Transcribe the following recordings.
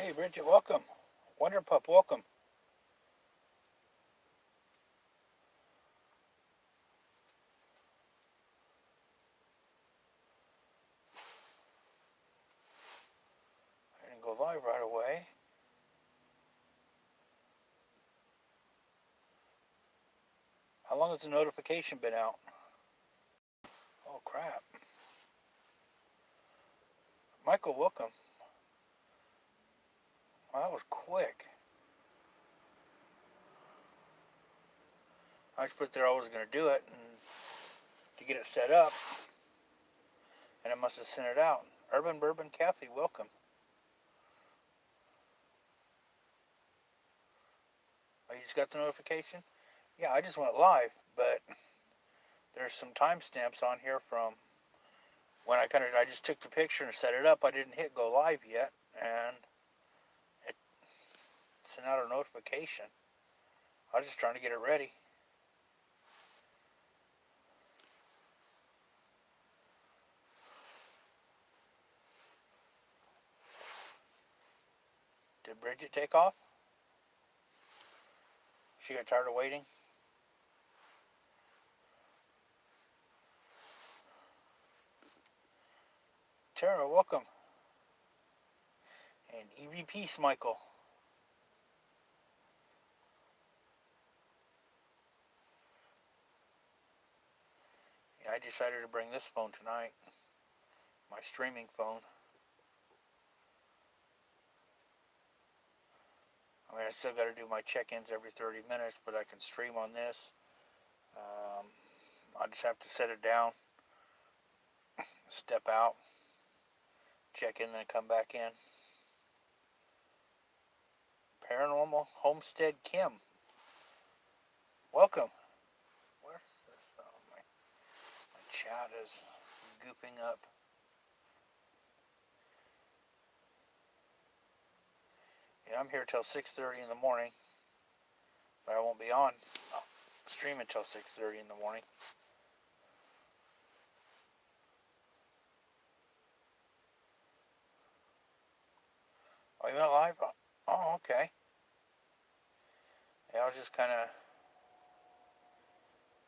Hey, Bridget, welcome. Wonder Pup, welcome. I didn't go live right away. How long has the notification been out? Oh, crap. Michael, welcome. Well, that was quick. I just put there I was going to do it and to get it set up, and it must have sent it out. Urban Bourbon Cafe, welcome. Oh, you just got the notification? Yeah, I just went live, but there's some timestamps on here from when I just took the picture and set it up. I didn't hit go live yet, and it sent out a notification. I was just trying to get it ready. Did Bridget take off? She got tired of waiting? Tara, welcome. And EV Peace, Michael. Yeah, I decided to bring this phone tonight. My streaming phone. I mean, I still got to do my check-ins every 30 minutes, but I can stream on this. I just have to set it down, step out, check in, then come back in. Paranormal Homestead Kim. Welcome. Where's this? Oh, my chat is gooping up. Yeah, I'm here till 6:30 in the morning, but I won't be on stream until 6:30 in the morning. Oh, you went live? Oh, okay. Yeah, I was just kind of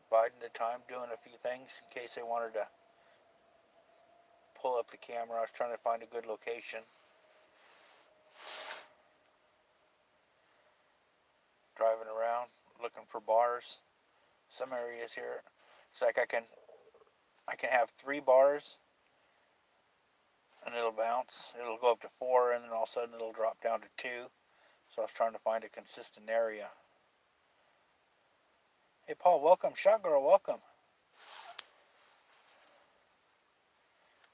biding the time, doing a few things in case they wanted to pull up the camera. I was trying to find a good location. Driving around, looking for bars. Some areas here, it's like I can have 3 bars, and it'll bounce. It'll go up to 4, and then all of a sudden it'll drop down to 2. So I was trying to find a consistent area. Hey, Paul, welcome. Shot Girl, welcome.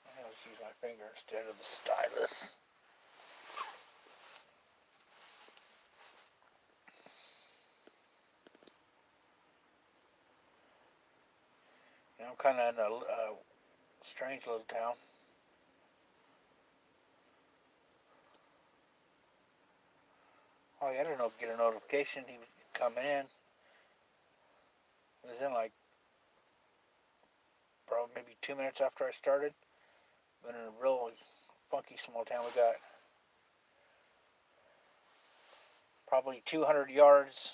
Let's use my finger instead of the stylus. You know, I'm kind of in a strange little town. Oh, yeah, I didn't know, get a notification he was coming in. It was in like probably maybe 2 minutes after I started. But in a really funky small town, we got probably 200 yards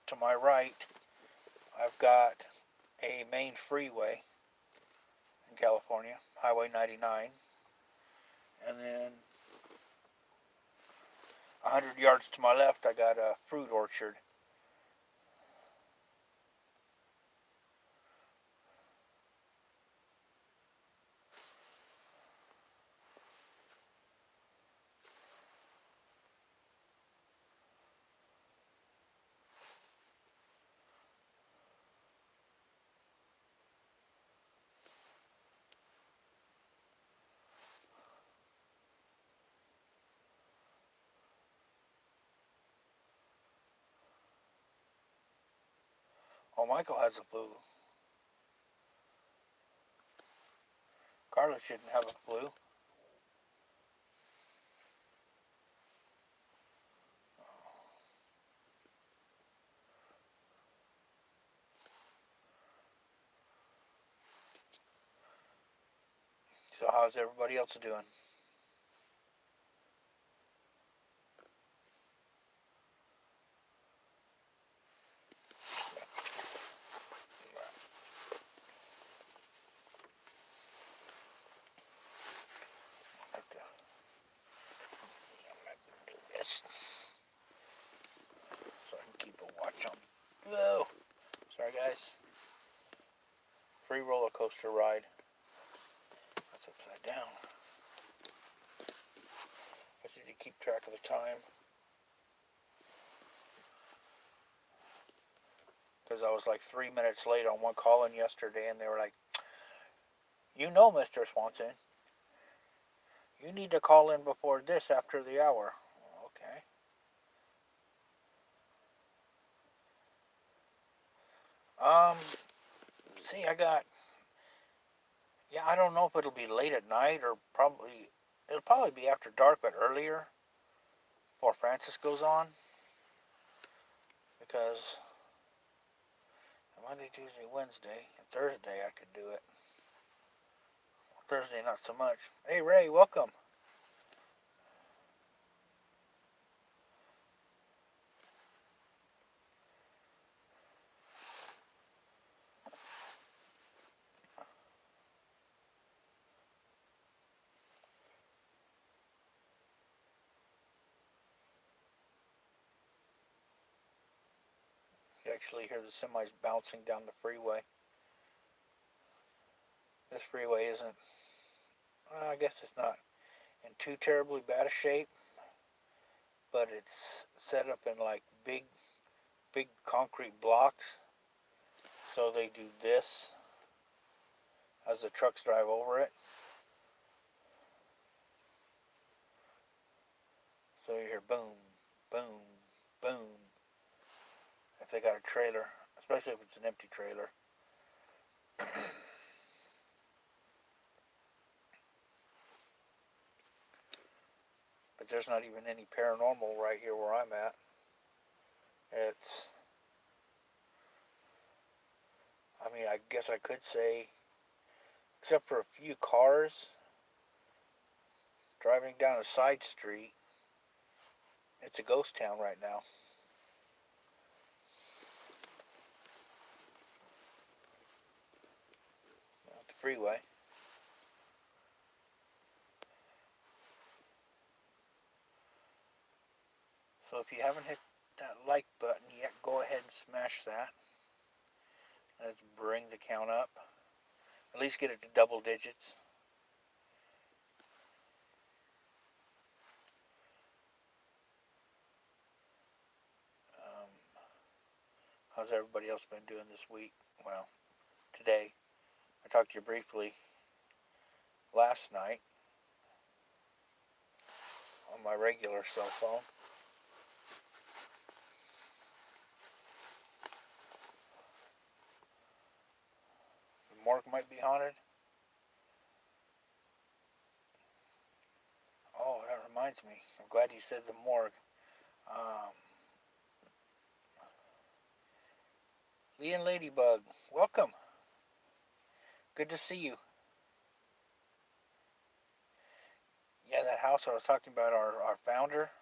to my right. I've got a main freeway in California, Highway 99. And then 100 yards to my left, I got a fruit orchard. Oh, Michael has a flu. Carla shouldn't have a flu. So how's everybody else doing? free roller coaster ride. That's upside down. I just need to keep track of the time. Because I was like 3 minutes late on one call in yesterday, and they were like, Mr. Swanson, you need to call in before this after the hour. Okay. See, I don't know if it'll be late at night or it'll probably be after dark, but earlier, before Francis goes on. Because Monday, Tuesday, Wednesday, and Thursday I could do it. Thursday, not so much. Hey, Ray, welcome. You actually hear the semis bouncing down the freeway. This freeway isn't, I guess it's not in too terribly bad a shape, but it's set up in like big concrete blocks. So they do this as the trucks drive over it. So you hear boom, boom, boom. If they got a trailer, especially if it's an empty trailer. But there's not even any paranormal right here where I'm at. I guess I could say, except for a few cars driving down a side street, it's a ghost town right now. The freeway. So if you haven't hit that like button yet, go ahead and smash that. Let's bring the count up. At least get it to double digits. How's everybody else been doing this week? Well, today. I talked to you briefly last night on my regular cell phone. The morgue might be haunted. Oh, that reminds me. I'm glad you said the morgue. Lee and Ladybug, welcome. Good to see you. Yeah, that house I was talking about, our founder.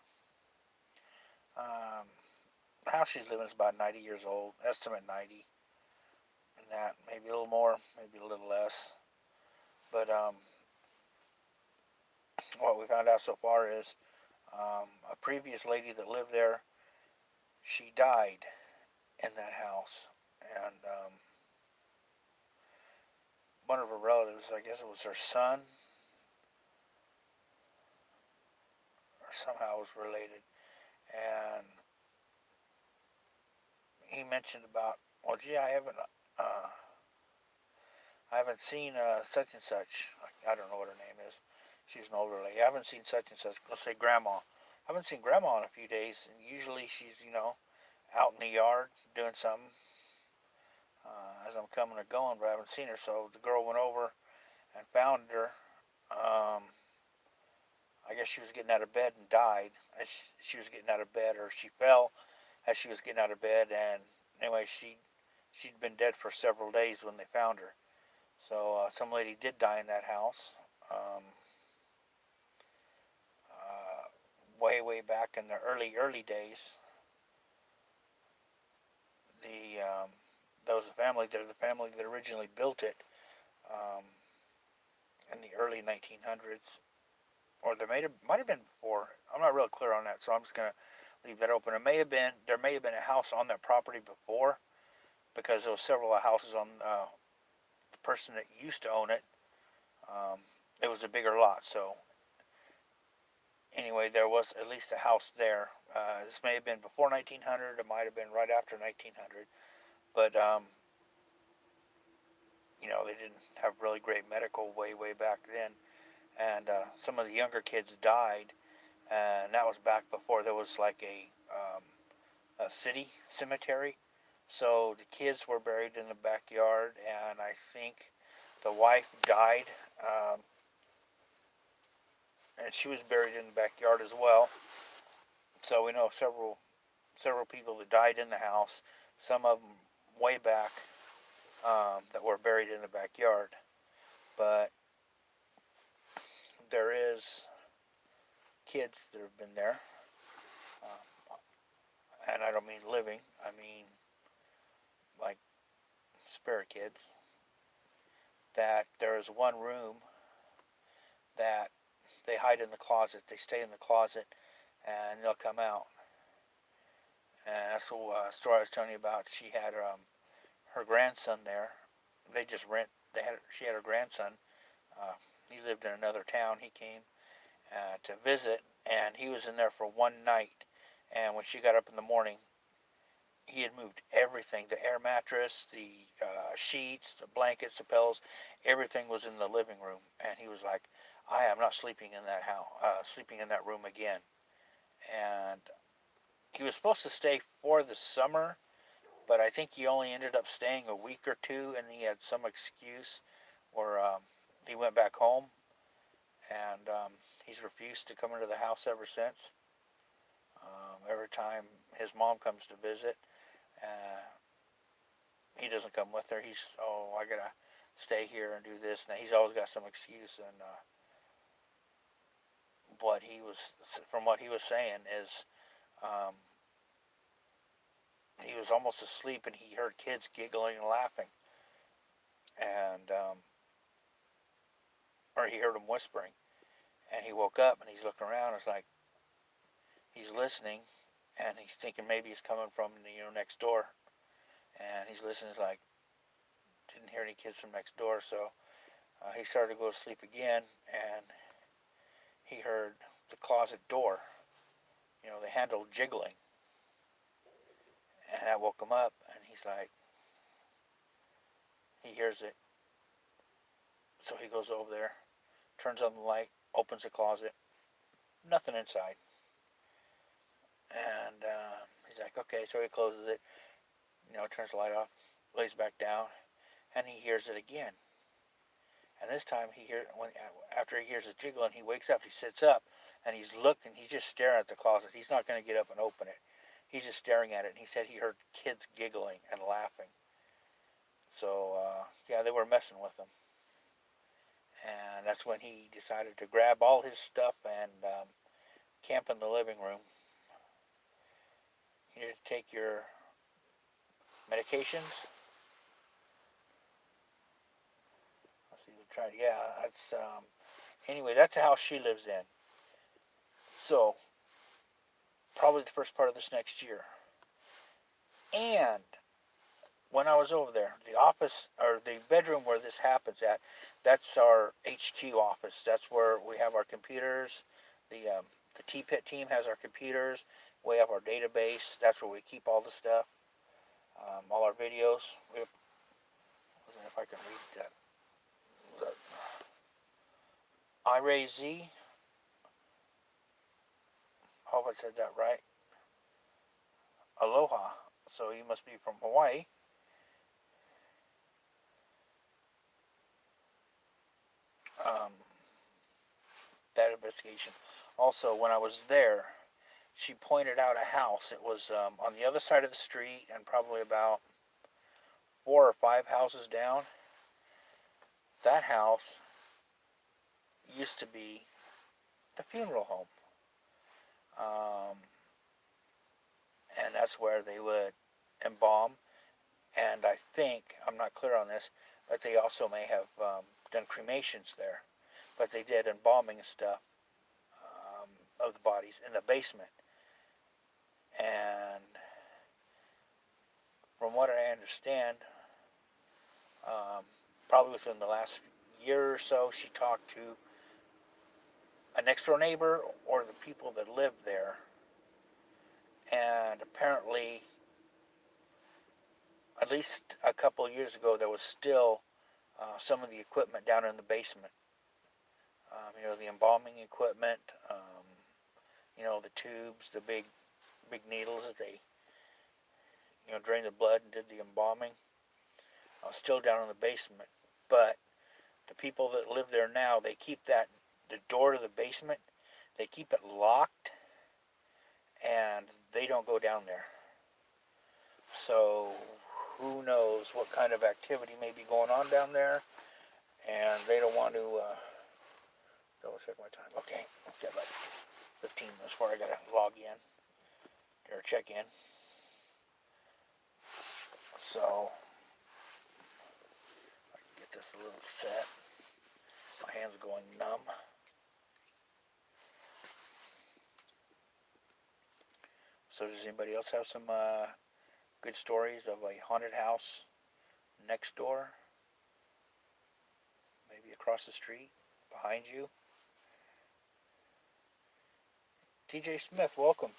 The house she's living is about 90 years old, estimate 90. And that, maybe a little more, maybe a little less. But what we found out so far is a previous lady that lived there, she died in that house. And one of her relatives, I guess it was her son, or somehow was related. And he mentioned about, well, gee, I haven't seen such and such. I don't know what her name is. She's an older lady. I haven't seen such and such. Let's say grandma. I haven't seen grandma in a few days, and usually she's, out in the yard doing something as I'm coming or going, but I haven't seen her. So the girl went over and found her. I guess she was getting out of bed and died as she was getting out of bed, or she fell as she was getting out of bed. And anyway, she'd been dead for several days when they found her. So some lady did die in that house. Way back in the early days. That was the family that originally built it in the early 1900s, or might have been before. I'm not real clear on that, so I'm just gonna leave that open. There may have been a house on that property before, because there were several houses on person that used to own it, it was a bigger lot. So anyway, there was at least a house there. This may have been before 1900. It might have been right after 1900. But they didn't have really great medical way back then, and some of the younger kids died, and that was back before there was like a city cemetery. So the kids were buried in the backyard, and I think the wife died, and she was buried in the backyard as well. So we know several people that died in the house. Some of them way back, that were buried in the backyard. But there is kids that have been there, and I don't mean living. I mean like spirit kids. That there is one room that they hide in the closet. They stay in the closet, and they'll come out. And that's the story I was telling you about. She had her grandson there. They just rent. She had her grandson. He lived in another town. He came to visit, and he was in there for one night. And when she got up in the morning, he had moved everything: the air mattress, the sheets, the blankets, the pillows. Everything was in the living room, and he was like, "I am not sleeping in that house, sleeping in that room again." And he was supposed to stay for the summer, but I think he only ended up staying a week or two, and he had some excuse, or he went back home, and he's refused to come into the house ever since. Every time his mom comes to visit, he doesn't come with her. I gotta stay here and do this. Now he's always got some excuse, and from what he was saying is, he was almost asleep, and he heard kids giggling and laughing, and or he heard them whispering, and he woke up and he's looking around. It's like he's listening, and he's thinking maybe he's coming from next door, and he's listening. It's like didn't hear any kids from next door, so he started to go to sleep again, and he heard the closet door, the handle jiggling, and that woke him up, and he's like, he hears it, so he goes over there, turns on the light, opens the closet, nothing inside, and he's like, okay, so he closes it, turns the light off, lays back down, and he hears it again. And this time after he hears it jiggling, he wakes up, he sits up, and he's just staring at the closet. He's not going to get up and open it. He's just staring at it, and he said he heard kids giggling and laughing. So, they were messing with him. And that's when he decided to grab all his stuff and camp in the living room. You need to take your medications. That's anyway, that's the house she lives in. So, probably the first part of this next year. And when I was over there, the office, or the bedroom where this happens at, that's our HQ office. That's where we have our computers. The T-Pit team has our computers. We have our database. That's where we keep all the stuff, all our videos. If I can read that. I-Ray-Z. Hope I said that right. Aloha. So you must be from Hawaii. That investigation. Also, when I was there, she pointed out a house. It was on the other side of the street, and probably about 4 or 5 houses down. That house used to be the funeral home. And that's where they would embalm. And I think, I'm not clear on this, but they also may have done cremations there. But they did embalming and stuff of the bodies in the basement. And from what I understand, probably within the last year or so, she talked to a next door neighbor or the people that live there. And apparently, at least a couple of years ago, there was still some of the equipment down in the basement. The embalming equipment, the tubes, the big needles that they, drained the blood and did the embalming. Still down in the basement. But the people that live there now, they keep the door to the basement, they keep it locked, and they don't go down there. So who knows what kind of activity may be going on down there, and they don't want to double check my time. Okay, I've got like 15 minutes before I gotta log in or check in. So I can get this a little set. My hand's going numb. So does anybody else have some good stories of a haunted house next door? Maybe across the street, behind you? TJ Smith, welcome.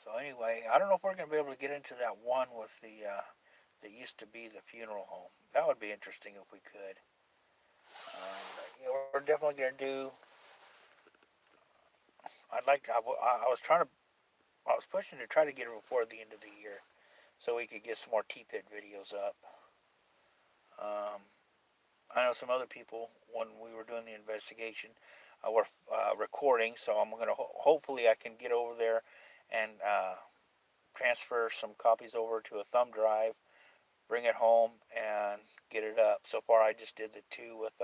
So anyway, I don't know if we're going to be able to get into that one with the that used to be the funeral home. That would be interesting if we could. We're definitely going to do. I'd like to. I was trying to. I was pushing to try to get it before the end of the year, so we could get some more T-Pit videos up. I know some other people, when we were doing the investigation, were recording, so I'm going to, hopefully I can get over there and transfer some copies over to a thumb drive, bring it home, and get it up. So far I just did the two with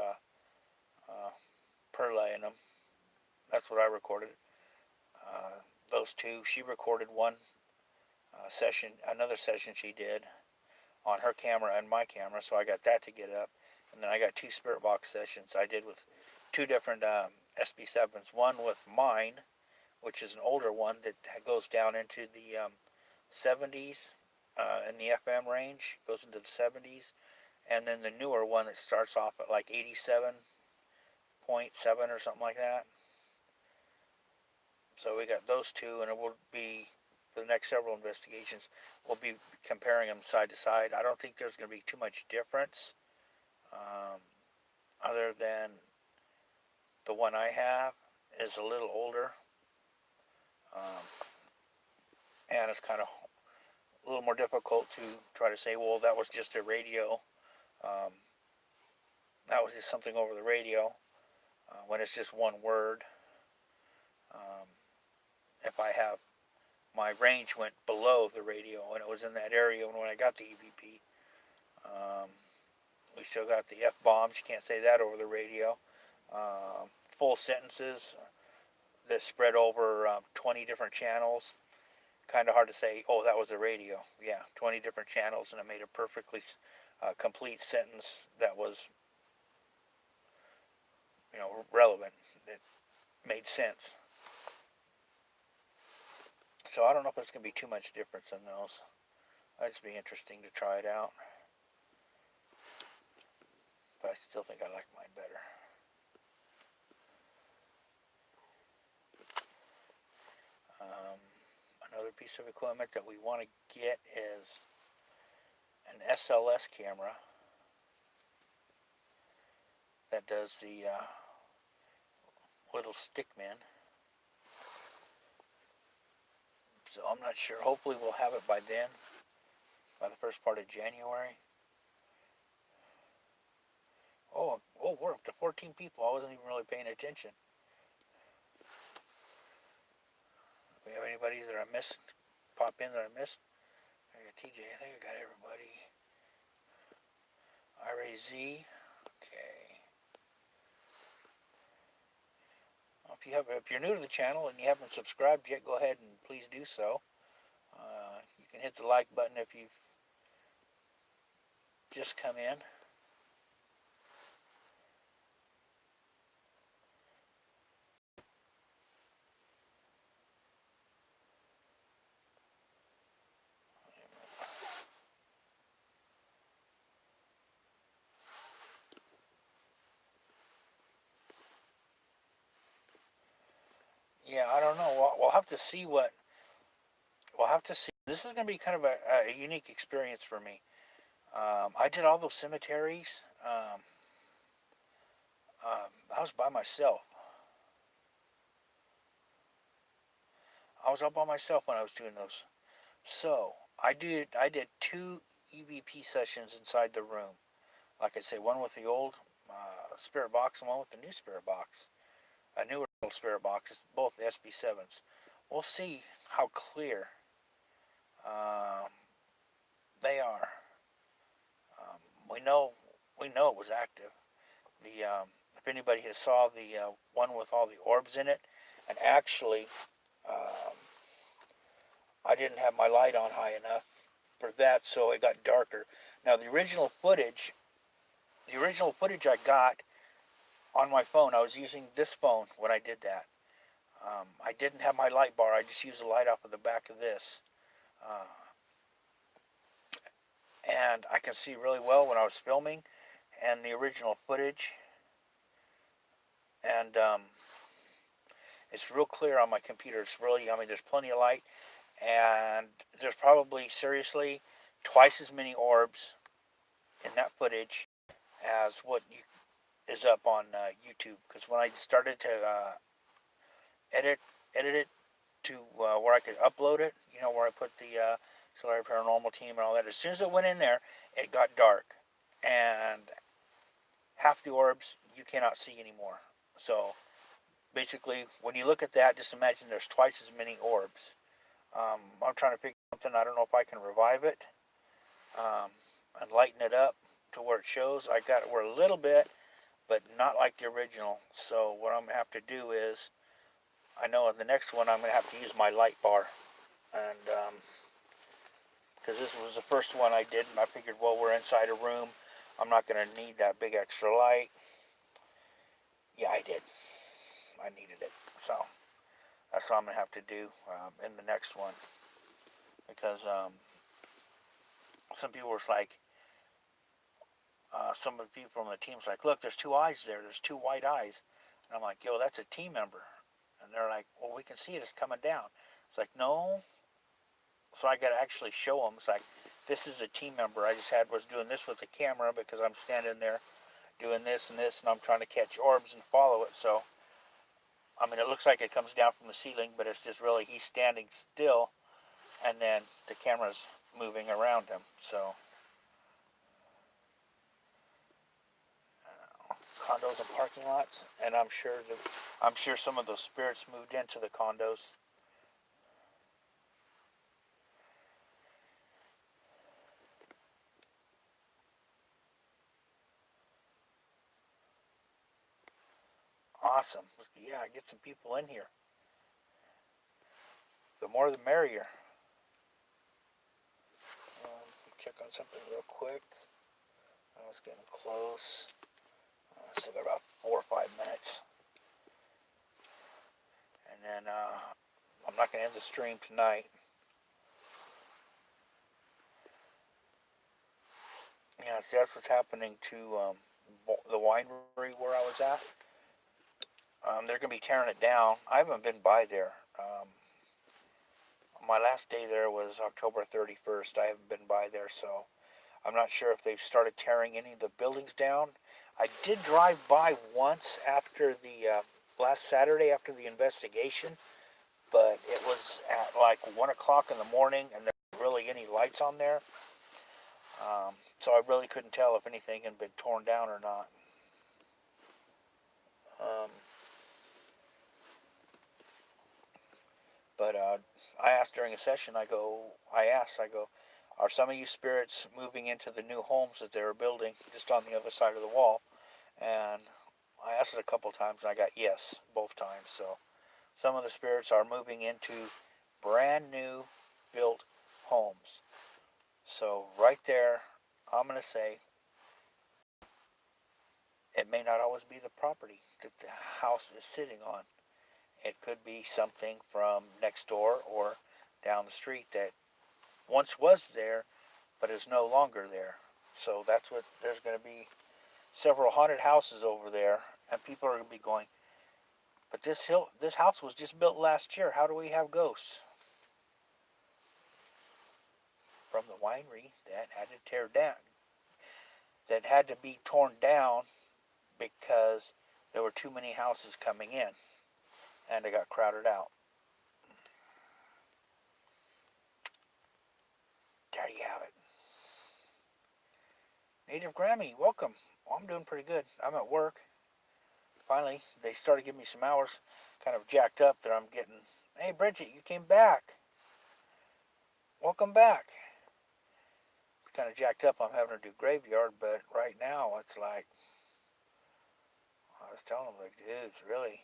Perla in them. That's what I recorded. Those two, she recorded one session, another session she did on her camera and my camera, so I got that to get up. And then I got two Spirit Box sessions I did with two different SB7s. One with mine, which is an older one that goes down into the 70s in the FM range, goes into the 70s. And then the newer one that starts off at like 87.7 or something like that. So we got those two, and it will be, for the next several investigations, we'll be comparing them side to side. I don't think there's going to be too much difference. Other than the one I have is a little older, and it's kind of a little more difficult to try to say, well, that was just a radio, that was just something over the radio, when it's just one word. If I have, my range went below the radio, and it was in that area when I got the EVP. We still got the F-bombs. You can't say that over the radio. Full sentences that spread over 20 different channels. Kind of hard to say, oh, that was the radio. Yeah, 20 different channels, and it made a perfectly complete sentence that was, relevant. That made sense. So I don't know if it's going to be too much difference in those. It'd just be interesting to try it out. But I still think I like mine better. Another piece of equipment that we want to get is an SLS camera that does the little stickman. So I'm not sure. Hopefully we'll have it by then, by the first part of January. Oh, we're up to 14 people. I wasn't even really paying attention. Do we have anybody that I missed? Pop in that I missed? I got TJ. I think I got everybody. IRAZ. Okay. Well, if you're new to the channel and you haven't subscribed yet, go ahead and please do so. You can hit the like button if you've just come in. have to see what we'll have to see. This is going to be kind of a unique experience for me. I did all those cemeteries. I was by myself. I was all by myself when I was doing those. So I did two EVP sessions inside the room. Like I say, one with the old spirit box and one with the new spirit box. A newer spirit box, both SB7s. We'll see how clear um, they are. Um, we know we know it was active. The If anybody has saw the one with all the orbs in it, and actually, um, I didn't have my light on high enough for that, so it got darker. Now the original footage I got on my phone, I was using this phone when I did that. I didn't have my light bar. I just used the light off of the back of this, uh, and I can see really well when I was filming, and the original footage, and it's real clear on my computer. It's really, I mean, there's plenty of light, and there's probably seriously twice as many orbs in that footage as what is up on YouTube. Because when I started to edit edit it to where I could upload it, where I put the Solar Paranormal team and all that, as soon as it went in there, it got dark, and half the orbs you cannot see anymore. So basically, when you look at that, just imagine there's twice as many orbs. I'm trying to figure something. I don't know if I can revive it and lighten it up to where it shows. I got it where a little bit, but not like the original. So what I'm going to have to do is, I know in the next one I'm going to have to use my light bar. And because this was the first one I did, and I figured, well, we're inside a room. I'm not going to need that big extra light. Yeah, I did. I needed it. So that's what I'm going to have to do in the next one. Because some people were like, some of the people from the team's like, look, there's two eyes there. There's two white eyes. And I'm like, yo, that's a team member. And they're like, well, we can see it. It's coming down. It's like, no. So I got to actually show them. It's like, this is a team member. I just was doing this with the camera because I'm standing there doing this and this, and I'm trying to catch orbs and follow it. So, I mean, it looks like it comes down from the ceiling, but it's just really he's standing still, and then the camera's moving around him. So, condos and parking lots, and I'm sure some of those spirits moved into the condos. Awesome. Yeah, get some people in here. The more the merrier. Check on something real quick. I was getting close. Still got about 4 or 5 minutes. And then I'm not going to end the stream tonight. Yeah, see, that's what's happening to the winery where I was at. They're going to be tearing it down. I haven't been by there. My last day there was October 31st. I haven't been by there, so I'm not sure if they've started tearing any of the buildings down. I did drive by once after the last Saturday after the investigation, but it was at like 1 o'clock in the morning, and there weren't really any lights on there. So I really couldn't tell if anything had been torn down or not. But I asked during a session, I go, are some of you spirits moving into the new homes that they're building just on the other side of the wall? And I asked it a couple times, and I got yes, both times. So some of the spirits are moving into brand new built homes. So right there, I'm going to say it may not always be the property that the house is sitting on. It could be something from next door or down the street that once was there, but is no longer there. So there's going to be several haunted houses over there, and people are going to be going, But this house was just built last year. How do we have ghosts? From the winery that had to tear down, that had to be torn down because there were too many houses coming in and they got crowded out. There you have it. Native Grammy, welcome. Well, I'm doing pretty good. I'm at work. Finally, they started giving me some hours. Kind of jacked up that I'm getting. Hey, Bridget, you came back. Welcome back. It's kind of jacked up. I'm having to do graveyard, but right now it's like, I was telling them, like, dudes, really,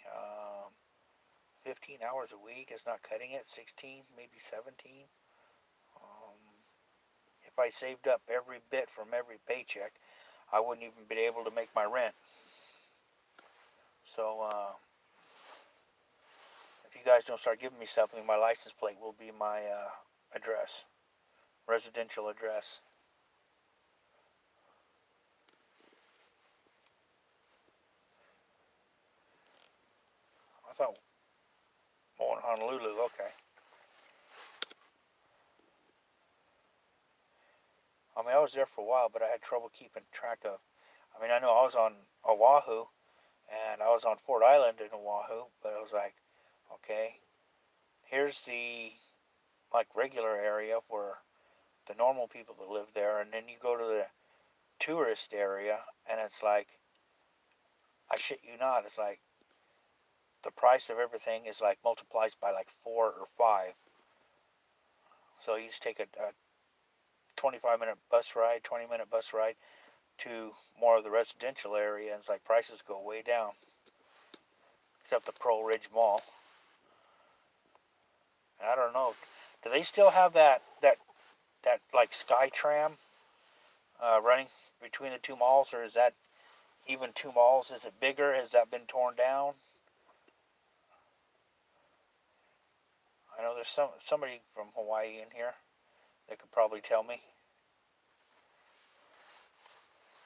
15 hours a week is not cutting it. 16, maybe 17. Um, if I saved up every bit from every paycheck, I wouldn't even be able to make my rent. So, if you guys don't start giving me something, my license plate will be my address, residential address. I thought, oh, in Honolulu, okay. I mean, I was there for a while, but I had trouble keeping track of. I mean, I know I was on Oahu, and I was on Fort Island in Oahu, but I was like, okay, here's the like regular area for the normal people that live there, and then you go to the tourist area, and it's like, I shit you not, it's like the price of everything is like multiplies by like 4 or 5. So you just take a 25-minute bus ride, 20-minute bus ride to more of the residential area, and it's like prices go way down. Except the Pearl Ridge Mall. And I don't know, do they still have that like sky tram running between the two malls, or is that even two malls? Is it bigger? Has that been torn down? I know there's somebody from Hawaii in here that could probably tell me.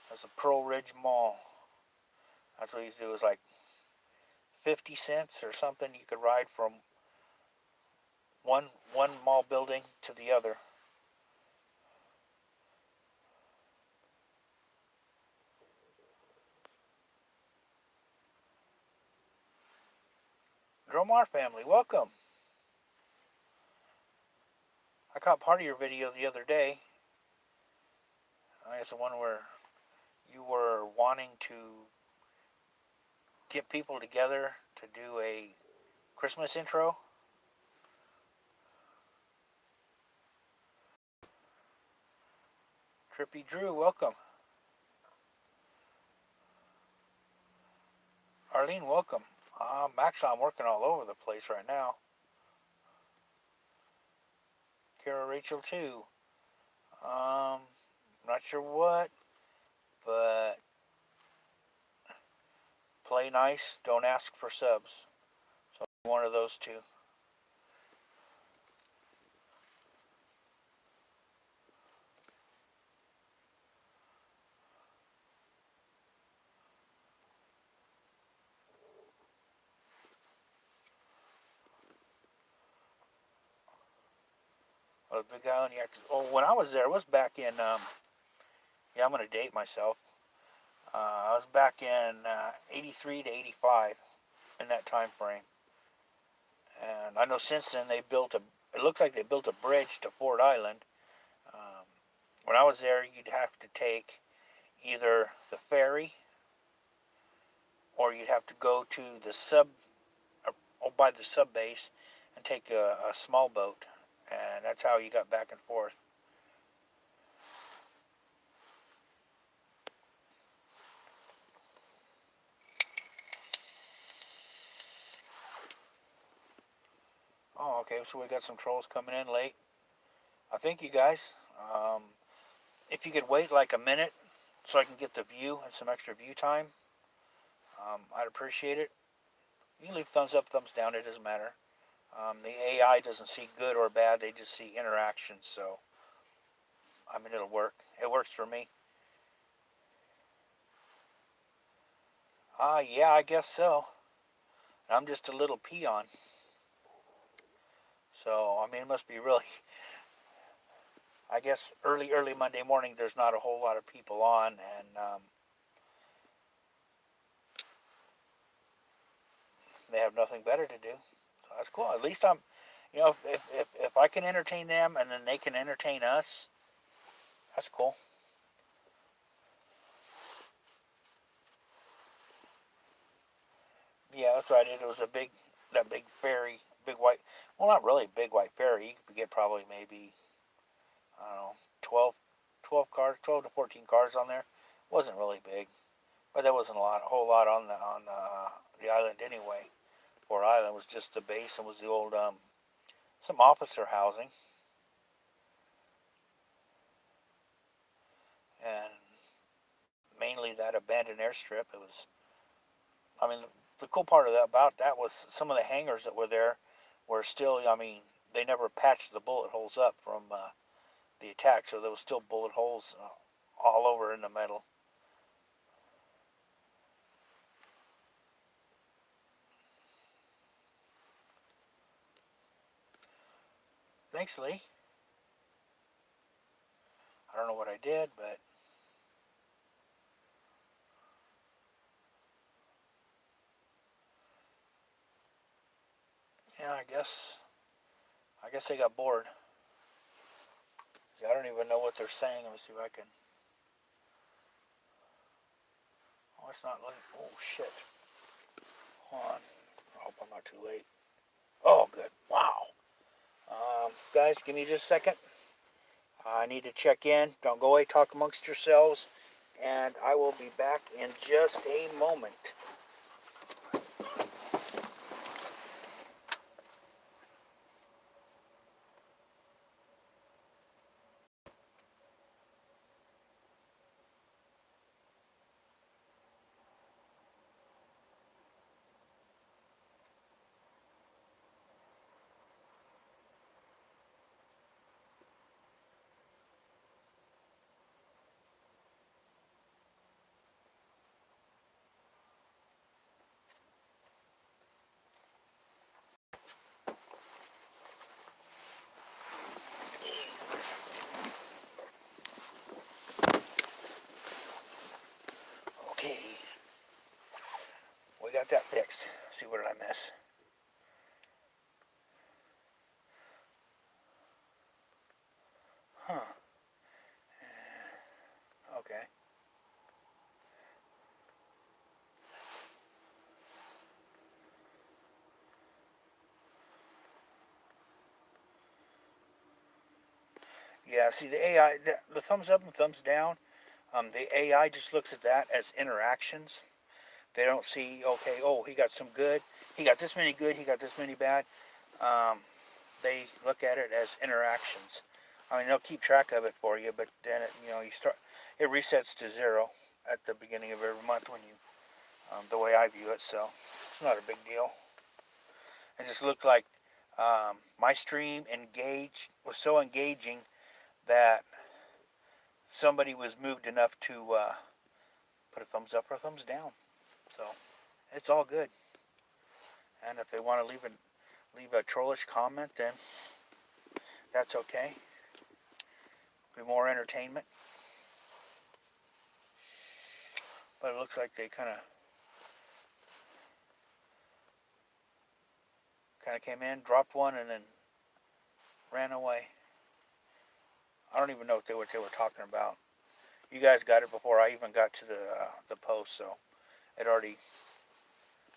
There's a Pearl Ridge Mall. That's what you do, is like 50 cents or something. You could ride from one mall building to the other. Dromar family, welcome. I caught part of your video the other day. I guess the one where you were wanting to get people together to do a Christmas intro. Trippy Drew, welcome. Arlene, welcome. Actually, I'm working all over the place right now. Kara Rachel, too. Not sure what, but play nice, don't ask for subs. So one of those two. Oh, the Big Island, yeah. Oh, when I was there, it was back in, yeah, I'm going to date myself. I was back in 83 to 85, in that time frame. And I know since then it looks like they built a bridge to Fort Island. Um, when I was there, you'd have to take either the ferry or you'd have to go to the or by the sub base and take a small boat. And that's how you got back and forth. Oh, okay, so we got some trolls coming in late. I thank you guys. If you could wait like a minute so I can get the view and some extra view time, I'd appreciate it. You can leave thumbs up, thumbs down, it doesn't matter. The AI doesn't see good or bad, they just see interactions, so I mean, it'll work. It works for me. Yeah, I guess so. And I'm just a little peon. So, I mean, it must be really, I guess, early Monday morning, there's not a whole lot of people on, and they have nothing better to do. So that's cool. At least I'm, if I can entertain them and then they can entertain us, that's cool. Yeah, that's what I did. It was that big ferry, big white, well, not really big white ferry. You could get probably maybe, I don't know, 12 cars, 12 to 14 cars on there. It wasn't really big, but there wasn't a whole lot on the island anyway. Fort Island was just the base and was the old, some officer housing. And mainly that abandoned airstrip. It was, I mean, the cool part of that about that was some of the hangars that were there were still, I mean, they never patched the bullet holes up from the attack, so there was still bullet holes all over in the metal. Thanks, Lee. I don't know what I did, but yeah, I guess they got bored. I don't even know what they're saying. Let me see if I can. Oh, it's not letting. Oh shit. Hold on. I hope I'm not too late. Oh, good. Wow. Guys, give me just a second. I need to check in. Don't go away. Talk amongst yourselves. And I will be back in just a moment. Okay. We got that fixed. See, what did I miss? Huh. Okay. Yeah, see, the AI, the thumbs up and thumbs down, the AI just looks at that as interactions. They don't see, okay, oh, he got some good, he got this many good, he got this many bad. Um, they look at it as interactions. I mean, they'll keep track of it for you, but then it resets to zero at the beginning of every month when you, the way I view it. So it's not a big deal. It just looked like my stream was so engaging that somebody was moved enough to put a thumbs up or a thumbs down. So it's all good. And if they want to leave a trollish comment, then that's okay. Be more entertainment. But it looks like they kind of came in, dropped one, and then ran away. I don't even know what they were talking about. You guys got it before I even got to the post, so it already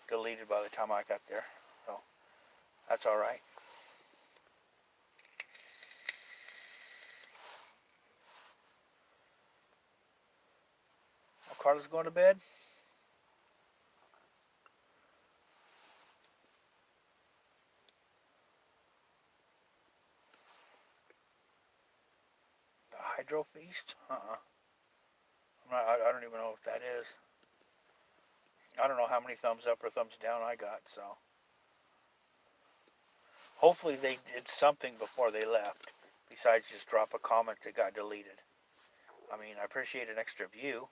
deleted by the time I got there. So that's all right. Well, Carla's going to bed. The Hydro Feast? I don't even know what that is. I don't know how many thumbs up or thumbs down I got, so hopefully they did something before they left besides just drop a comment that got deleted. I mean, I appreciate an extra view.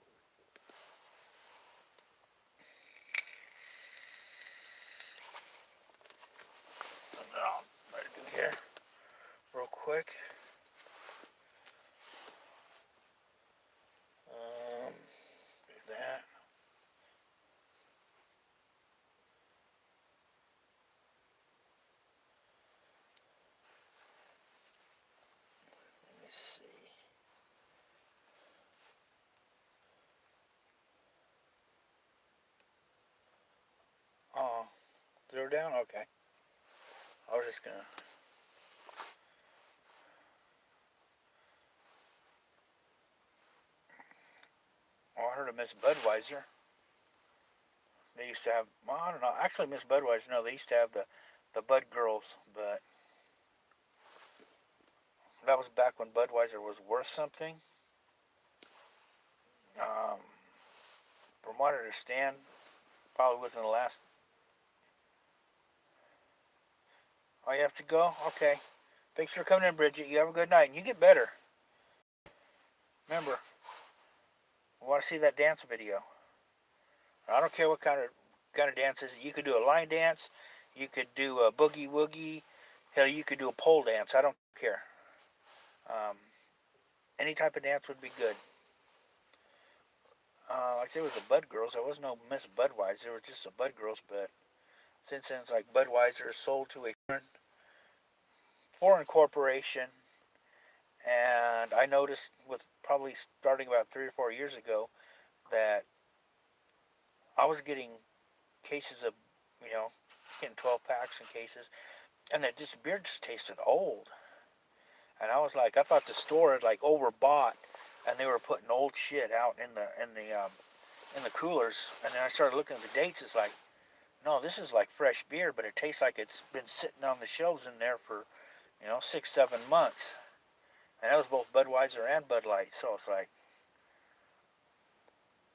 Oh, okay. I was just gonna. Oh, I heard of Miss Budweiser. They used to have. Well, I don't know. Actually, Miss Budweiser. No, they used to have the Bud Girls, but that was back when Budweiser was worth something. Um, from what I understand, probably within the last. Oh, you have to go. Okay. Thanks for coming in, Bridget. You have a good night, and you get better. Remember, we want to see that dance video. I don't care what kind of dances. You could do a line dance. You could do a boogie woogie. Hell, you could do a pole dance. I don't care. Um, any type of dance would be good. Like there was the Bud Girls. There was no Miss Budweiser. There was just the Bud Girls. But since then, it's like Budweiser is sold to a foreign corporation. And I noticed with probably starting about 3 or 4 years ago that I was getting cases of, you know, getting 12 packs and cases, and that this beer just tasted old. And I was like, I thought the store had like overbought, and they were putting old shit out in the coolers. And then I started looking at the dates. It's like, no, this is like fresh beer, but it tastes like it's been sitting on the shelves in there for, 6, 7 months. And that was both Budweiser and Bud Light. So it's like,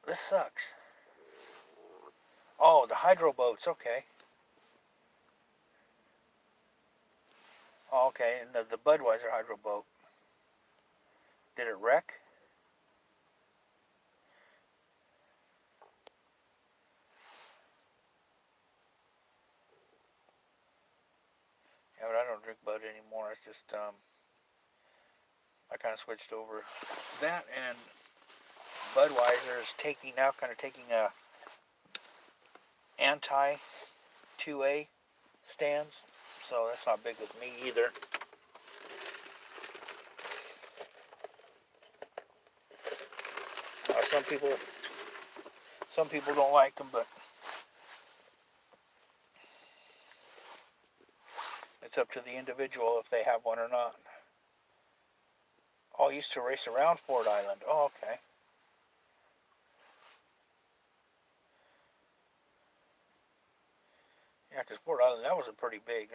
this sucks. Oh, the hydro boats. Okay. Oh, okay. And the Budweiser hydro boat. Did it wreck? Yeah, but I don't drink Bud anymore. It's just I kind of switched over that, and Budweiser is taking a anti 2A stance, so that's not big with me either. Uh, some people, some people don't like them, but it's up to the individual if they have one or not. Oh, I used to race around Ford Island. Oh, okay. Yeah, because Ford Island, that was a pretty big.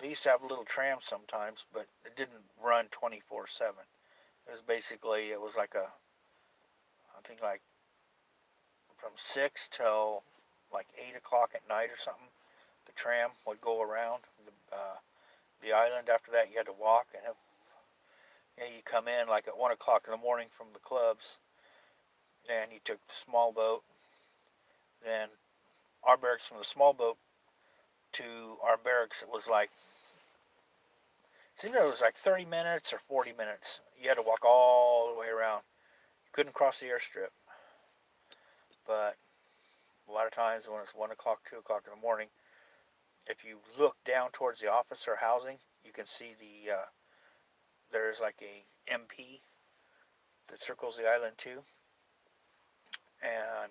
They used to have little trams sometimes, but it didn't run 24/7. It was like I think like from 6 till like 8 o'clock at night or something. The tram would go around the island. After that, you had to walk, and you come in like at 1 o'clock in the morning from the clubs, and you took the small boat. Then our barracks from the small boat to our barracks, it was like, it seemed like it was like 30 minutes or 40 minutes. You had to walk all the way around. You couldn't cross the airstrip. But a lot of times when it's 1 o'clock, 2 o'clock in the morning, if you look down towards the officer housing, you can see there's like a MP that circles the island too. And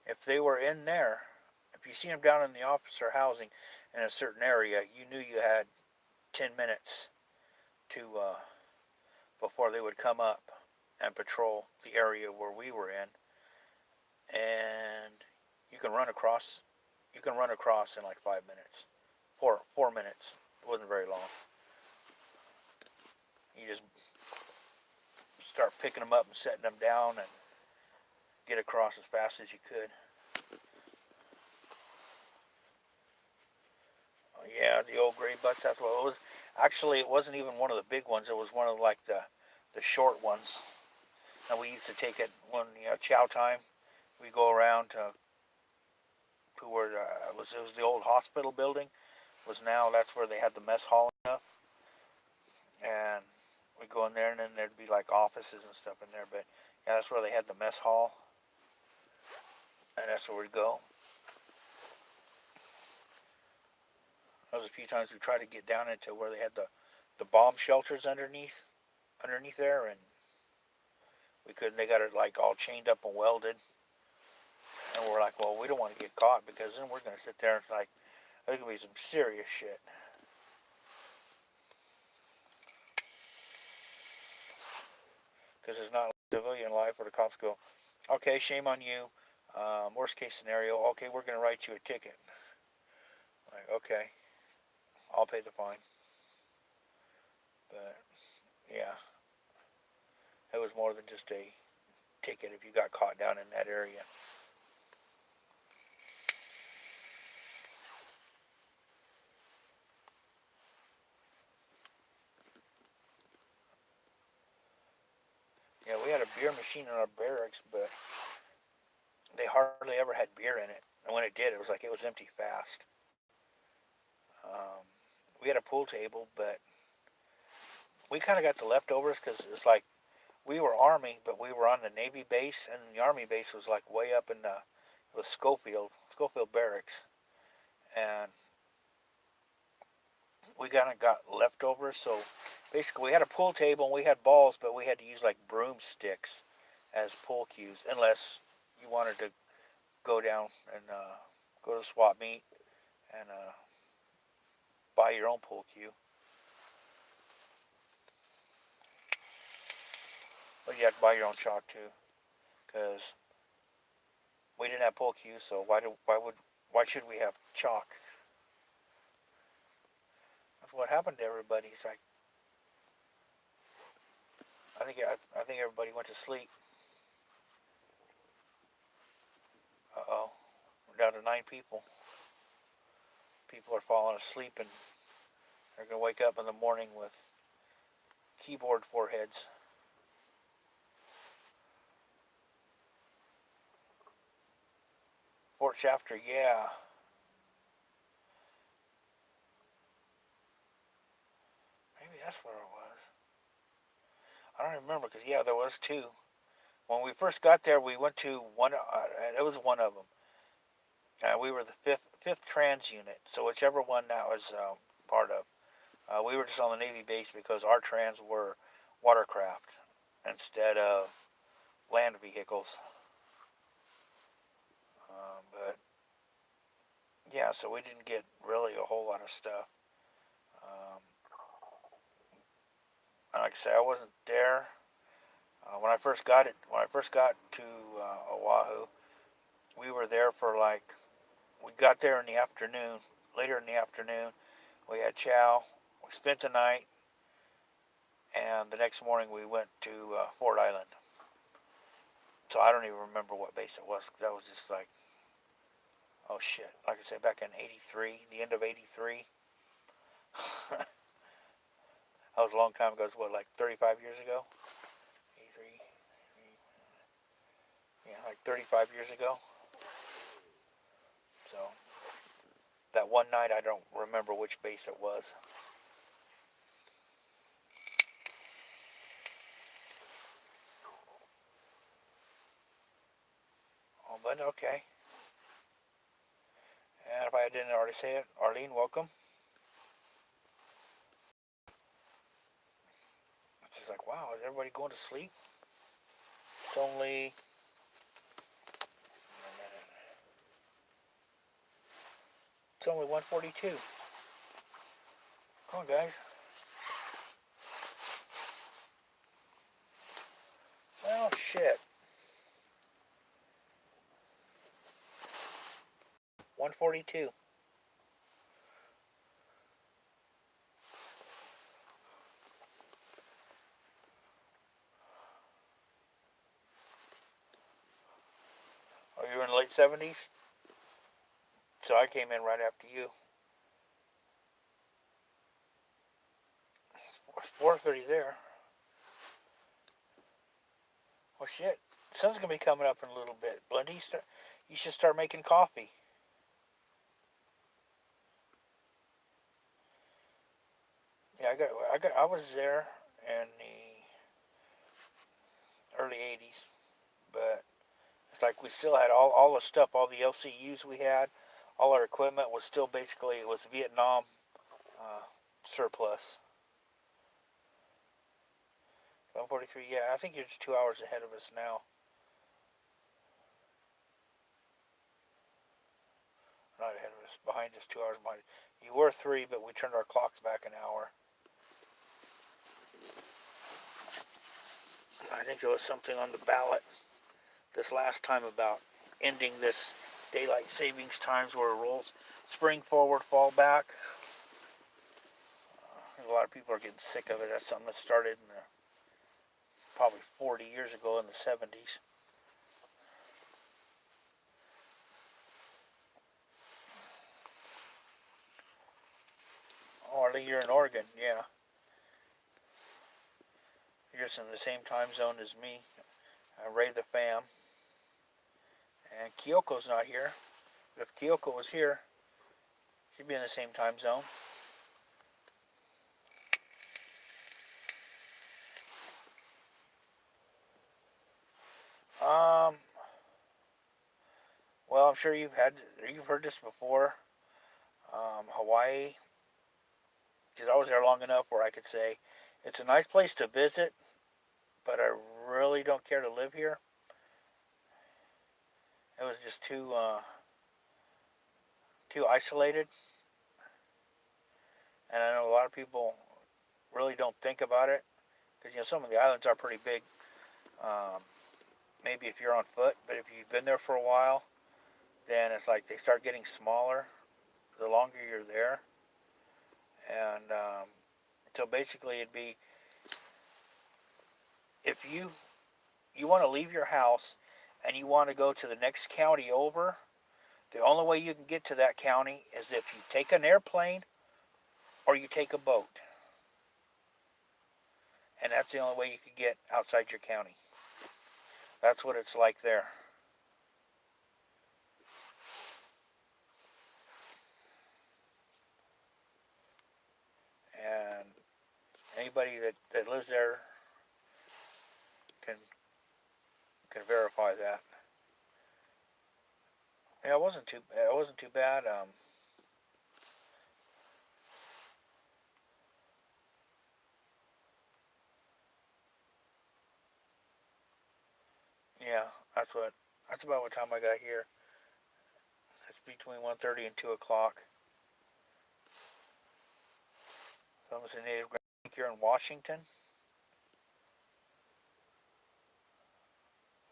if they were in there, if you see them down in the officer housing in a certain area, you knew you had 10 minutes to before they would come up and patrol the area where we were in. And you can run across. You can run across in like 5 minutes, 4 minutes. It wasn't very long. You just start picking them up and setting them down and get across as fast as you could. Yeah, the old gray butts. That's what it was. Actually, it wasn't even one of the big ones. It was one of like the short ones. And we used to take it when chow time. We go around to where it was the old hospital building. Was now that's where they had the mess hall and stuff. And we go in there, and then there'd be like offices and stuff in there. But yeah, that's where they had the mess hall, and that's where we'd go. There was a few times we tried to get down into where they had the bomb shelters underneath there, and we couldn't. They got it like all chained up and welded. And we're like, well, we don't want to get caught because then we're going to sit there and it's like, there's going to be some serious shit. Because it's not like civilian life where the cops go, okay, shame on you. Worst case scenario, okay, we're going to write you a ticket. Like, okay, I'll pay the fine. But yeah, it was more than just a ticket if you got caught down in that area. Yeah, we had a beer machine in our barracks, but they hardly ever had beer in it. And when it did, it was like it was empty fast. Um, we had a pool table, but we kind of got the leftovers because it's like we were Army, but we were on the Navy base, and the Army base was like way up in the it was Schofield Barracks, and we kind of got leftovers. So basically, we had a pool table and we had balls, but we had to use like broomsticks as pool cues, unless you wanted to go down and go to the swap meet and buy your own pool cue. But you have to buy your own chalk too, because we didn't have pool cues. So why should we have chalk? That's what happened to everybody. It's like I think everybody went to sleep. Uh-oh, we're down to 9 people. People are falling asleep and they're gonna wake up in the morning with keyboard foreheads. Fort Shafter, yeah. Maybe that's where it was. I don't remember because yeah, there was two. When we first got there, we went to one. It was one of them. We were the fifth trans unit, so whichever one that was part of. We were just on the Navy base because our trans were watercraft instead of land vehicles. But yeah, so we didn't get really a whole lot of stuff. Um, like I said, I wasn't there when I first got to Oahu. We were there for like we got there in the afternoon. Later in the afternoon, we had chow. We spent the night, and the next morning we went to Fort Island. So I don't even remember what base it was. That was just like, oh shit! Like I said, back in '83, the end of '83. That was a long time ago. It was what, like 35 years ago? '83. Yeah, like 35 years ago. So that one night, I don't remember which base it was. Oh, but okay. And if I didn't already say it, Arlene, welcome. It's just like, wow, is everybody going to sleep? It's only it's only 1:42. Come on, guys. Well, shit. 1:42. Oh, you were in the late 70s? So I came in right after you. It's 4:30 there. Well, shit. The sun's gonna be coming up in a little bit. Blindy, you should start making coffee. Yeah, I was there in the early 80s, but it's like we still had all the stuff, all the LCUs we had, all our equipment was still basically it was Vietnam uh, surplus. 1:43. Yeah, I think you're just 2 hours ahead of us now. behind us, 2 hours behind. You were 3, but we turned our clocks back an hour. I think there was something on the ballot this last time about ending this daylight savings times where it rolls spring forward, fall back. A lot of people are getting sick of it. That's something that started in probably 40 years ago in the 70s. Oh, you're in Oregon, yeah. You're just in the same time zone as me. Ray the fam. And Kyoko's not here. But if Kyoko was here, she'd be in the same time zone. Um, well, I'm sure you've heard this before. Hawaii, because I was there long enough where I could say it's a nice place to visit, but I really don't care to live here. It was just too isolated, and I know a lot of people really don't think about it because some of the islands are pretty big. Um, Maybe if you're on foot, but if you've been there for a while, then it's like they start getting smaller the longer you're there. And so basically it'd be, if you want to leave your house and you want to go to the next county over, the only way you can get to that county is if you take an airplane or you take a boat. And that's the only way you could get outside your county. That's what it's like there. And anybody that lives there can verify that. Yeah, it wasn't too bad. Yeah, that's about what time I got here. It's between 1:30 and 2 o'clock. So I'm a native here in Washington.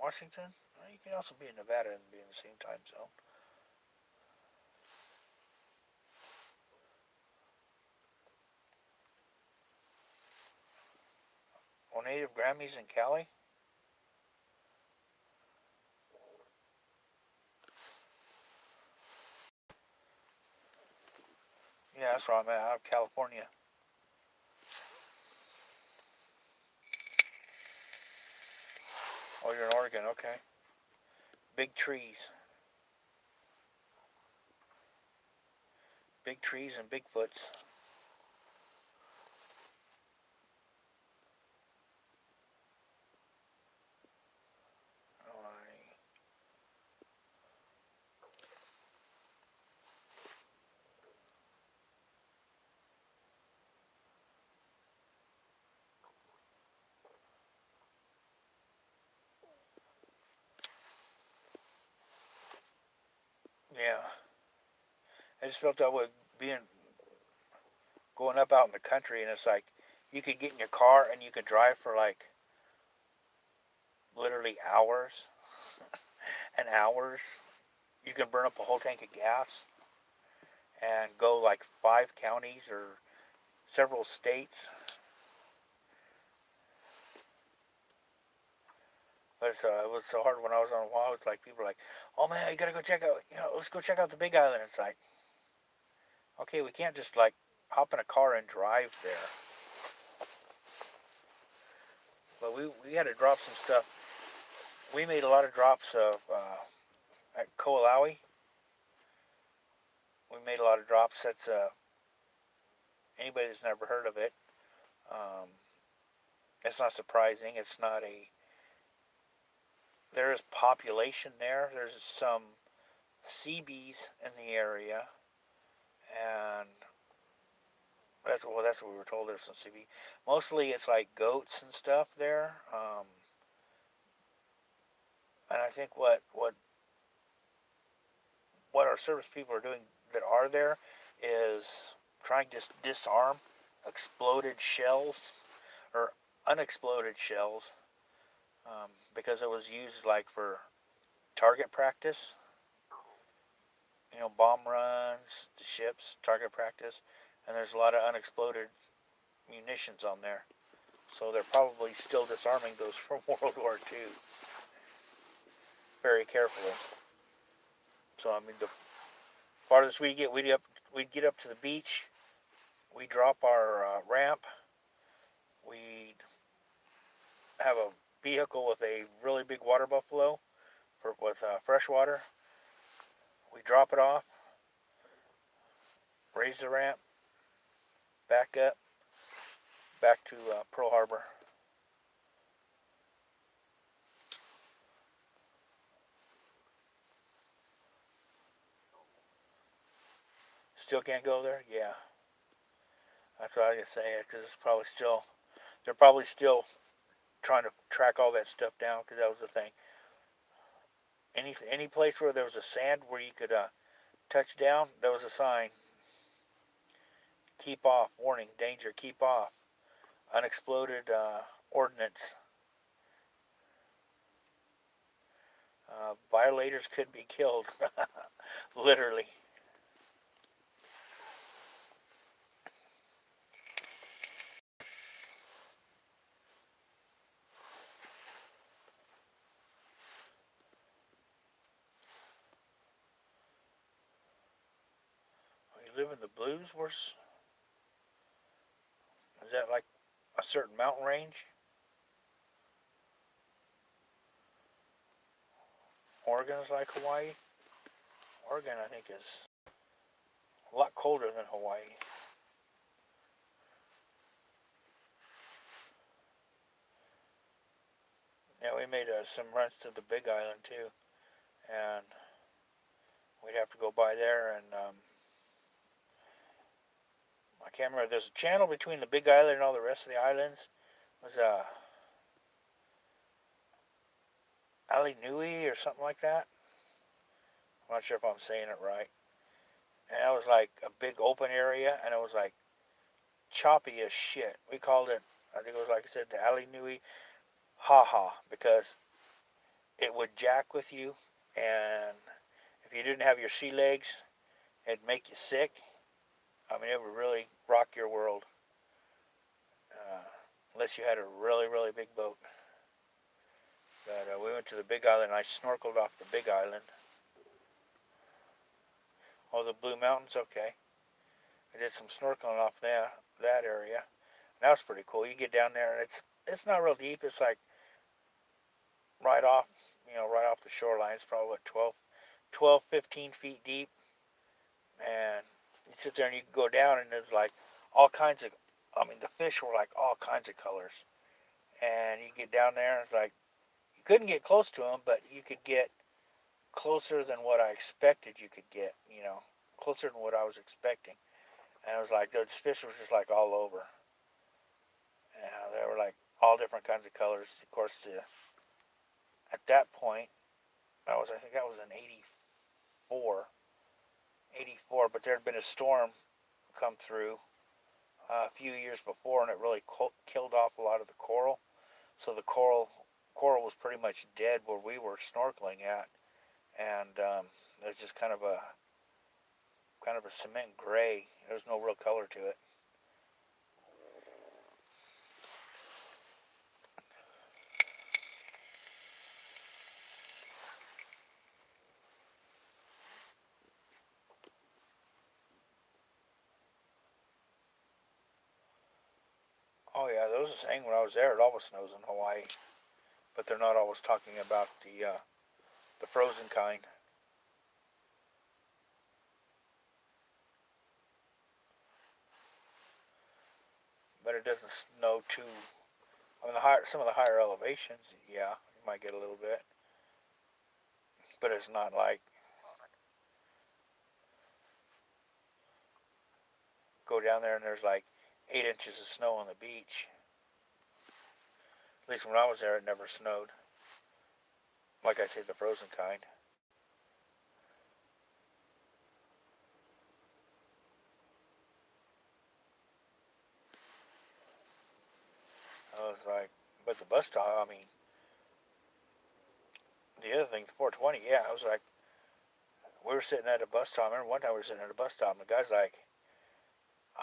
Washington? Well, you can also be in Nevada and be in the same time zone. Well, native Grammys in Cali? Yeah, that's where I'm at. Out of California. Oh, you're in Oregon. Okay. Big trees. Big trees and Bigfoots. Oh, yeah. I just felt that would being going up out in the country, and it's like you could get in your car and you could drive for like literally hours and hours. You can burn up a whole tank of gas and go like 5 counties or several states. But it was so hard when I was on Oahu. It's like people are like, "Oh man, you gotta go check out. Let's go check out the Big Island." It's like, okay, we can't just like hop in a car and drive there. But we had to drop some stuff. We made a lot of drops of at Koalaui. We made a lot of drops. That's anybody that's never heard of it. Um, it's not surprising. It's not a. There is population there. There's some CBs in the area, and that's what we were told. There's some CB. Mostly it's like goats and stuff there. And I think what our service people are doing that are there is trying to disarm exploded shells or unexploded shells, because it was used like for target practice, bomb runs, the ships, target practice, and there's a lot of unexploded munitions on there. So they're probably still disarming those from World War II very carefully. So I mean, the farthest we'd get up to the beach. We drop our ramp. We have a vehicle with a really big water buffalo with fresh water. We drop it off, raise the ramp, back up, back to Pearl Harbor. Still can't go there? Yeah. That's what I can say, because they're probably still trying to track all that stuff down, because that was the thing. Any place where there was a sand where you could touch down, there was a sign. Keep off, warning, danger, keep off. Unexploded ordnance. Violators could be killed. Literally. You live in the Blues? Is that like a certain mountain range? Oregon is like Hawaii? Oregon, I think, is a lot colder than Hawaii. Yeah, we made some runs to the Big Island too, and we'd have to go by there, and I can't remember. There's a channel between the Big Island and all the rest of the islands. It was Ali Nui or something like that. I'm not sure if I'm saying it right. And that was like a big open area, and it was like choppy as shit. We called it, I think it was like I said, the Ali Nui Ha Ha, because it would jack with you, and if you didn't have your sea legs, it'd make you sick. I mean, it would really rock your world, uh, unless you had a really, really big boat. But we went to the Big Island, and I snorkeled off the Big Island. Oh, the Blue Mountains, okay. I did some snorkeling off that area. And that was pretty cool. You get down there, and it's not real deep. It's like right off, right off the shoreline. It's probably what 12, 15 feet deep, and you sit there and you can go down, and there's like all kinds of. I mean, the fish were like all kinds of colors, and you get down there, and it's like you couldn't get close to them, but you could get closer than what I expected you could get. Closer than what I was expecting, and it was like those fish was just like all over. They were like all different kinds of colors. Of course, at that point, I think that was in 84, 84, but there had been a storm come through a few years before, and it really killed off a lot of the coral. So the coral was pretty much dead where we were snorkeling at, and it was just kind of a cement gray. There was no real color to it. Oh yeah, there was a saying when I was there. It always snows in Hawaii, but they're not always talking about the frozen kind. But it doesn't snow too. I mean, some of the higher elevations, yeah, you might get a little bit, but it's not like go down there and there's like 8 inches of snow on the beach. At least when I was there, it never snowed. Like I say, the frozen kind. was like, but the bus stop, I mean, the other thing, the 420, yeah, I was like, we were sitting at a bus stop. I remember one time we were sitting at a bus stop, and the guy's like,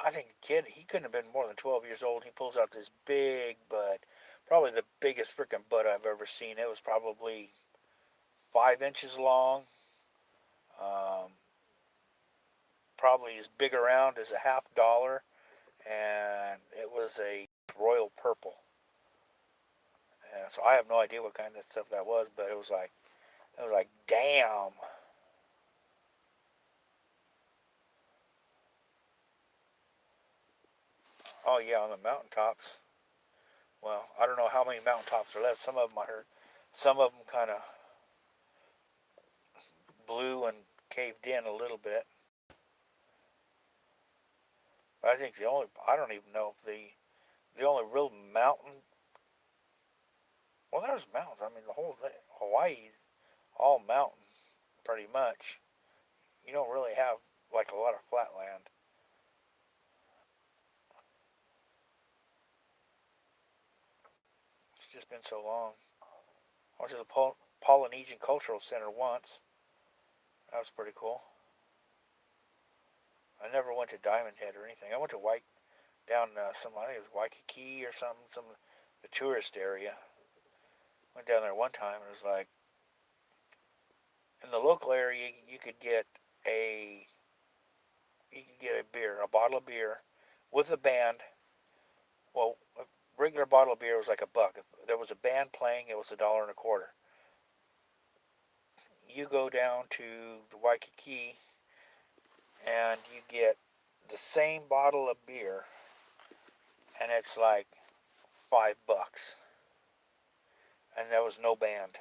I think the kid, he couldn't have been more than 12 years old. He pulls out this big bud, probably the biggest freaking bud I've ever seen. It was probably 5 inches long, um, probably as big around as a $50, and it was a royal purple. And so I have no idea what kind of stuff that was, but it was like, damn. Oh yeah, on the mountaintops. Well, I don't know how many mountaintops are left. Some of them I heard, some of them kind of blew and caved in a little bit. But I think I don't even know if the only real mountain, well, there's mountains. I mean, the whole thing, Hawaii's all mountains, pretty much. You don't really have like a lot of flat land. It's just been so long. I went to the Polynesian Cultural Center once. That was pretty cool. I never went to Diamond Head or anything. I went to down I think it was Waikiki or something, the tourist area. Went down there one time and it was like, in the local area, a you could get a beer, a bottle of beer, with a band. Well, a regular bottle of beer was like $1. If there was a band playing, it was $1.25. You go down to the Waikiki and you get the same bottle of beer, and it's like $5, and there was no band.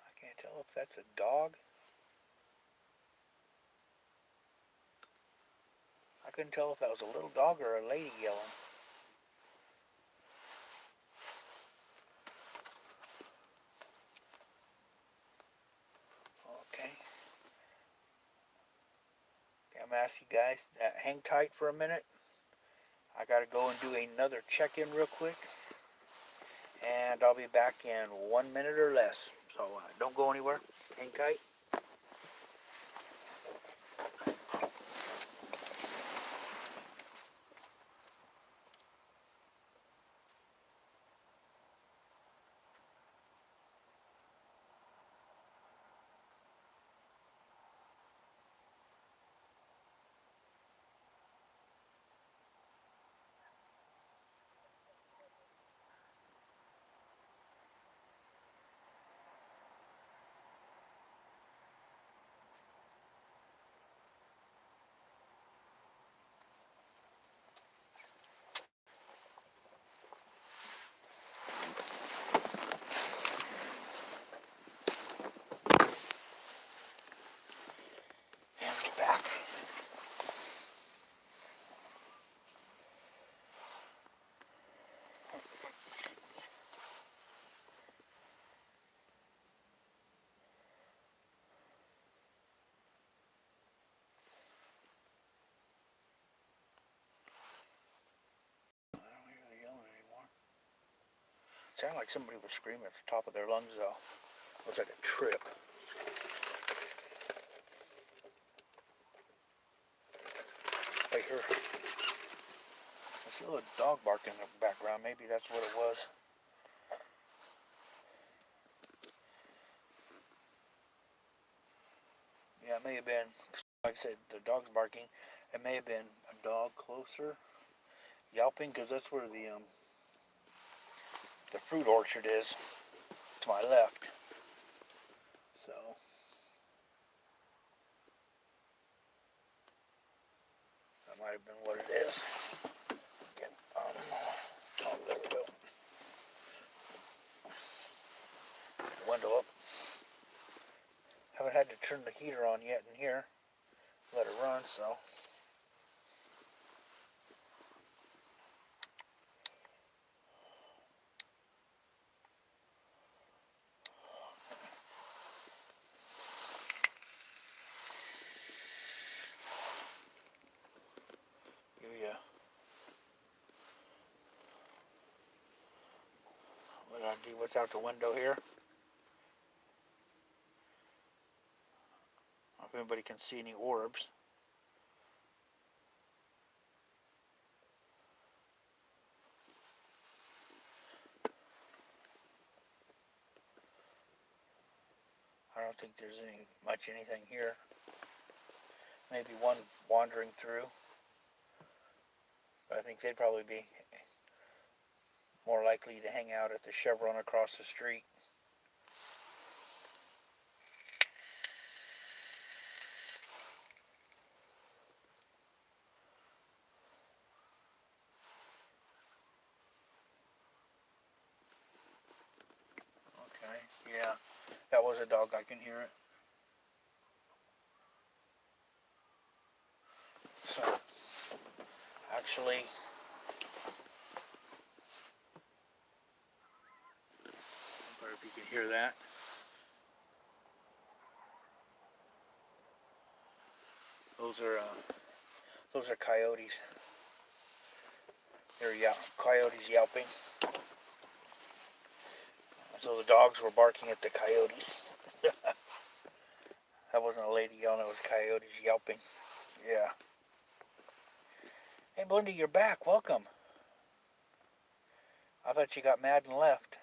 I can't tell if that's a dog. I couldn't tell if that was a little dog or a lady yelling. Okay. I'm gonna ask you guys, hang tight for a minute. I gotta go and do another check-in real quick, and I'll be back in 1 minute or less. So don't go anywhere. Hang tight. And we're back. I don't hear the yelling anymore. It sounded like somebody was screaming at the top of their lungs, though. It was like a trip. I hear I see a little dog barking in the background. Maybe that's what it was. Yeah, it may have been. Like I said, the dog's barking. It may have been a dog closer, yelping, because that's where the the fruit orchard is to my left. So that might have been what it is. Get, oh, there we go. Window up. Haven't had to turn the heater on yet in here. Let it run, so. Give you what I do. What's out the window here? I don't know if anybody can see any orbs. I don't think there's anything here. Maybe one wandering through. But I think they'd probably be more likely to hang out at the Chevron across the street. Okay, yeah, that was a dog. I can hear it. So, actually, I wonder if you can hear that. Those are coyotes. They're coyotes yelping. So the dogs were barking at the coyotes. That wasn't a lady yelling, it was coyotes yelping. Yeah. Hey, Belinda, you're back. Welcome. I thought you got mad and left.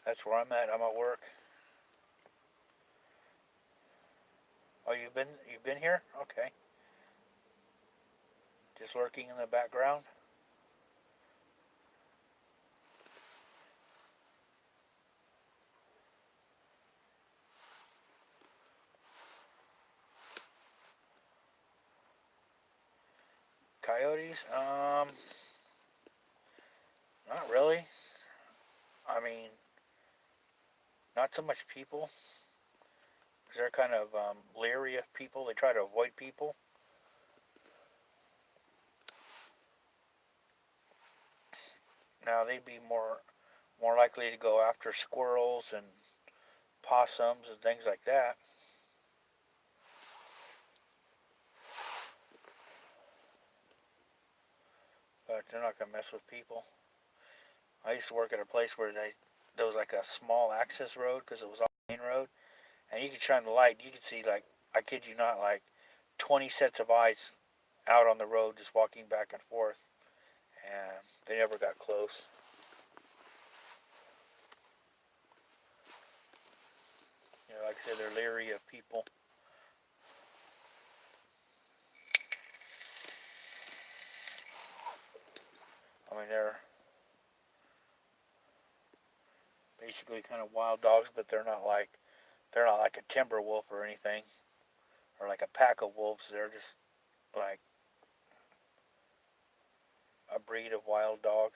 That's where I'm at. I'm at work. Oh, you've been here? Okay. Just lurking in the background. Coyotes? Not really. I mean, not so much people. Because they're kind of leery of people. They try to avoid people. Now they'd be more likely to go after squirrels and possums and things like that. But they're not going to mess with people. I used to work at a place where there was like a small access road because it was off the main road. And you could shine the light. You could see, like, I kid you not, like 20 sets of eyes out on the road just walking back and forth. And they never got close. You know, like I said, they're leery of people. I mean, they're basically kind of wild dogs, but they're not like a timber wolf or anything, or like a pack of wolves. They're just like a breed of wild dog.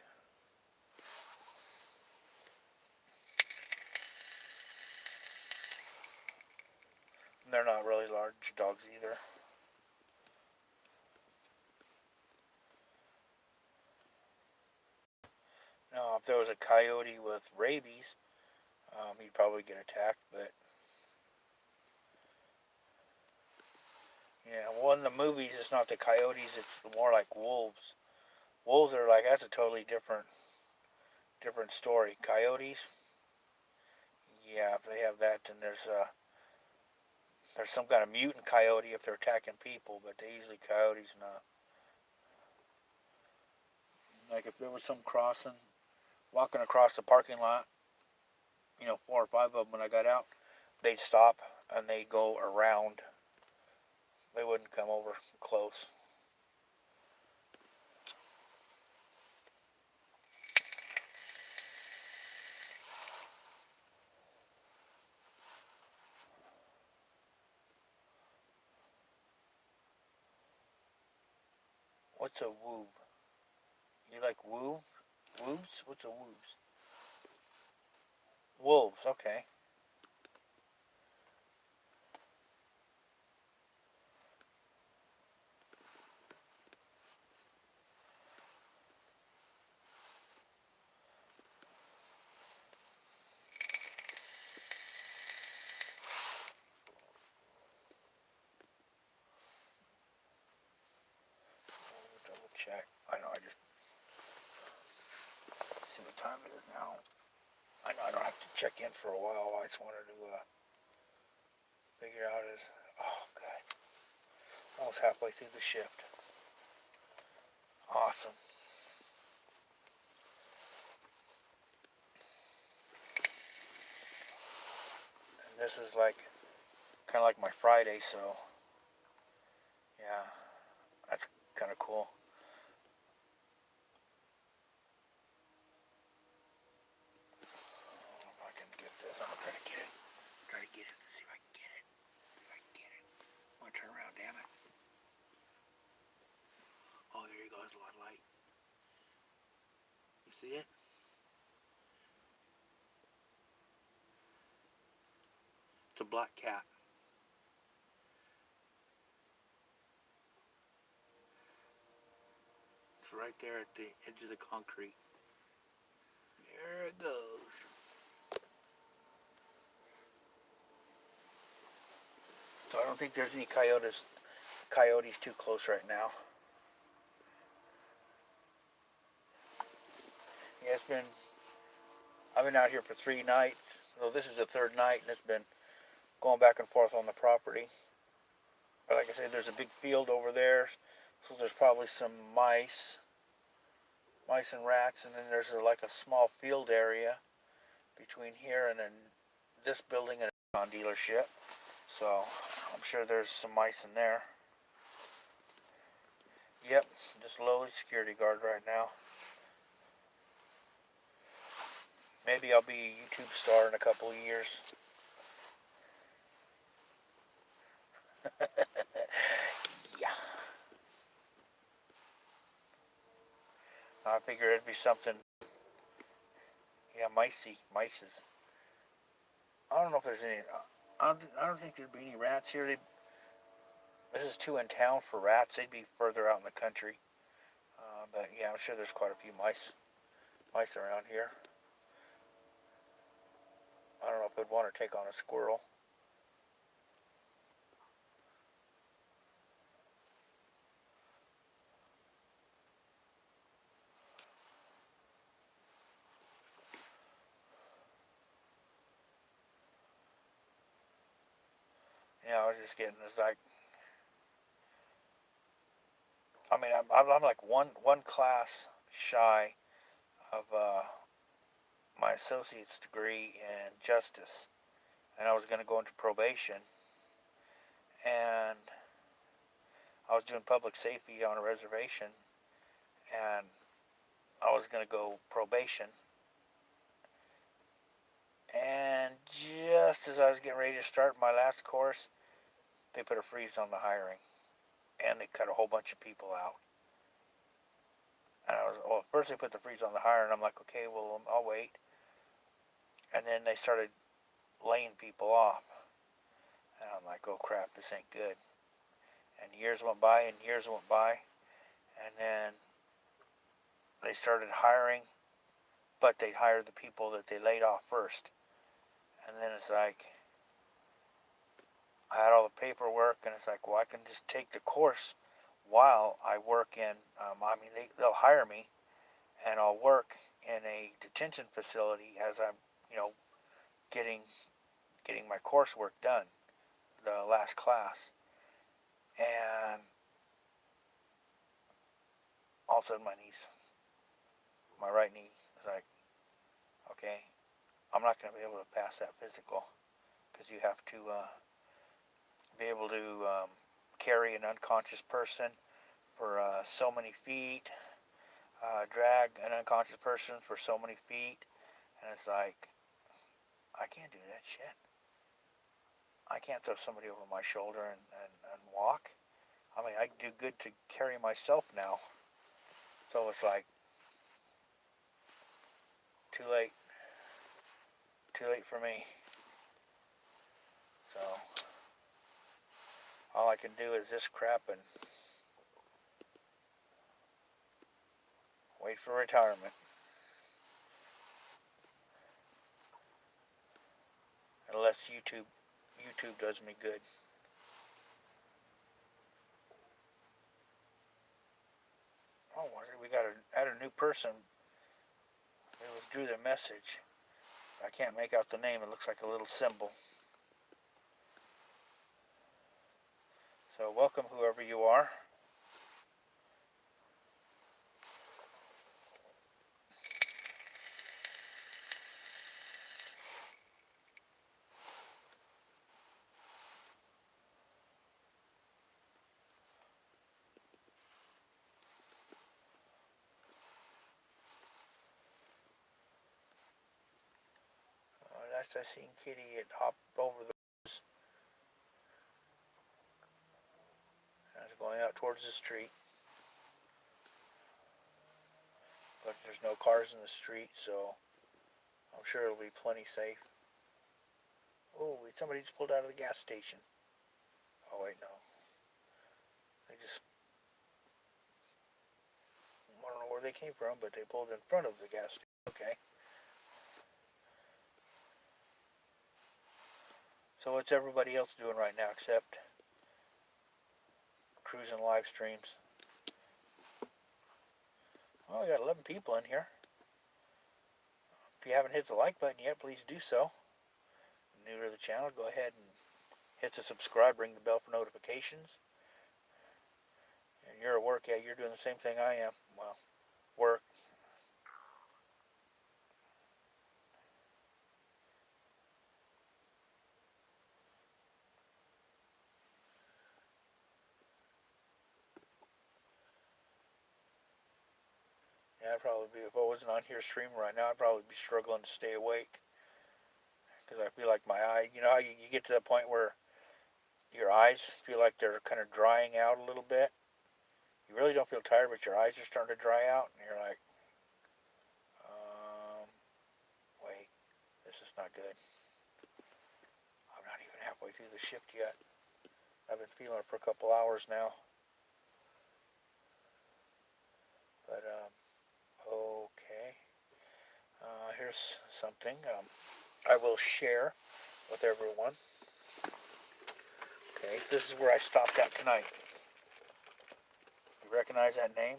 And they're not really large dogs either. Now, if there was a coyote with rabies, he'd probably get attacked, but yeah, well, in the movies, it's not the coyotes; it's more like wolves. Wolves are like that's a totally different story. Coyotes, yeah, if they have that, then there's some kind of mutant coyote if they're attacking people, but they usually coyotes not. Like if there was some crossing, walking across the parking lot, 4 or 5 of them when I got out, they'd stop and they go around. They wouldn't come over close. What's a woob? You like woob? Woobs? What's a woobs? Wolves, okay. Double check. I know, I just see what time it is now. I know I don't have to check in for a while. I just wanted to figure out is, oh god, almost halfway through the shift. Awesome. And this is like kind of like my Friday, so yeah, that's kind of cool. If I can get this, I'm gonna try to get it. Try to get it. See if I can get it. See if I can get it. I'm gonna turn around, damn it. Oh, there you go. There's a lot of light. You see it? It's a black cat. It's right there at the edge of the concrete. There it goes. So I don't think there's any coyotes too close right now. Yeah, I've been out here for 3 nights. So this is the 3rd night, and it's been going back and forth on the property. But like I said, there's a big field over there, so there's probably some mice and rats, and then there's like a small field area between here and then this building and a dealership. So I'm sure there's some mice in there. Yep, just lowly security guard right now. Maybe I'll be a YouTube star in a couple of years. Yeah. I figured it'd be something. Yeah, mices. I don't know if there's any. I don't think there'd be any rats here. This is too in town for rats. They'd be further out in the country. But yeah, I'm sure there's quite a few mice around here. I don't know if I'd want to take on a squirrel. Yeah, I was just getting this like. I mean, I'm like one class shy of my associate's degree in justice, and I was going to go into probation, and I was doing public safety on a reservation, and I was going to go probation, and just as I was getting ready to start my last course, they put a freeze on the hiring, and they cut a whole bunch of people out. And first they put the freeze on the hiring, and I'm like, okay, well, I'll wait. And then they started laying people off. And I'm like, oh crap, this ain't good. And years went by and years went by. And then they started hiring, but they'd hire the people that they laid off first. And then it's like, I had all the paperwork, and it's like, well, I can just take the course while I work in, they'll hire me, and I'll work in a detention facility as I'm, getting my coursework done, the last class. And all of a sudden my right knee is like, okay, I'm not going to be able to pass that physical because you have to be able to carry an unconscious person for so many feet, drag an unconscious person for so many feet, and it's like, I can't do that shit. I can't throw somebody over my shoulder and walk. I mean, I do good to carry myself now. So it's like, too late. Too late for me. So, all I can do is this crap and wait for retirement. Unless YouTube does me good. Oh, we got to add a new person. They withdrew the message. I can't make out the name. It looks like a little symbol. So welcome, whoever you are. Last I seen Kitty, it hopped over the and going out towards the street. But there's no cars in the street, so I'm sure it'll be plenty safe. Oh, somebody just pulled out of the gas station. Oh, wait, no. They just, I don't know where they came from, but they pulled in front of the gas station. Okay. So what's everybody else doing right now except cruising live streams? Well, we got 11 people in here. If you haven't hit the like button yet, please do so. New to the channel, go ahead and hit the subscribe, ring the bell for notifications. And you're at work, yeah, you're doing the same thing I am. Well, work. Yeah, I'd probably be, if I wasn't on here streaming right now, I'd probably be struggling to stay awake. Because I feel like my eye, you know how you get to that point where your eyes feel like they're kind of drying out a little bit? You really don't feel tired, but your eyes are starting to dry out, and you're like, wait, this is not good. I'm not even halfway through the shift yet. I've been feeling it for a couple hours now. But, okay. Here's something I will share with everyone. Okay, this is where I stopped at tonight. You recognize that name?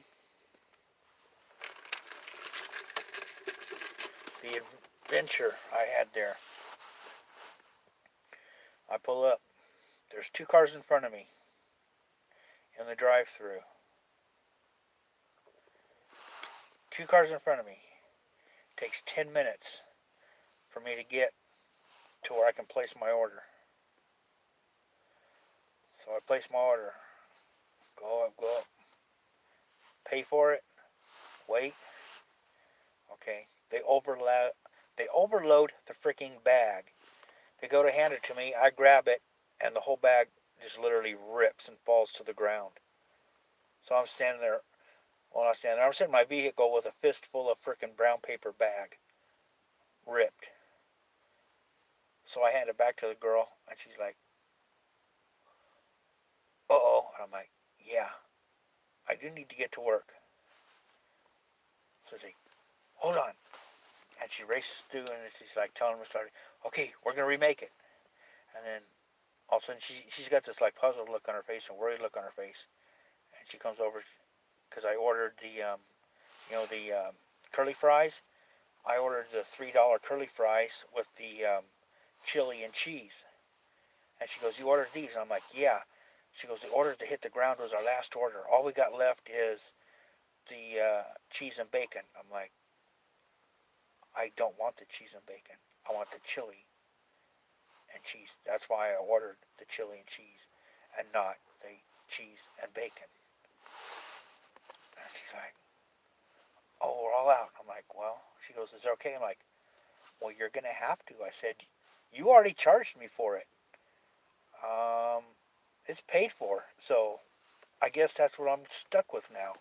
The adventure I had there. I pull up. There's 2 cars in front of me in the drive-thru. 2 cars in front of me. It takes 10 minutes for me to get to where I can place my order. So I place my order. Go up. Pay for it. Wait. Okay. They overload the freaking bag. They go to hand it to me. I grab it, and the whole bag just literally rips and falls to the ground. So I'm standing there. Well, not standing there. I'm sitting in my vehicle with a fistful of freaking brown paper bag. Ripped. So I hand it back to the girl, and she's like, uh-oh. And I'm like, yeah, I do need to get to work. So she's like, hold on. And she races through, and she's like telling me, sorry, okay, we're going to remake it. And then all of a sudden, she's got this like puzzled look on her face and worried look on her face. And she comes over, because I ordered the curly fries. I ordered the $3 curly fries with the chili and cheese. And she goes, you ordered these? And I'm like, yeah. She goes, the order to hit the ground was our last order. All we got left is the cheese and bacon. I'm like, I don't want the cheese and bacon. I want the chili and cheese. That's why I ordered the chili and cheese and not the cheese and bacon. And she's like, oh, we're all out. I'm like, well, she goes, is it okay? I'm like, well, you're going to have to. I said, you already charged me for it. Um, it's paid for. So I guess that's what I'm stuck with now.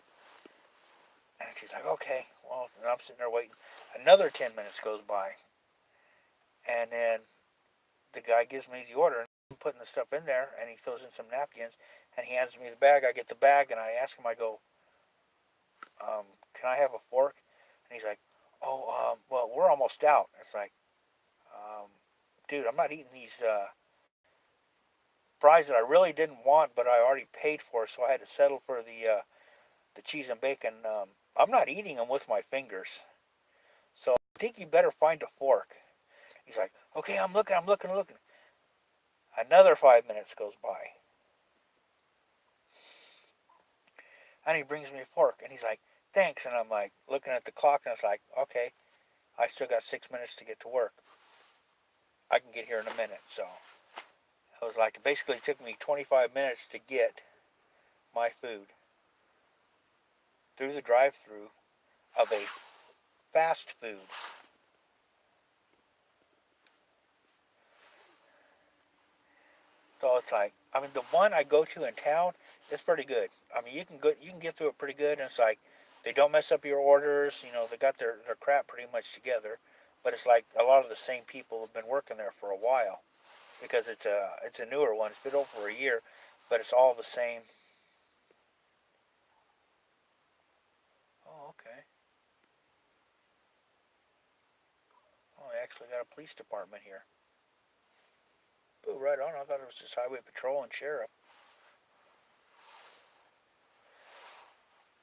And she's like, okay. Well, and I'm sitting there waiting. Another 10 minutes goes by. And then the guy gives me the order. And I'm putting the stuff in there. And he throws in some napkins. And he hands me the bag. I get the bag. And I ask him, I go, can I have a fork? And he's like, oh, well, we're almost out. It's like, um, dude, I'm not eating these fries that I really didn't want, but I already paid for, so I had to settle for the cheese and bacon. I'm not eating them with my fingers, so I think you better find a fork. He's like, okay, I'm looking. Another 5 minutes goes by, and he brings me a fork, and he's like, thanks. And I'm like, looking at the clock, and it's like, okay, I still got 6 minutes to get to work. I can get here in a minute, so it was like, it basically took me 25 minutes to get my food through the drive-through of a fast food. So it's like, I mean, the one I go to in town is pretty good. I mean, you can get through it pretty good, and it's like they don't mess up your orders. You know, they got their crap pretty much together. But it's like a lot of the same people have been working there for a while because it's a newer one. It's been over a year, but it's all the same. Oh, okay. Oh, they actually got a police department here. Oh, right on. I thought it was just highway patrol and sheriff.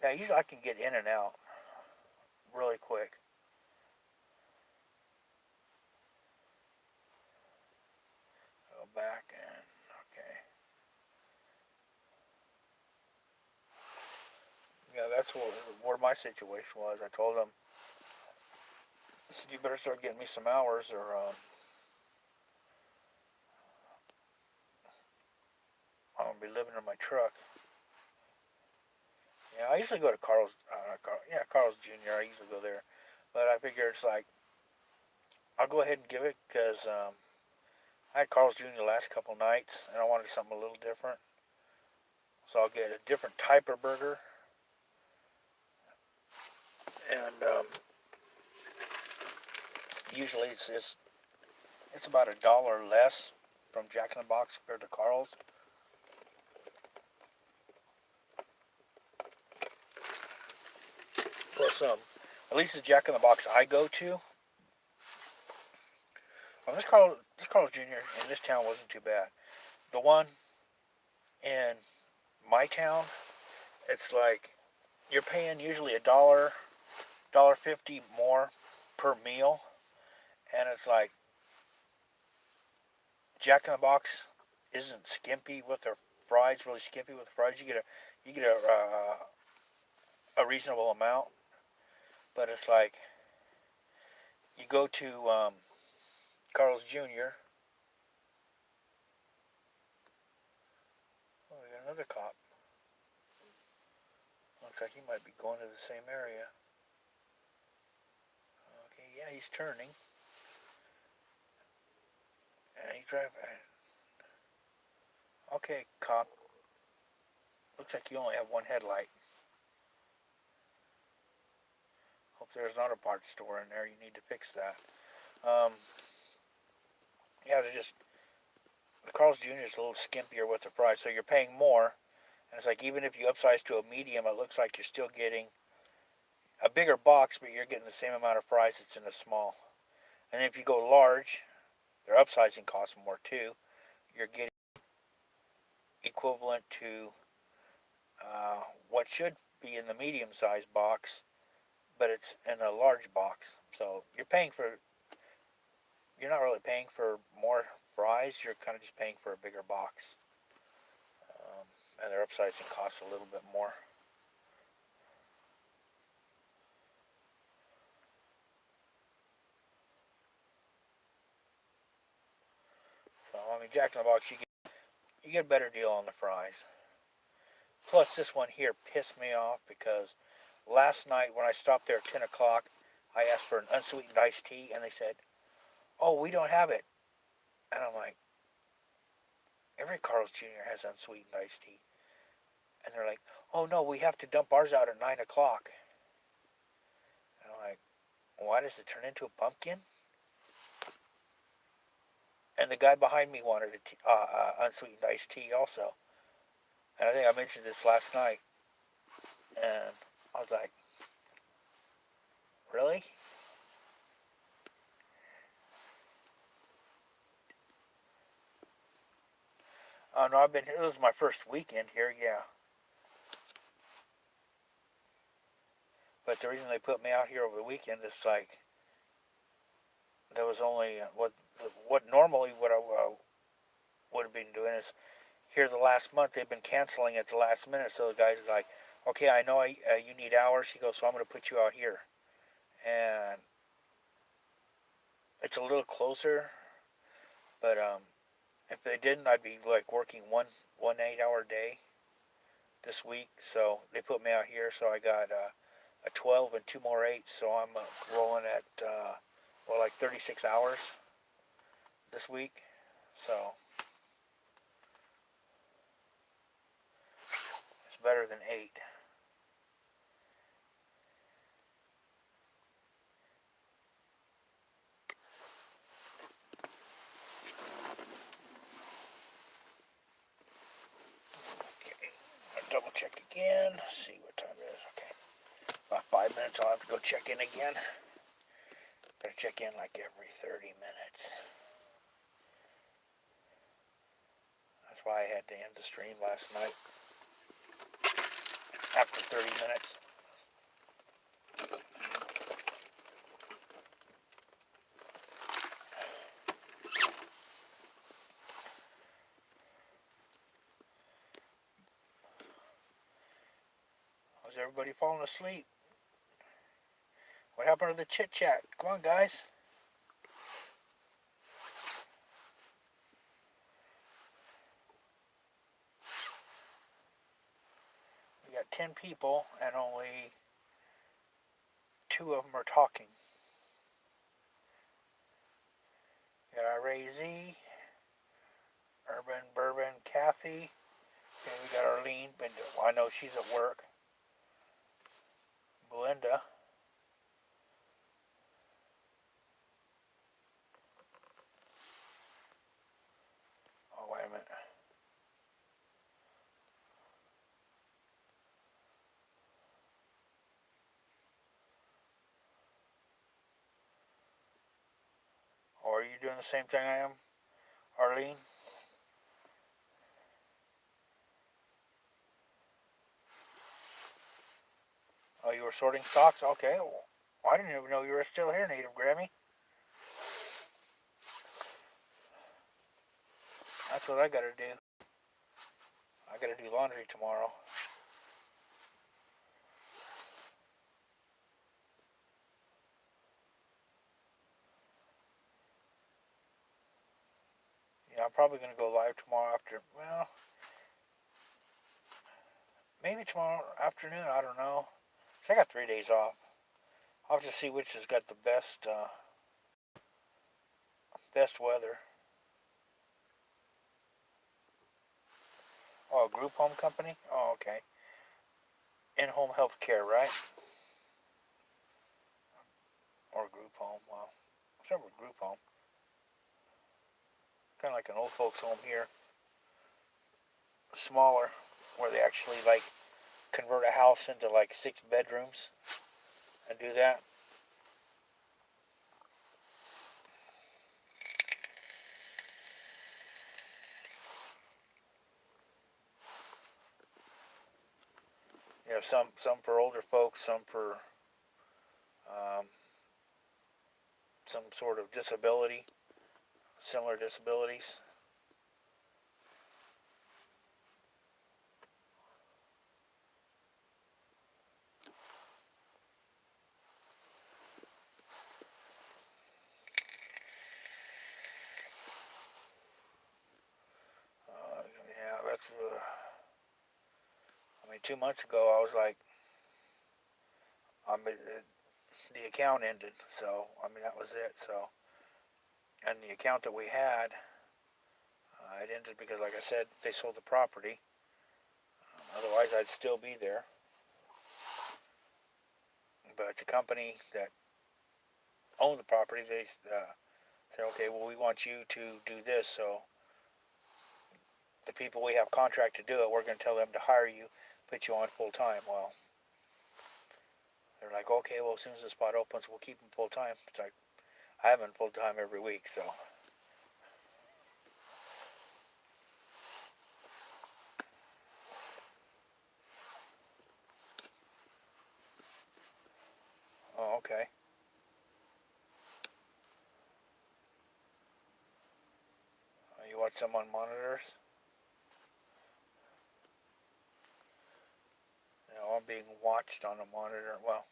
Yeah, usually I can get in and out really quick. Go back and okay. Yeah, that's where my situation was. I told him, you better start getting me some hours, or I'm gonna be living in my truck. Yeah, I usually go to Carl's Jr. I usually go there, but I figure it's like I'll go ahead and give it because I had Carl's Jr. the last couple nights, and I wanted something a little different. So I'll get a different type of burger, and usually it's about $1 less from Jack in the Box compared to Carl's. Plus, at least the Jack in the Box I go to. Well, this Carl's Jr. in this town wasn't too bad. The one in my town, it's like you're paying usually $1.50 more per meal, and it's like Jack in the Box isn't skimpy with their fries, really skimpy with the fries. You get a reasonable amount, but it's like you go to Carl's Jr. Oh, we got another cop. Looks like he might be going to the same area. Okay, yeah, he's turning. And he's driving. Okay, cop. Looks like you only have one headlight. Hope there's not a parts store in there. You need to fix that. Um, yeah, the Carl's Jr. is a little skimpier with the price, so you're paying more. And it's like even if you upsize to a medium, it looks like you're still getting a bigger box, but you're getting the same amount of fries that's in a small. And if you go large, their upsizing costs more too. You're getting equivalent to what should be in the medium-sized box, but it's in a large box. So you're not really paying for more fries. You're kind of just paying for a bigger box, um, and their upsizing costs a little bit more. Jack in the Box, you get a better deal on the fries. Plus, this one here pissed me off because last night when I stopped there at 10 o'clock, I asked for an unsweetened iced tea, and they said, "Oh, we don't have it." And I'm like, every Carl's Jr. has unsweetened iced tea. And they're like, "Oh, no, we have to dump ours out at 9 o'clock. And I'm like, why does it turn into a pumpkin? And the guy behind me wanted unsweetened iced tea also. And I think I mentioned this last night. And I was like, really? Oh, no, I've been here. This is my first weekend here, yeah. But the reason they put me out here over the weekend is like, there was only, what normally what I would have been doing is, here the last month, they've been canceling at the last minute. So the guy's like, okay, I know you need hours. He goes, so I'm going to put you out here. And it's a little closer, but if they didn't, I'd be like working one 8-hour day this week. So they put me out here. So I got a 12 and two more 8s. So I'm rolling at like 36 hours this week. So it's better than 8. Okay, I'll double check again. See what time it is. Okay, about 5 minutes. I'll have to go check in again. Gotta check in like every 30 minutes. That's why I had to end the stream last night after 30 minutes. Was everybody falling asleep? What happened to the chit chat? Come on, guys. We got 10 people and only 2 of them are talking. We got Ray Z, Urban Bourbon, Kathy. Okay, we got Arlene. I know she's at work. Belinda. Oh, wait a minute. Oh, are you doing the same thing I am, Arlene? Oh, you were sorting stocks? Okay. Well, I didn't even know you were still here, Native Grammy. That's what I gotta do. I gotta do laundry tomorrow. Yeah, I'm probably gonna go live tomorrow after, well, maybe tomorrow afternoon, I don't know. So I got 3 days off. I'll have to see which has got the best weather. Oh, a group home company? Oh, okay. In-home health care, right? Or group home. Well, whichever group home. Kind of like an old folks home here. Smaller, where they actually like convert a house into like 6 bedrooms and do that. You know, some for older folks, some for um, some sort of disability, similar disabilities. That's, 2 months ago, I was like, the account ended. So, that was it. So, and the account that we had, it ended because, like I said, they sold the property. Otherwise, I'd still be there. But the company that owned the property, they said, okay, well, we want you to do this. So the people we have contract to do it, we're going to tell them to hire you, put you on full time. Well, they're like, okay, well, as soon as the spot opens, we'll keep them full time. It's like, I have them full time every week, so. Oh, okay. You watch them on monitors? I'm being watched on a monitor. Well,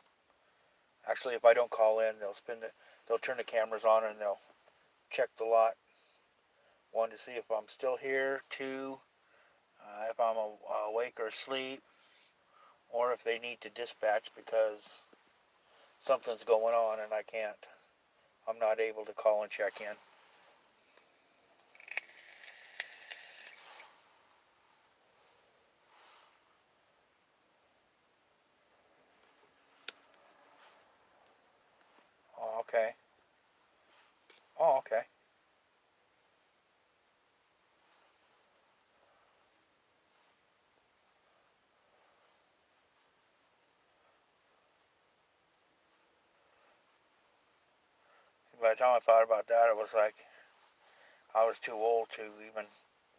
actually, if I don't call in, they'll turn the cameras on and they'll check the lot. One, to see if I'm still here. Two, if I'm awake or asleep, or if they need to dispatch because something's going on and I'm not able to call and check in. Oh, okay. Oh, okay. By the time I thought about that, it was like I was too old to even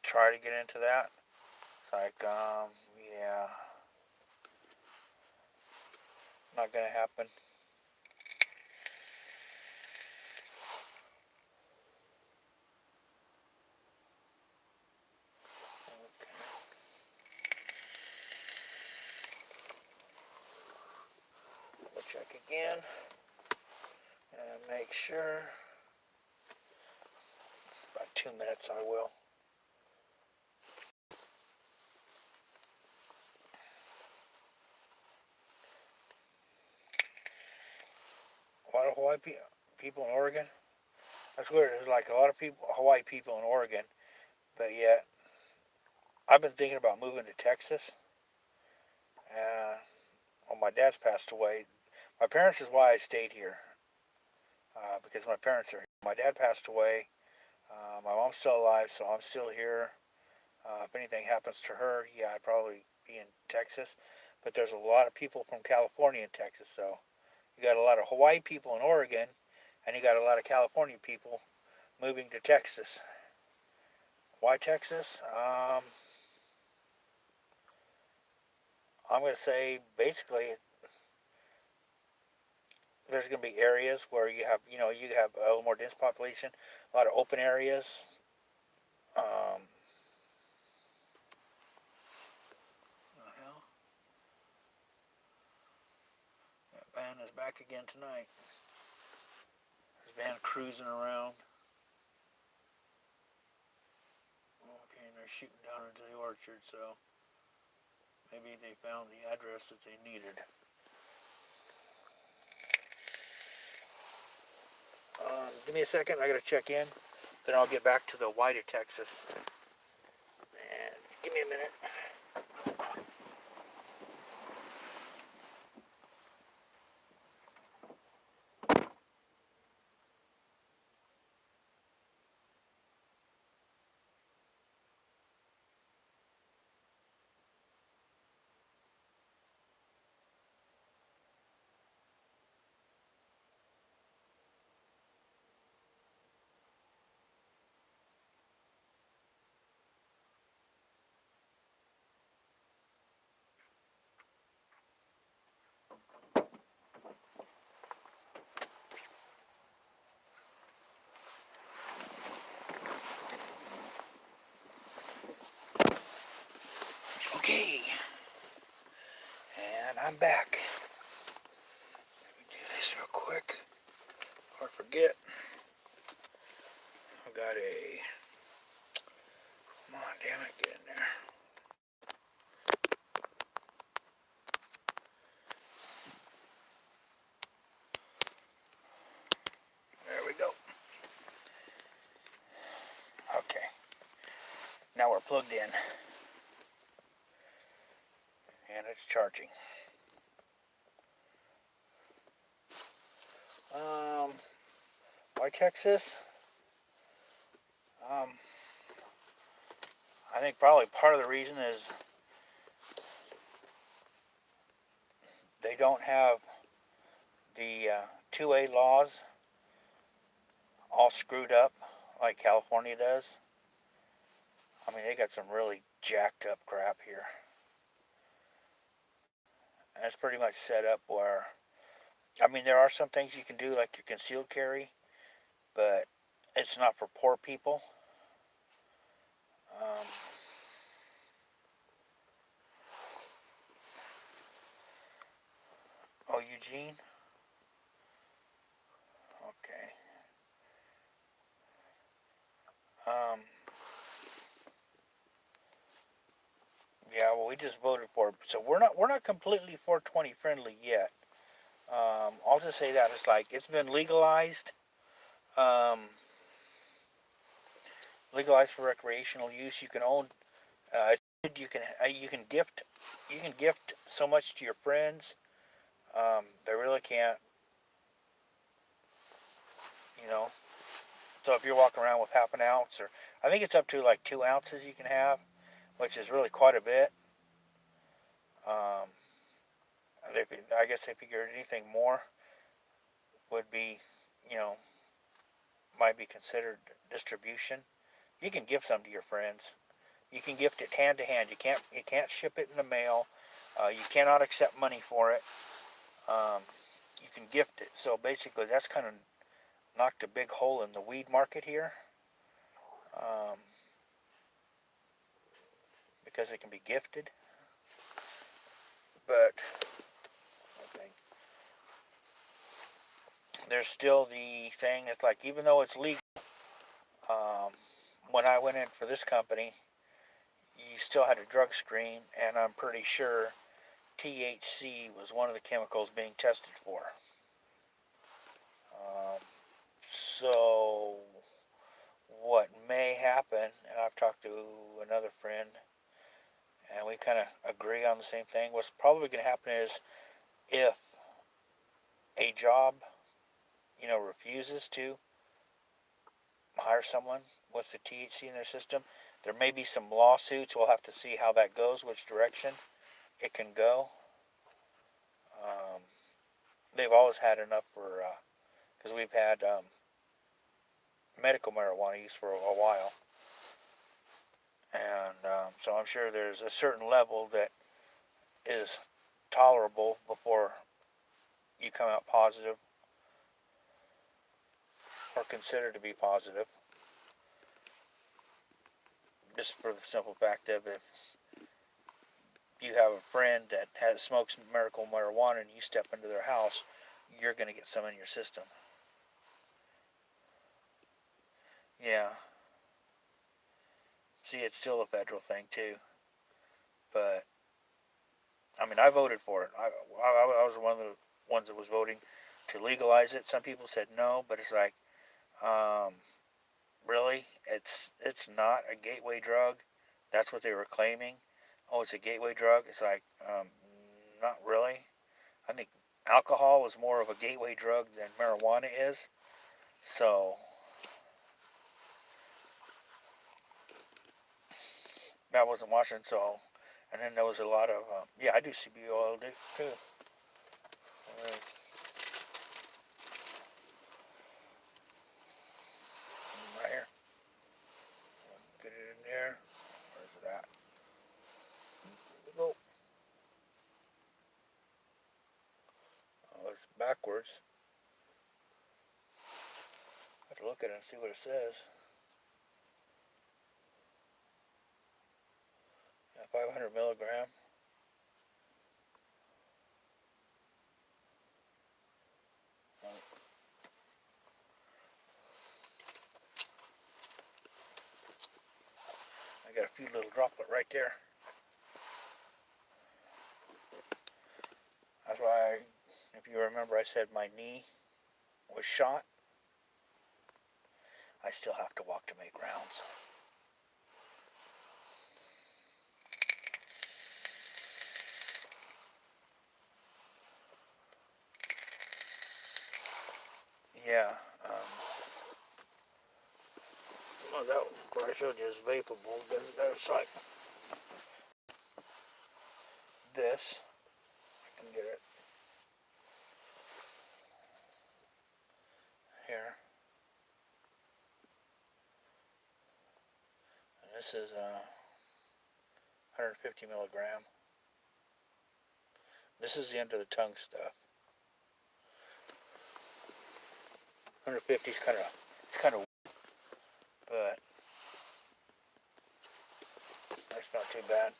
try to get into that. It's like, yeah, not gonna happen. Okay. We'll check again and make sure. About 2 minutes, I will. A lot of Hawaii people in Oregon. That's weird. There's like a lot of Hawaii people in Oregon, but yet I've been thinking about moving to Texas. Well, my dad's passed away. My parents is why I stayed here, because my parents are here. My dad passed away. My mom's still alive, so I'm still here. If anything happens to her, yeah, I'd probably be in Texas. But there's a lot of people from California in Texas, so you got a lot of Hawaii people in Oregon, and you got a lot of California people moving to Texas. Why Texas? I'm going to say basically there's going to be areas where you have a little more dense population, a lot of open areas. Um, the hell? That van is back again tonight. This van cruising around. Okay, and they're shooting down into the orchard, so maybe they found the address that they needed. Give me a second. I got to check in. Then I'll get back to the wider Texas. And give me a minute. Okay. And I'm back. Let me do this real quick before I forget. I've got a... Come on, damn it, get in there. plugged in. And it's charging. Why Texas? I think probably part of the reason is they don't have the 2A laws all screwed up like California does. I mean, they got some really jacked up crap here. And it's pretty much set up where, I mean, there are some things you can do like your concealed carry, but it's not for poor people. Um, oh, Eugene? Okay. Yeah, well, we just voted for it, so we're not completely 420 friendly yet. I'll just say that it's like it's been legalized, um, legalized for recreational use. You can own, you can gift so much to your friends. They really can't, you know. So if you're walking around with half an ounce, or I think it's up to like 2 ounces you can have, which is really quite a bit. Um, I guess they figured anything more would be, you know, might be considered distribution. You can give some to your friends. You can gift it hand to hand. You can't ship it in the mail. You cannot accept money for it. Um, you can gift it. So basically, that's kind of knocked a big hole in the weed market here, um, because it can be gifted. But I think there's still the thing. It's like even though it's legal, um, when I went in for this company, you still had a drug screen, and I'm pretty sure THC was one of the chemicals being tested for. Um, so what may happen, and I've talked to another friend, and we kind of agree on the same thing. What's probably going to happen is if a job, refuses to hire someone with the THC in their system, there may be some lawsuits. We'll have to see how that goes, which direction it can go. Um, they've always had enough for, because we've had medical marijuana use for a while. And so I'm sure there's a certain level that is tolerable before you come out positive or considered to be positive. Just for the simple fact of if you have a friend that smokes medical marijuana and you step into their house, you're going to get some in your system. Yeah. See, it's still a federal thing too. But I mean, I voted for it. I was one of the ones that was voting to legalize it. Some people said no, but it's like, um, really, it's not a gateway drug. That's what they were claiming. Oh, it's a gateway drug. It's like, not really. I think alcohol is more of a gateway drug than marijuana is. So I wasn't watching. So, and then there was a lot of yeah, I do CBD oil too. Right here. Get it in there. Where's it at? Here we go. Oh, it's backwards. I have to look at it and see what it says. Yeah, 500 milligram. I got a few little droplet right there. That's why, if you remember, I said my knee was shot. I still have to walk to make rounds. Yeah. Well, that what I showed you is vapable. Then there's like this. I can get it here. And this is 150 milligram. This is the end of the tongue stuff. 150 is kind of, but that's not too bad.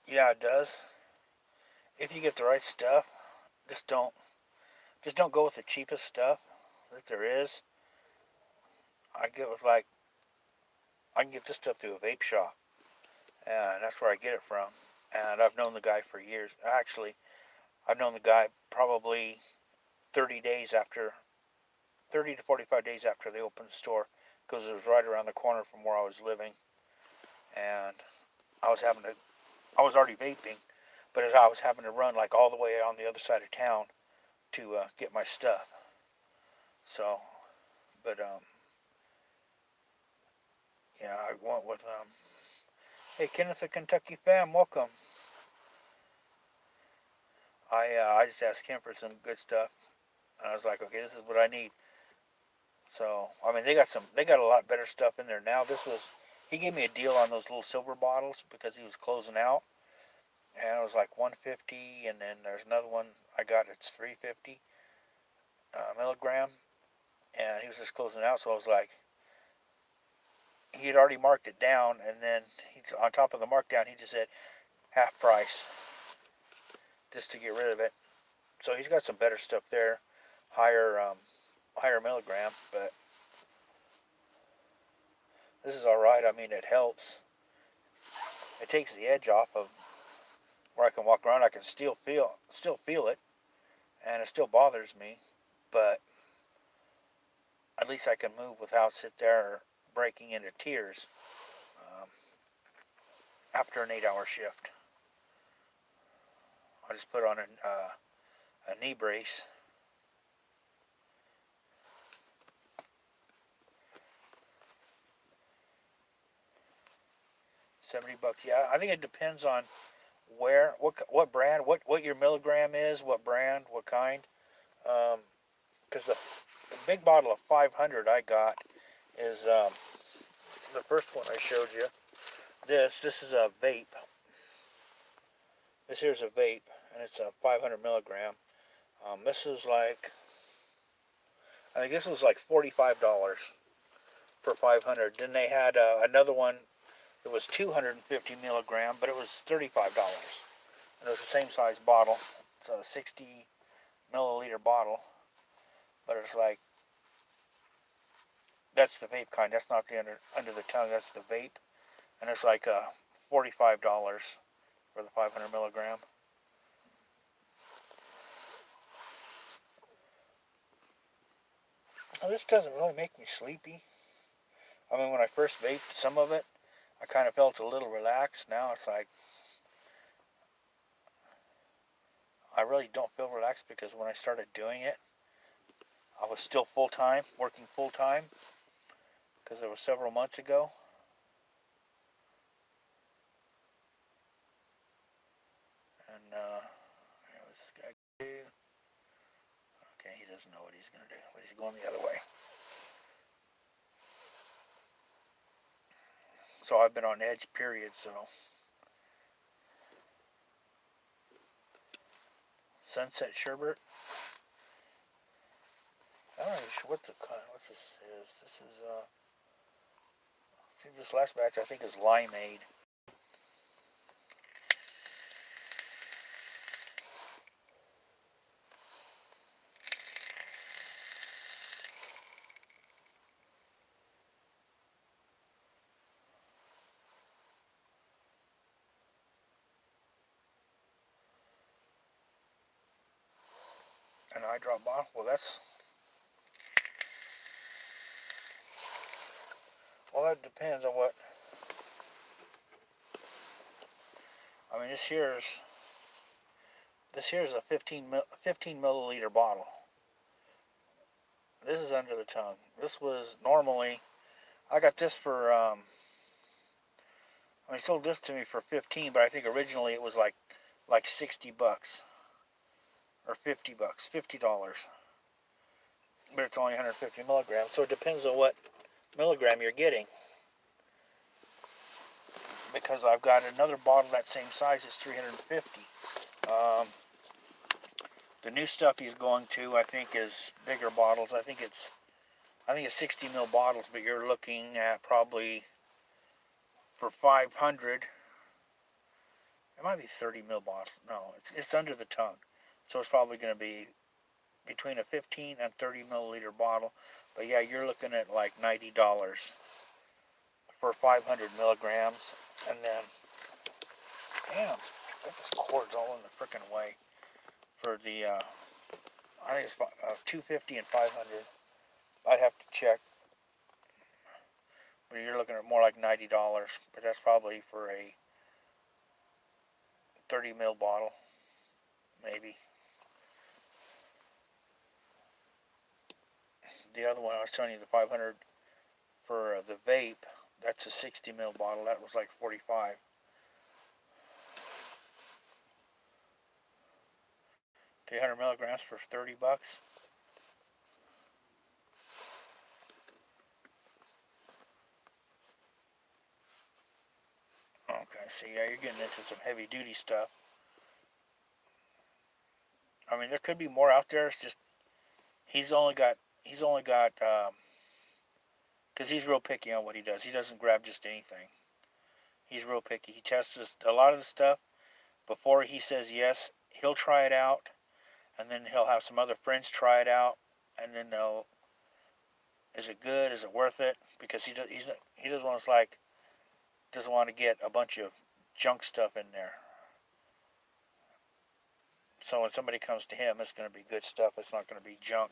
Yeah, it does. If you get the right stuff, just don't just don't go with the cheapest stuff that there is. I get with like I can get this stuff through a vape shop, and that's where I get it from. And I've known the guy for years. Actually, I've known the guy probably 30 days after 30 to 45 days after they opened the store, because it was right around the corner from where I was living, and I was having to I was already vaping, but as I was having to run like all the way on the other side of town to get my stuff. So, but yeah, I went with Hey, Kenneth, the Kentucky fam, welcome. I just asked him for some good stuff, and I was like, okay, this is what I need. So I mean, they got a lot better stuff in there now. He gave me a deal on those little silver bottles because he was closing out, and it was like 150, and then there's another one I got, it's 350 milligram, and he was just closing out. So I was like, he had already marked it down, and then on top of the markdown, he just said half price just to get rid of it. So he's got some better stuff there, higher higher milligram, but this is all right. I mean, it helps. It takes the edge off of where I can walk around. I can still feel it, and it still bothers me, but at least I can move without sit there breaking into tears um, after an 8-hour shift. I just put on a knee brace. $70. Yeah, I think it depends on what brand, what your milligram is, what brand, what kind. Because the big bottle of 500 I got is the first one I showed you. This is a vape. This here's a vape, and it's a 500 milligram. This is like, I think this was like $45 for 500. Then they had another one that was 250 milligram, but it was $35. And it was the same size bottle. It's a 60 milliliter bottle, but it's like, that's the vape kind. That's not the under the tongue. That's the vape, and it's like $45 for the 500 milligram. Now, this doesn't really make me sleepy. I mean, when I first vaped some of it, I kind of felt a little relaxed. Now it's like I really don't feel relaxed, because when I started doing it, I was still full time, working full time, because it was several months ago. And what's this guy do? Okay, he doesn't know what he's gonna do, but he's going the other way. So I've been on edge, period. So Sunset Sherbet. I'm not even sure what what this is. This is see, this last batch I think is limeade. An eye drop bottle. Well, that depends on what. I mean, this here's a 15 milliliter bottle. This is under the tongue. This was normally, I got this for he sold this to me for 15, but I think originally it was like $60 or $50, $50. But it's only 150 milligrams, so it depends on what milligram you're getting. Because I've got another bottle that same size, it's 350. Um, the new stuff he's going to, I think, is bigger bottles. I think it's 60 mil bottles, but you're looking at probably for 500. It might be 30 mil bottles. No, it's under the tongue, so it's probably going to be between a 15 and 30 milliliter bottle. But yeah, you're looking at like $90 for 500 milligrams. And then, damn, got this cord's all in the freaking way for the. I think it's 250 and 500. I'd have to check, but you're looking at more like $90. But that's probably for a 30 mil bottle, maybe. The other one I was telling you, the 500 for the vape, that's a 60 mil bottle. That was like 45. $300 milligrams for $30. Okay, so yeah, you're getting into some heavy duty stuff. I mean, there could be more out there. It's just he's only got because he's real picky on what he does. He doesn't grab just anything. He's real picky. He tests a lot of the stuff before he says yes. He'll try it out, and then he'll have some other friends try it out, and then they'll, is it good? Is it worth it? Because he doesn't want doesn't want to get a bunch of junk stuff in there. So when somebody comes to him, it's going to be good stuff. It's not going to be junk.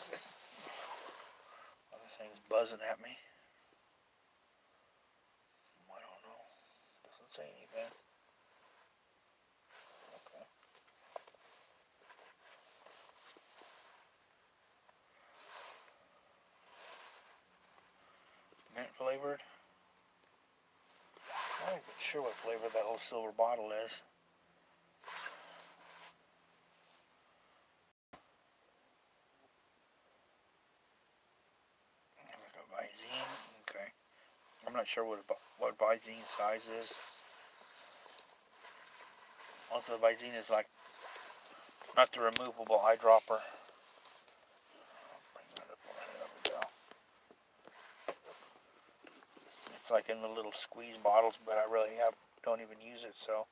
This other thing's buzzing at me. I don't know. Doesn't say anything. Okay. Mint flavored. I'm not even sure what flavor that little silver bottle is. Like a Visine. Okay. I'm not sure what Visine size is. Also, the Visine is like not the removable eyedropper. Bring that up there we go. It's like in the little squeeze bottles, but I really don't even use it, so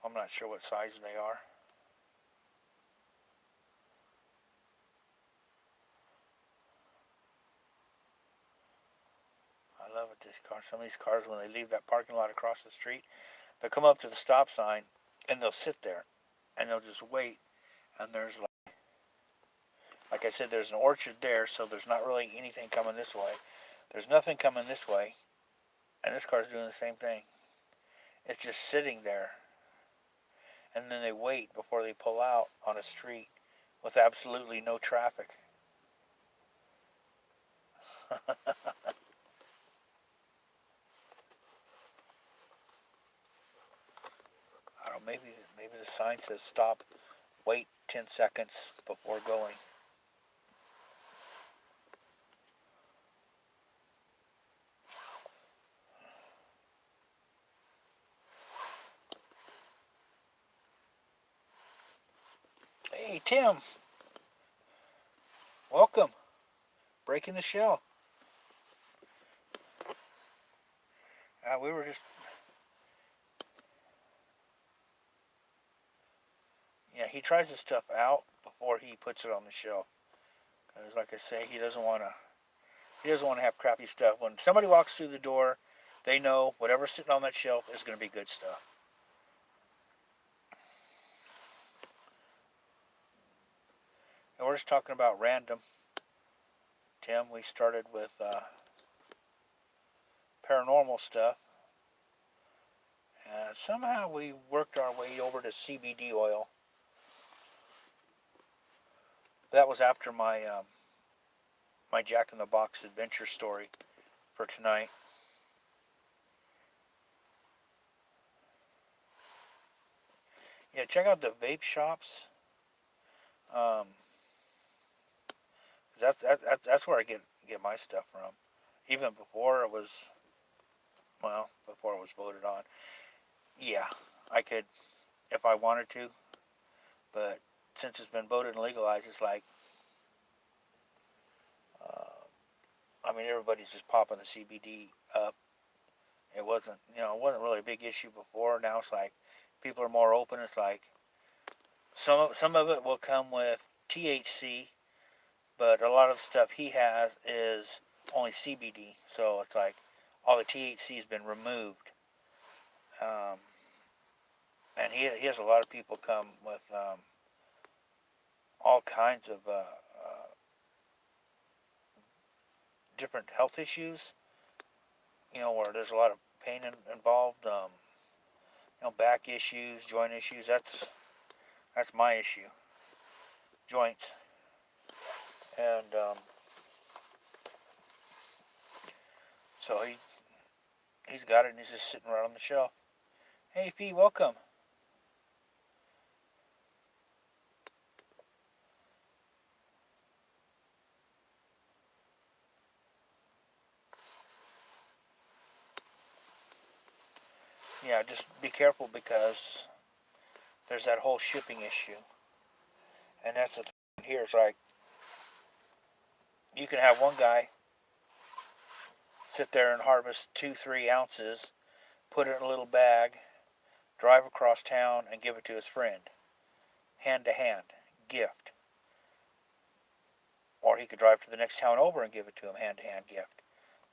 I'm not sure what size they are. I love it. This car. Some of these cars, when they leave that parking lot across the street, they'll come up to the stop sign and they'll sit there and they'll just wait. And there's like I said, there's an orchard there, so there's not really anything coming this way. There's nothing coming this way, and this car's doing the same thing. It's just sitting there, and then they wait before they pull out on a street with absolutely no traffic. I don't know, maybe the sign says stop, wait 10 seconds before going. Hey, Tim, welcome. Breaking the shell. We were just, yeah, he tries his stuff out before he puts it on the shelf. Because, like I say, he doesn't want to He doesn't want to have crappy stuff. When somebody walks through the door, they know whatever's sitting on that shelf is going to be good stuff. And we're just talking about random. Tim, we started with paranormal stuff. And somehow we worked our way over to CBD oil. That was after my Jack in the Box adventure story for tonight. Yeah, check out the vape shops. Um, that's where I get my stuff from. Even before it was, well, before it was voted on. Yeah, I could if I wanted to, but since it's been voted and legalized, it's like, I mean, everybody's just popping the CBD up. It wasn't, it wasn't really a big issue before. Now it's like people are more open. It's like some of it will come with THC, but a lot of the stuff he has is only CBD. So it's like all the THC has been removed. Um, and he has a lot of people come with all kinds of different health issues. Where there's a lot of pain involved. Back issues, joint issues. That's my issue. Joints. And so he's got it, and he's just sitting right on the shelf. Hey, Fee, welcome. Yeah, just be careful because there's that whole shipping issue. And that's the thing here. It's like you can have one guy sit there and harvest 2-3 ounces, put it in a little bag, drive across town, and give it to his friend. Hand to hand. Gift. Or he could drive to the next town over and give it to him, hand to hand gift.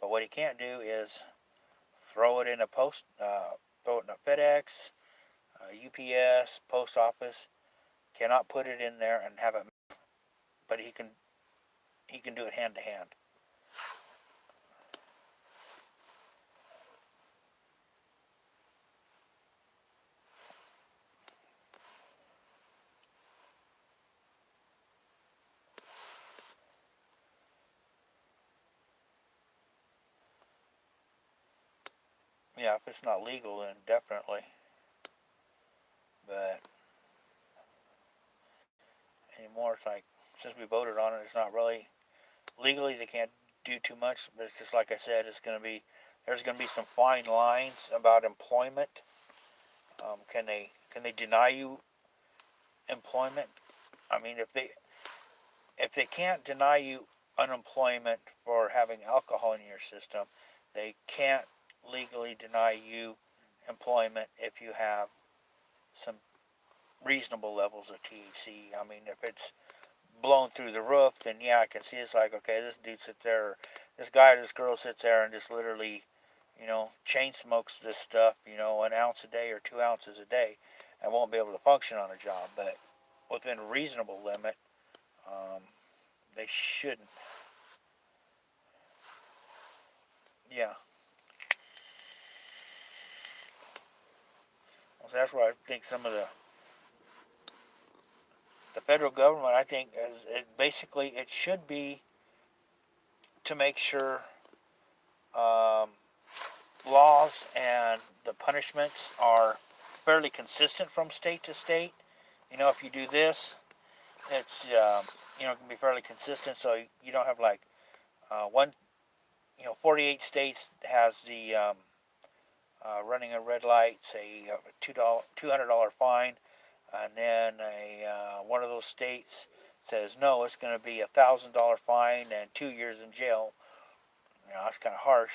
But what he can't do is throw it in a throw it in a FedEx, UPS, post office. Cannot put it in there and have it, but he can do it hand to hand. Yeah, if it's not legal, then definitely. But anymore, it's like, since we voted on it, it's not really legally. They can't do too much. But it's just like I said, there's going to be some fine lines about employment. Can they deny you employment? I mean, if they can't deny you unemployment for having alcohol in your system, they can't legally deny you employment if you have some reasonable levels of THC. I mean, if it's blown through the roof, then yeah, I can see it's like, okay, this dude sits there, or this guy or this girl sits there and just literally, chain smokes this stuff, an ounce a day or 2 ounces a day, and won't be able to function on a job. But within a reasonable limit, they shouldn't. Yeah. Well, so that's why I think some of the federal government, I think, basically it should be to make sure um, laws and the punishments are fairly consistent from state to state. If you do this, it's it can be fairly consistent, so you don't have like one. 48 states has the running a red light, say a $200 fine, and then one of those states says no, it's going to be $1,000 fine and 2 years in jail. That's kind of harsh.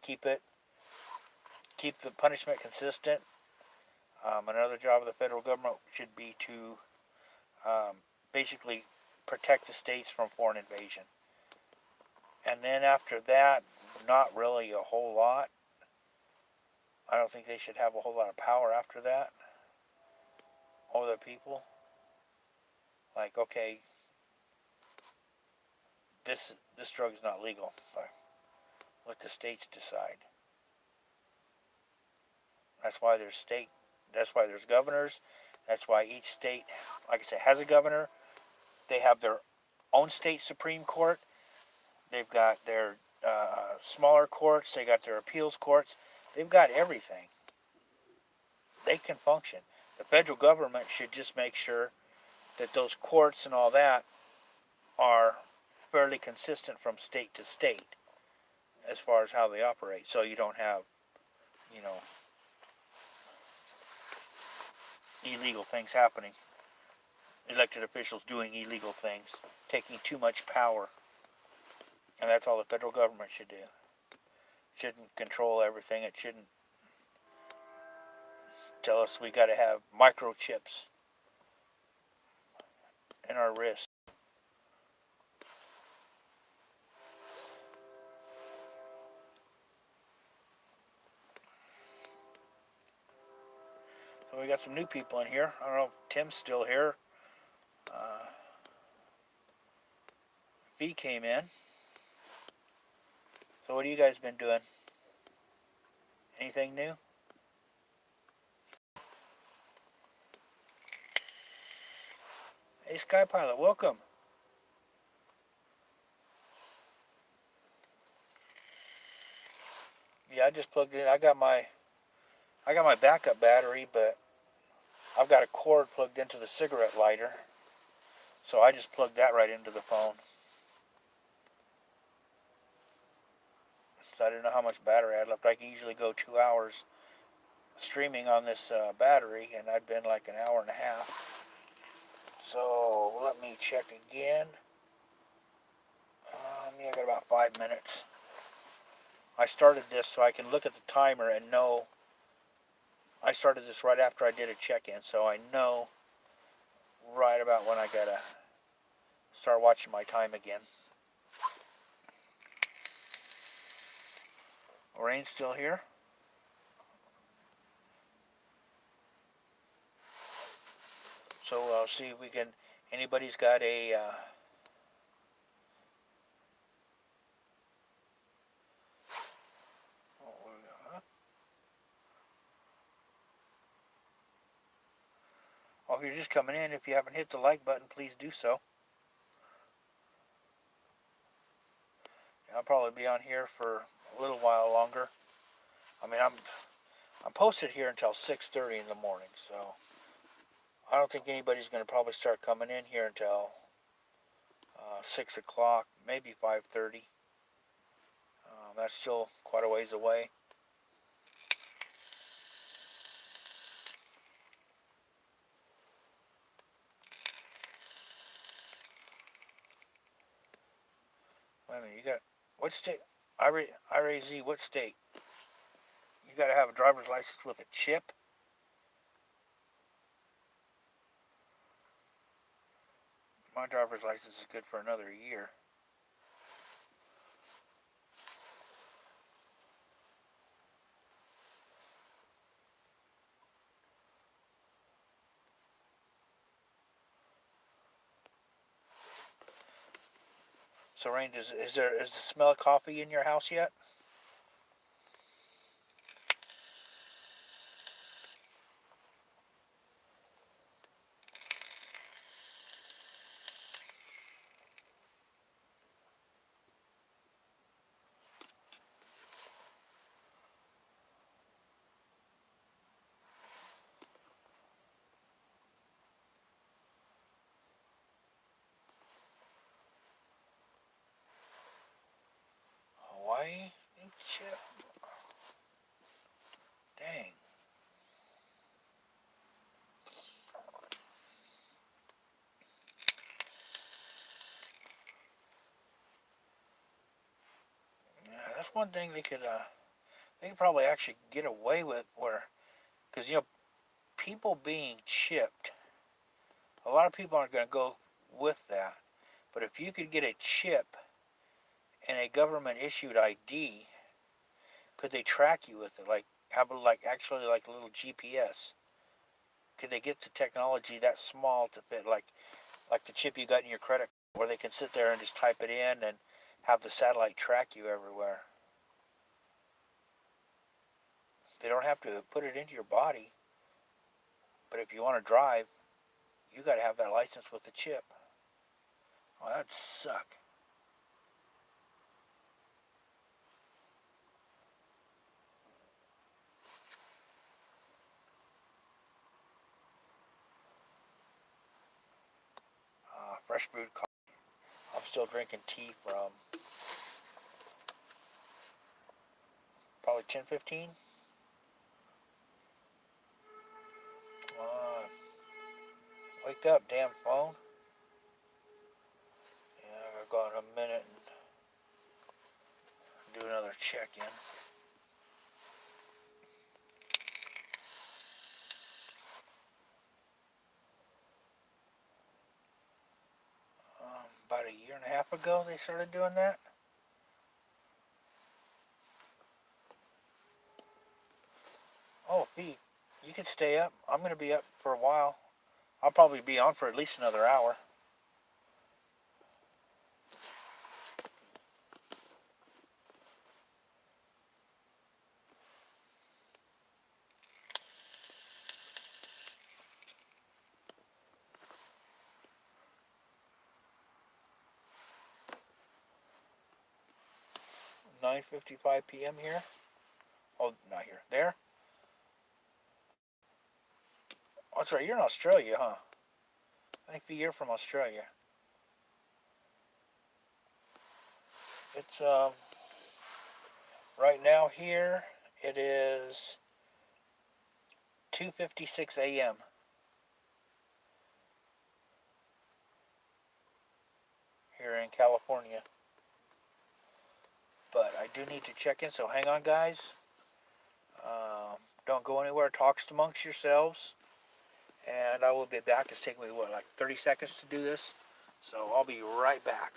Keep the punishment consistent. Another job of the federal government should be to basically protect the states from foreign invasion. And then after that, not really a whole lot. I don't think they should have a whole lot of power after that over the people. Like, okay, this drug is not legal. So let the states decide. That's why there's state. That's why there's governors. That's why each state, like I said, has a governor. They have their own state Supreme Court. They've got their smaller courts. They got their appeals courts. They've got everything. They can function. The federal government should just make sure that those courts and all that are fairly consistent from state to state as far as how they operate. So you don't have, you know, illegal things happening. Elected officials doing illegal things, taking too much power. And that's all the federal government should do. It shouldn't control everything. It shouldn't tell us we got to have microchips in our wrist. So we got some new people in here. I don't know if Tim's still here. V came in. So what have you guys been doing? Anything new? Hey, Sky Pilot, welcome. Yeah, I just plugged in. I got my backup battery, but I've got a cord plugged into the cigarette lighter. So I just plugged that right into the phone. So I didn't know how much battery I had left. I can usually go 2 hours streaming on this battery, and I've been like an hour and a half. So let me check again. I got about 5 minutes. I started this so I can look at the timer and know. I started this right after I did a check-in, so I know right about when I gotta start watching my time again. Lorraine's still here. So I'll see if we can. Anybody's got a. Well, if you're just coming in, if you haven't hit the like button, please do so. I'll probably be on here for a little while longer. I mean, I'm posted here until 6:30 in the morning, so I don't think anybody's going to probably start coming in here until 6 o'clock, maybe 5:30. That's still quite a ways away. Wait a minute, you got, what state? IRAZ, what state? You got to have a driver's license with a chip? My driver's license is good for another year. So, Rain, is the smell of coffee in your house yet? Hawaii? Chip? Dang. Yeah, that's one thing they could probably actually get away with, where, because people being chipped, a lot of people aren't going to go with that. But if you could get a chip and a government issued ID, could they track you with it? Like, how about like actually like a little GPS? Could they get the technology that small to fit like the chip you got in your credit, where they can sit there and just type it in and have the satellite track you everywhere? They don't have to put it into your body, but if you want to drive, you got to have that license with the chip. Oh, that'd suck. Fresh brewed coffee. I'm still drinking tea from probably 10:15. Wake up, damn phone. Yeah, I'll go in a minute and do another check-in. About a year and a half ago, they started doing that. Oh, Pete, you can stay up. I'm going to be up for a while. I'll probably be on for at least another hour. (9:55 p.m. here. Oh, not here. There? Oh, that's right. You're in Australia, huh? I think you're from Australia. It's, right now here, it is 2:56 a.m. here in California. But I do need to check in, so hang on, guys. Don't go anywhere. Talk amongst yourselves. And I will be back. It's taking me, what, like 30 seconds to do this? So I'll be right back.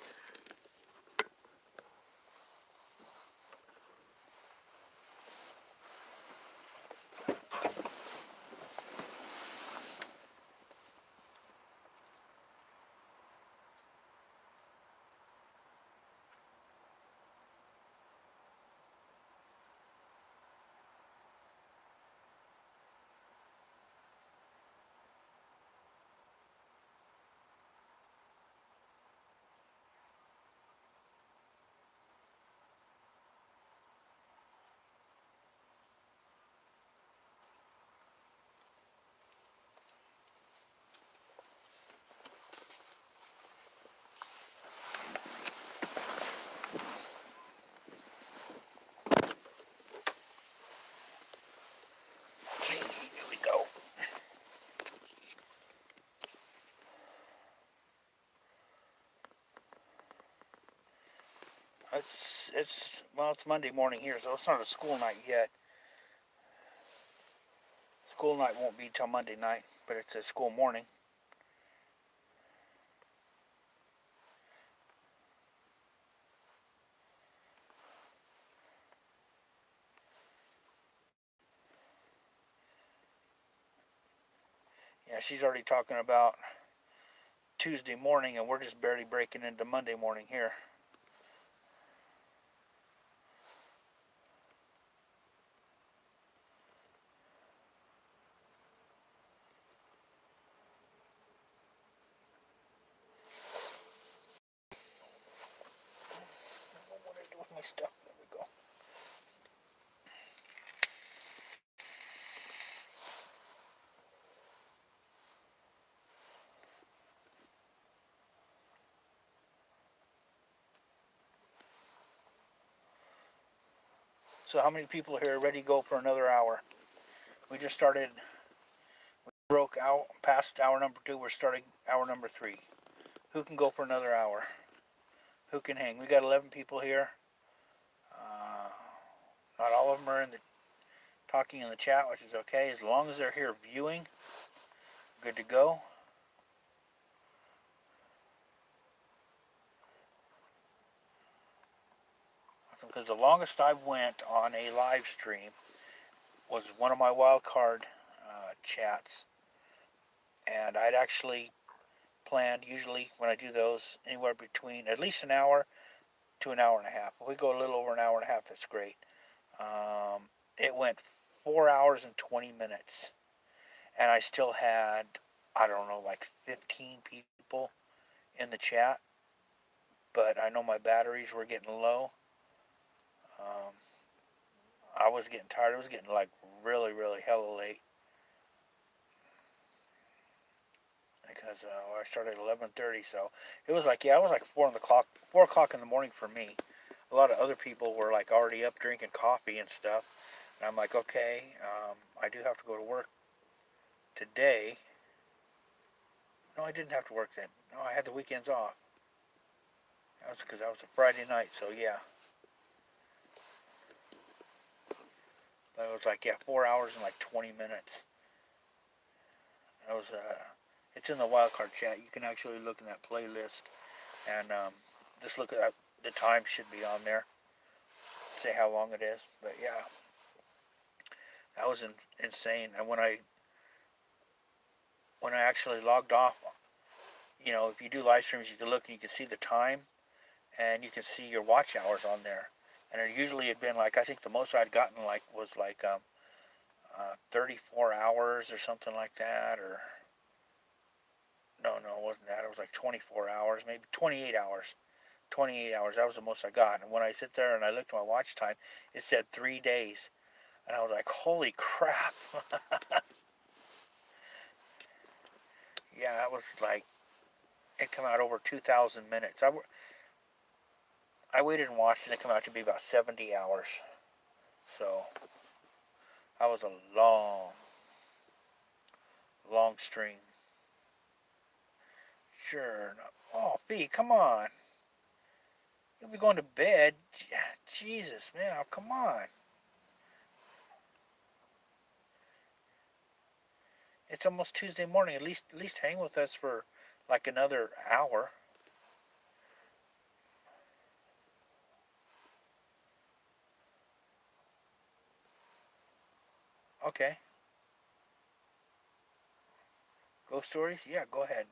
Okay, here we go. It's Monday morning here, so it's not a school night yet. School night won't be till Monday night, but it's a school morning. Yeah, she's already talking about Tuesday morning, and we're just barely breaking into Monday morning here. What did I do with my stuff? There we go. So how many people here are ready to go for another hour? We just started, we broke out past hour number 2. We're starting hour number 3. Who can go for another hour? Who can hang? We got 11 people here. Not all of them are in the talking in the chat, which is okay. As long as they're here viewing, good to go. because the longest I went on a live stream was one of my wild card chats, and I'd actually planned usually when I do those anywhere between at least an hour to an hour and a half. If we go a little over an hour and a half, that's great. It went 4 hours and 20 minutes, and I still had, I don't know, like 15 people in the chat, but I know my batteries were getting low. Um, I was getting tired. It was getting like really, really hella late because I started at 11:30, so it was like, yeah, it was like 4 o'clock in the morning for me. A lot of other people were like already up drinking coffee and stuff, and I'm like, okay, I do have to go to work today. No, I didn't have to work then. No, I had the weekends off. That was because that was a Friday night, so yeah. But it was like, yeah, 4 hours and like 20 minutes. That was, it's in the wildcard chat. You can actually look in that playlist and just look at that. The time should be on there. Say how long it is. But yeah, that was insane. And when I actually logged off, if you do live streams, you can look and you can see the time and you can see your watch hours on there. And it usually had been like, I think the most I'd gotten like was like 34 hours or something like that, or no, it wasn't that. It was like 24 hours, maybe 28 hours. 28 hours, that was the most I got. And when I sit there and I looked at my watch time, it said 3 days. And I was like, holy crap. Yeah, it was like, it came out over 2,000 minutes. I waited and watched and it came out to be about 70 hours. So, that was a long, long stream. Sure. Oh, Fee, come on. You'll be going to bed. Jesus, man, come on. It's almost Tuesday morning. At least hang with us for like another hour. Okay. Ghost stories? Yeah, go ahead.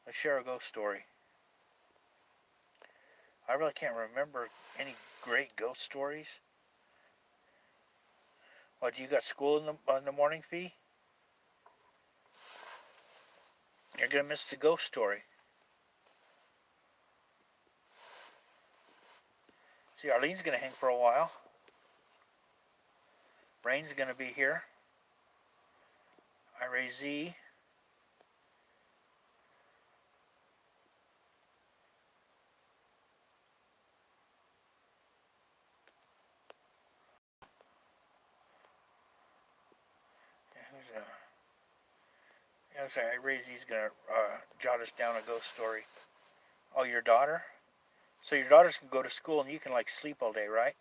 Let's share a ghost story. I really can't remember any great ghost stories. What, you got school in the morning, Fee? You're going to miss the ghost story. See, Arlene's going to hang for a while. Brain's going to be here. Ray Z. Who's yeah, looks like Ray Z's going to jot us down a ghost story. Oh, your daughter? So your daughters can go to school and you can like sleep all day, right?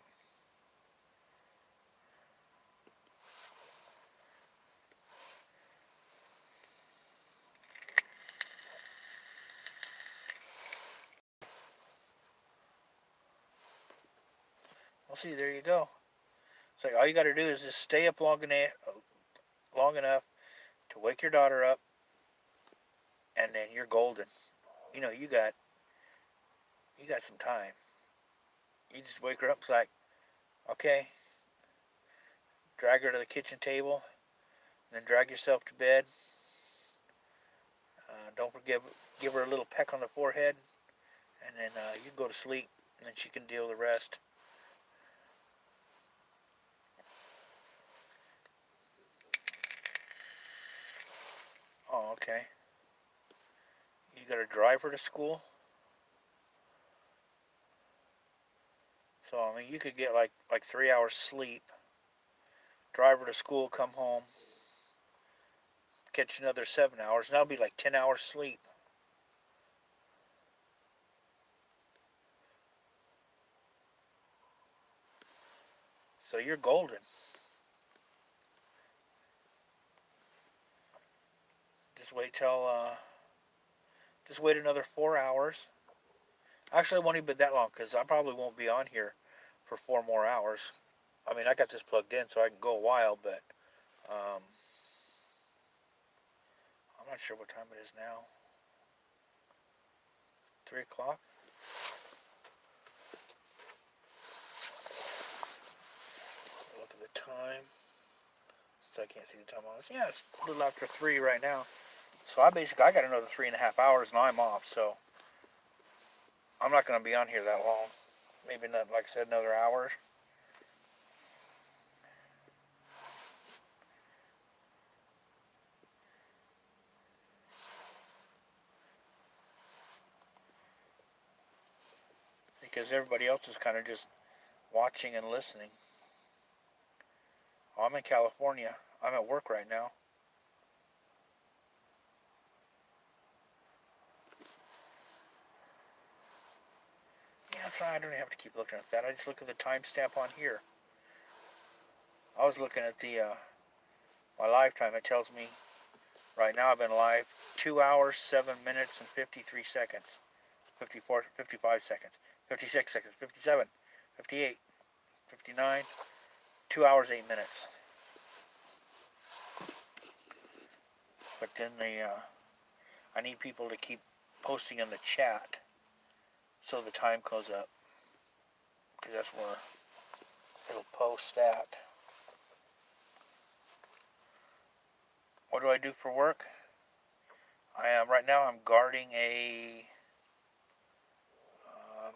Well, see, there you go. So all you got to do is just stay up long enough to wake your daughter up, and then you're golden. You got some time. You just wake her up. It's like, okay, drag her to the kitchen table, and then drag yourself to bed. Don't forget, give her a little peck on the forehead, and then you can go to sleep, and then she can deal with the rest. Oh, okay. You got to drive her to school. So I mean, you could get like 3 hours sleep, drive her to school, come home, catch another 7 hours, and that'll be like 10 hours sleep. So you're golden. Just wait till just wait another 4 hours. Actually, it won't even be that long because I probably won't be on here for 4 more hours. I mean, I got this plugged in so I can go a while, but um, I'm not sure what time it is now. 3 o'clock? Look at the time. So I can't see the time on this. Yeah, it's a little after 3 right now. So I got another 3.5 hours and I'm off. So I'm not going to be on here that long. Maybe not, like I said, another hour. Because everybody else is kind of just watching and listening. Oh, I'm in California. I'm at work right now. Yeah, that's right. I don't have to keep looking at that. I just look at the timestamp on here. I was looking at the my lifetime. It tells me right now I've been live 2 hours, 7 minutes, and 53 seconds. 54, 55 seconds. 56 seconds. 57, 58, 59, 2 hours, 8 minutes. But then I need people to keep posting in the chat so the time goes up. Because that's where it'll post at. What do I do for work? Right now I'm guarding a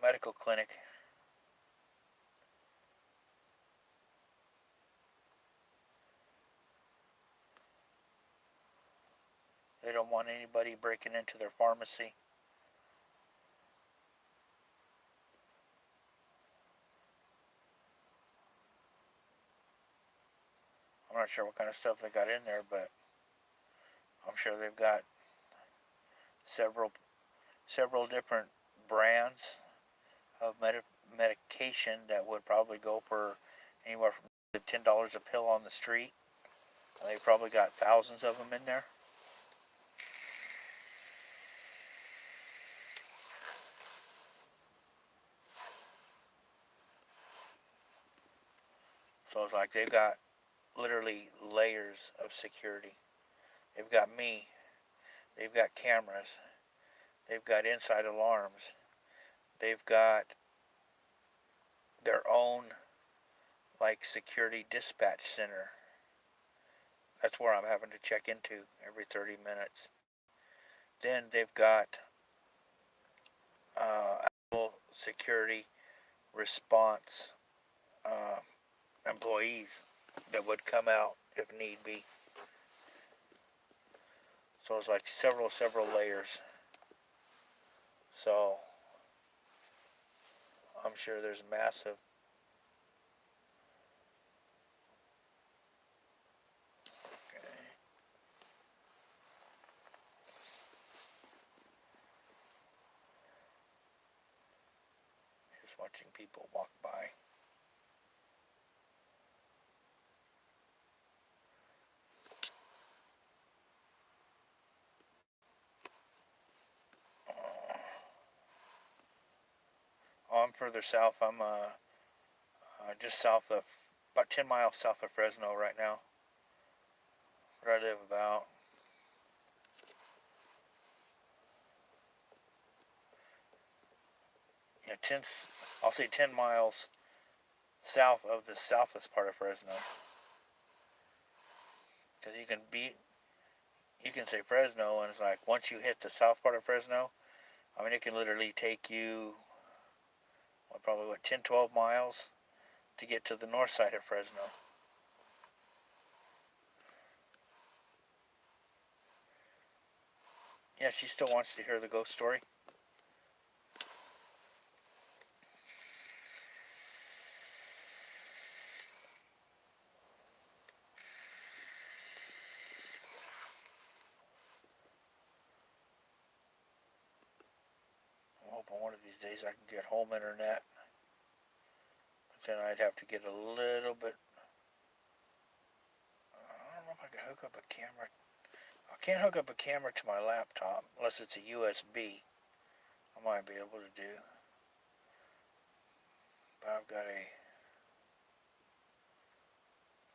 medical clinic. They don't want anybody breaking into their pharmacy. I'm not sure what kind of stuff they got in there, but I'm sure they've got several different brands of medication that would probably go for anywhere from $10 a pill on the street. And they probably got thousands of them in there. So it's like they've got literally layers of security. They've got me. They've got cameras. They've got inside alarms. They've got their own like security dispatch center. That's where I'm having to check into every 30 minutes. Then they've got actual security response uh, employees that would come out if need be. So it's like several layers. So I'm sure there's massive. Okay. Just watching people walk by. I'm further south. I'm just south of, about 10 miles south of Fresno right now. Where I live about. Yeah, I'll say 10 miles south of the southest part of Fresno. Because you can say Fresno, and it's like once you hit the south part of Fresno, I mean, it can literally take you, probably 10, 12 miles to get to the north side of Fresno. Yeah, she still wants to hear the ghost story. I'm hoping one of these days I can get home internet. But then I'd have to get a little bit. I don't know if I can hook up a camera. I can't hook up a camera to my laptop unless it's a USB. I might be able to do. I've got a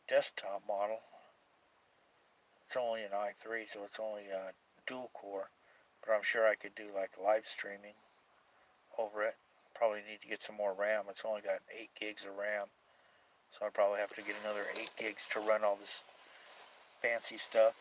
desktop model. It's only an i3, so it's only a dual core, but I'm sure I could do like live streaming over it. Probably need to get some more RAM. It's only got 8 gigs of RAM, so I'd probably have to get another 8 gigs to run all this fancy stuff.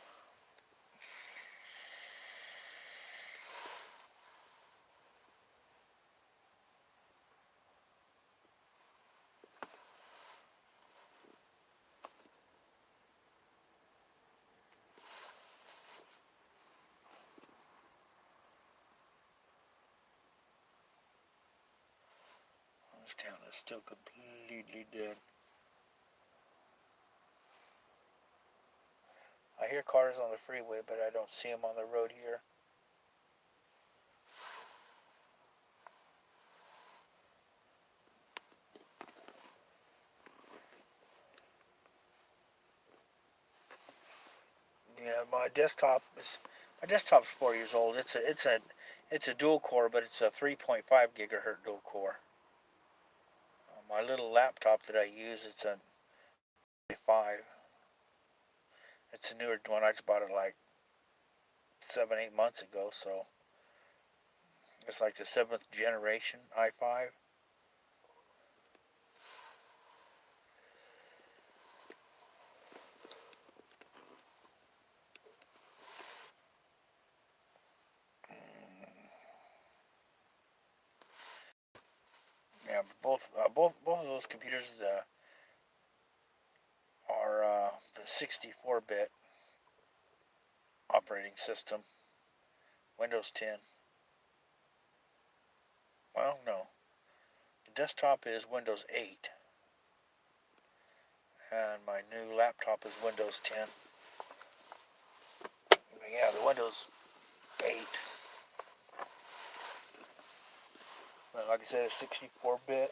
This town is still completely dead. I hear cars on the freeway, but I don't see them on the road here. Yeah, my desktop's 4 years old. It's a dual core, but it's a 3.5 gigahertz dual core. My little laptop that I use, it's a 5. It's a newer one. I just bought it like 7, 8 months ago, so it's like the 7th generation i5. Yeah, both of those computers are the 64-bit operating system, Windows 10. Well, no, the desktop is Windows 8, and my new laptop is Windows 10. Yeah, the Windows 8. But like I said, it's 64-bit.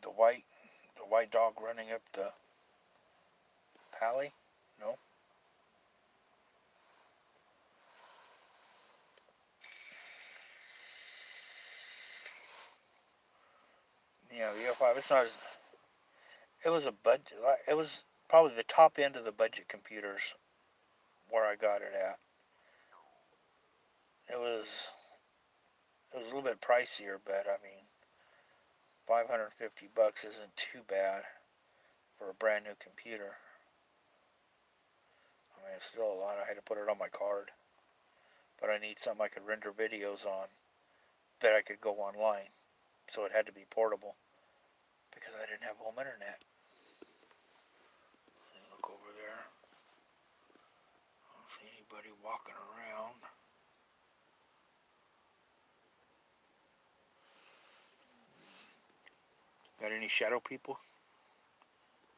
The white, the white dog running up the pally. No. Yeah, the O5. It's not. It was a budget. It was probably the top end of the budget computers where I got it at. It was. It was a little bit pricier, but I mean, $550 isn't too bad for a brand new computer. I mean, it's still a lot. I had to put it on my card, but I need something I could render videos on that I could go online. So it had to be portable because I didn't have home internet. Look over there. I don't see anybody walking around. Got any shadow people?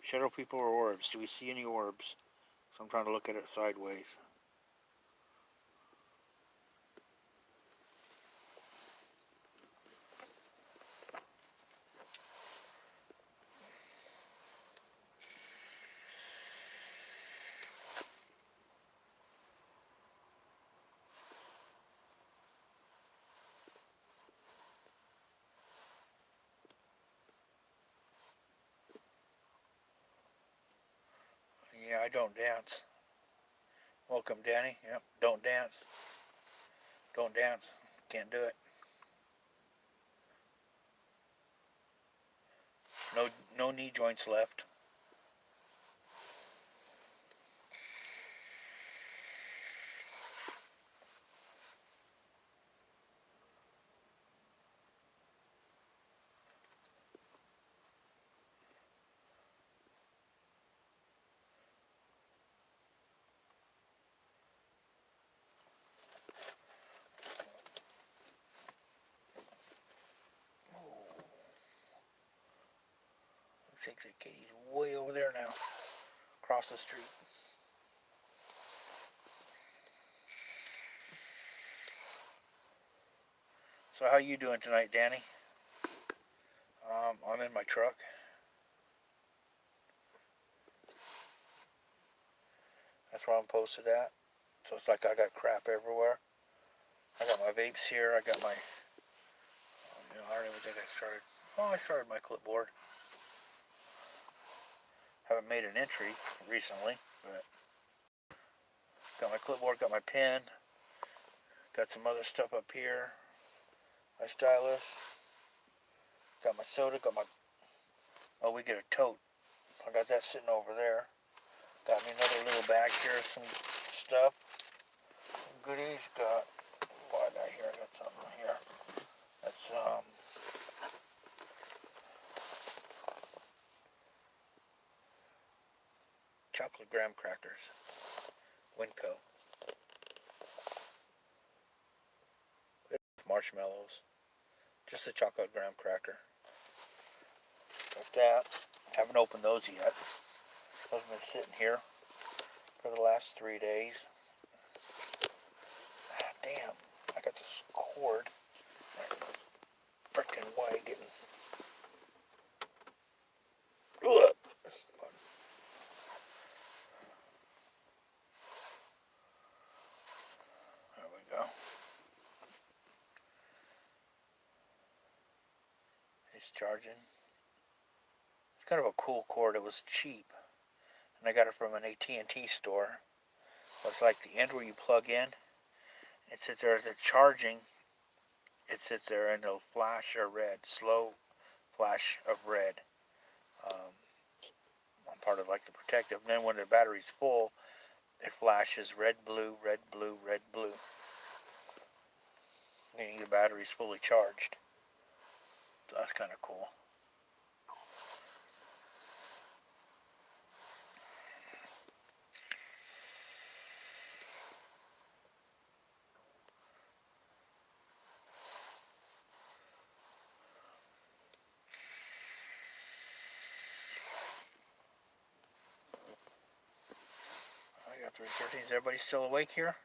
Shadow people or orbs? Do we see any orbs? So I'm trying to look at it sideways. Yeah, I don't dance. Welcome, Danny. Yep, don't dance. Don't dance. Can't do it. No knee joints left. Looks like the kitty's way over there now, across the street. So how you doing tonight, Danny? I'm in my truck. That's where I'm posted at. So it's like I got crap everywhere. I got my vapes here. I got my, I don't even think I started. Oh, I started my clipboard. Haven't made an entry recently, but got my clipboard, got my pen, got some other stuff up here. My stylus, got my soda, got my, oh, we get a tote. I got that sitting over there. Got me another little bag here of some stuff. Some goodies. Got, what I got here? I got something here. That's, chocolate graham crackers. Winco. Marshmallows. Just a chocolate graham cracker. Got that. Haven't opened those yet. Those have been sitting here for the last 3 days. Ah, damn. I got this cord. Frickin' way getting. Ugh. There we go. It's charging. It's kind of a cool cord. It was cheap, and I got it from an AT&T store. It's like the end where you plug in. It sits there as a charging. It sits there and it'll flash a red, slow flash of red. On part of like the protective. And then when the battery's full, it flashes red, blue, red, blue, red, blue. Meaning the battery's fully charged. So that's kind of cool. I got 313. Is everybody still awake here?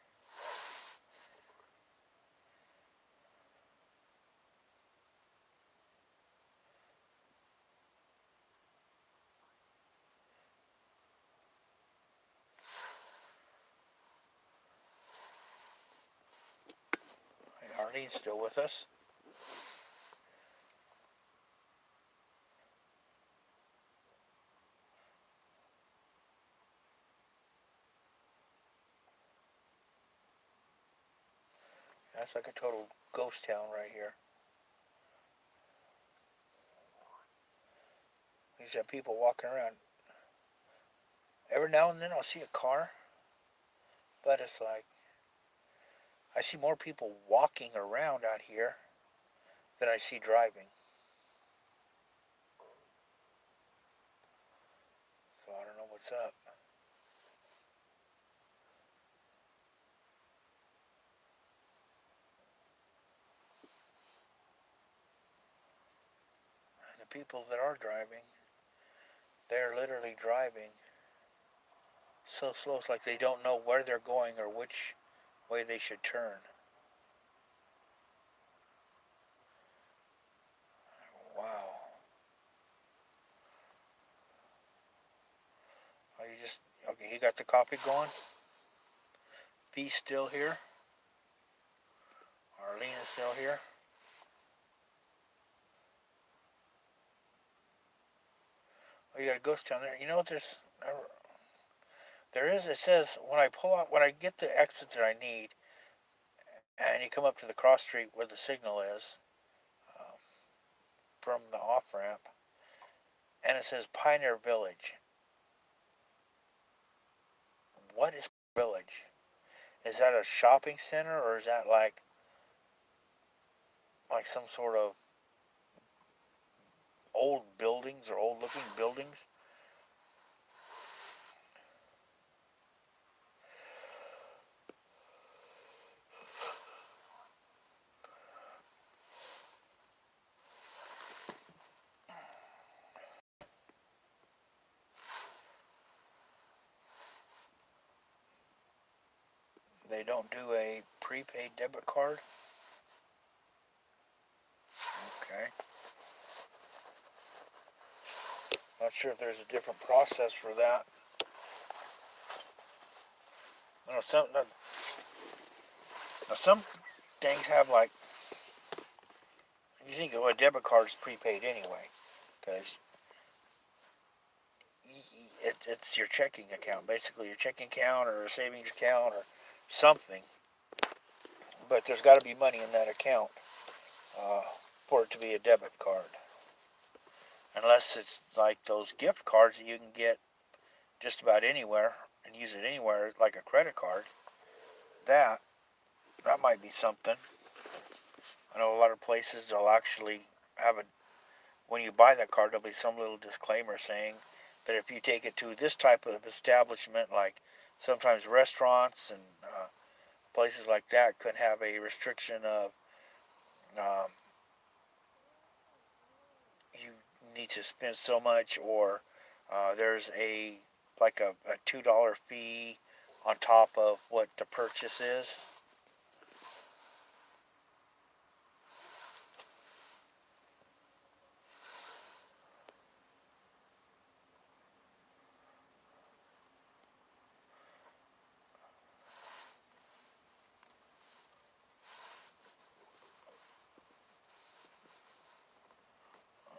Hey, Arlene's still with us. That's like a total ghost town right here. These have people walking around. Every now and then I'll see a car, but it's like I see more people walking around out here than I see driving. So I don't know what's up. And the people that are driving, they're literally driving so slow. It's like they don't know where they're going or which way they should turn. Wow. Oh, you just, okay, you got the coffee going? V's still here? Arlene is still here? Oh, you got a ghost town there. You know what there is, it says, when I pull out, when I get the exit that I need, and you come up to the cross street where the signal is, from the off-ramp, and it says Pioneer Village. What is Village? Is that a shopping center, or is that like some sort of old buildings or old looking buildings? They don't do a prepaid debit card? Okay. Not sure if there's a different process for that. You know, some things have like, you think of a debit card is prepaid anyway, because it's your checking account, basically your checking account or a savings account or something. But there's got to be money in that account uh, for it to be a debit card, unless it's like those gift cards that you can get just about anywhere and use it anywhere, like a credit card. That that might be something. I know a lot of places they'll actually have a, when you buy that card, there'll be some little disclaimer saying that if you take it to this type of establishment, like sometimes restaurants and places like that, could have a restriction of um, you need to spend so much, or there's a like a $2 fee on top of what the purchase is.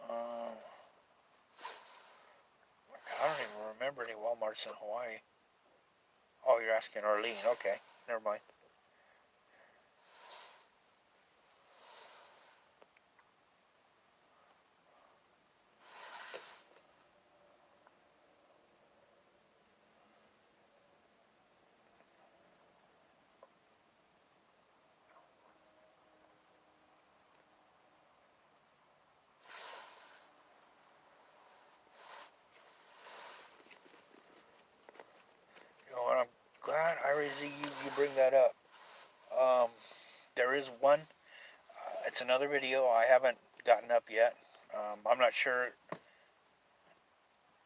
Um, I don't even remember any Walmarts in Hawaii. Oh, you're asking Arlene. Okay, never mind. You know, and I'm glad, Irie you bring that up. Um, there is one. It's another video I haven't gotten up yet. I'm not sure.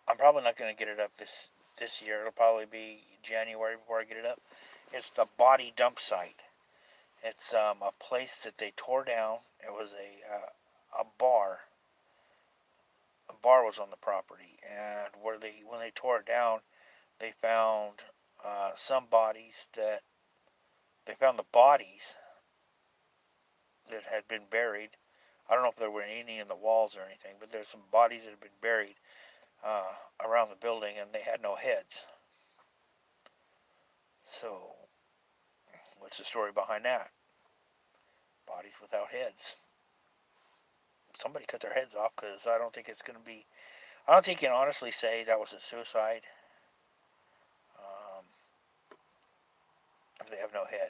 I'm probably not going to get it up this year. It'll probably be January before I get it up. It's the body dump site. It's a place that they tore down. It was a bar. A bar was on the property, and when they tore it down, they found some bodies that they found the bodies that had been buried. I don't know if there were any in the walls or anything, but there's some bodies that had been buried around the building, and they had no heads. So, what's the story behind that? Bodies without heads. Somebody cut their heads off, because I don't think it's going to be. I don't think you can honestly say that was a suicide um, if they have no head.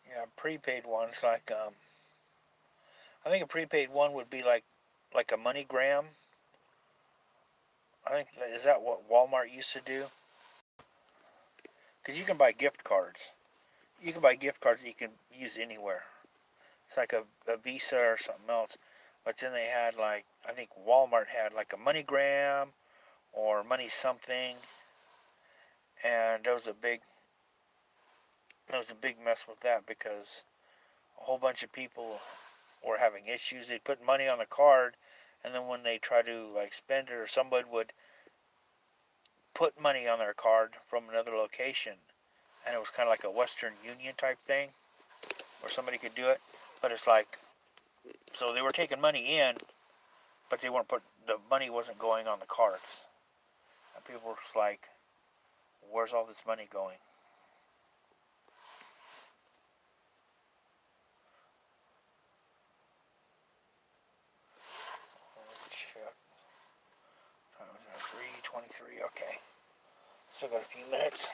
Yeah, prepaid ones like I think a prepaid one would be like a MoneyGram. I think is that what Walmart used to do? Because you can buy gift cards. You can buy gift cards that you can use anywhere. It's like a Visa or something else. But then they had like, I think Walmart had like a MoneyGram or Money something, and there was a big mess with that, because a whole bunch of people were having issues. They'd put money on the card, and then when they try to like spend it, or somebody would put money on their card from another location, and it was kind of like a Western Union type thing where somebody could do it. But it's like, so they were taking money in, but they weren't the money wasn't going on the cards, and people were just like, where's all this money going? Check. Time is 3:23. Okay, still got a few minutes.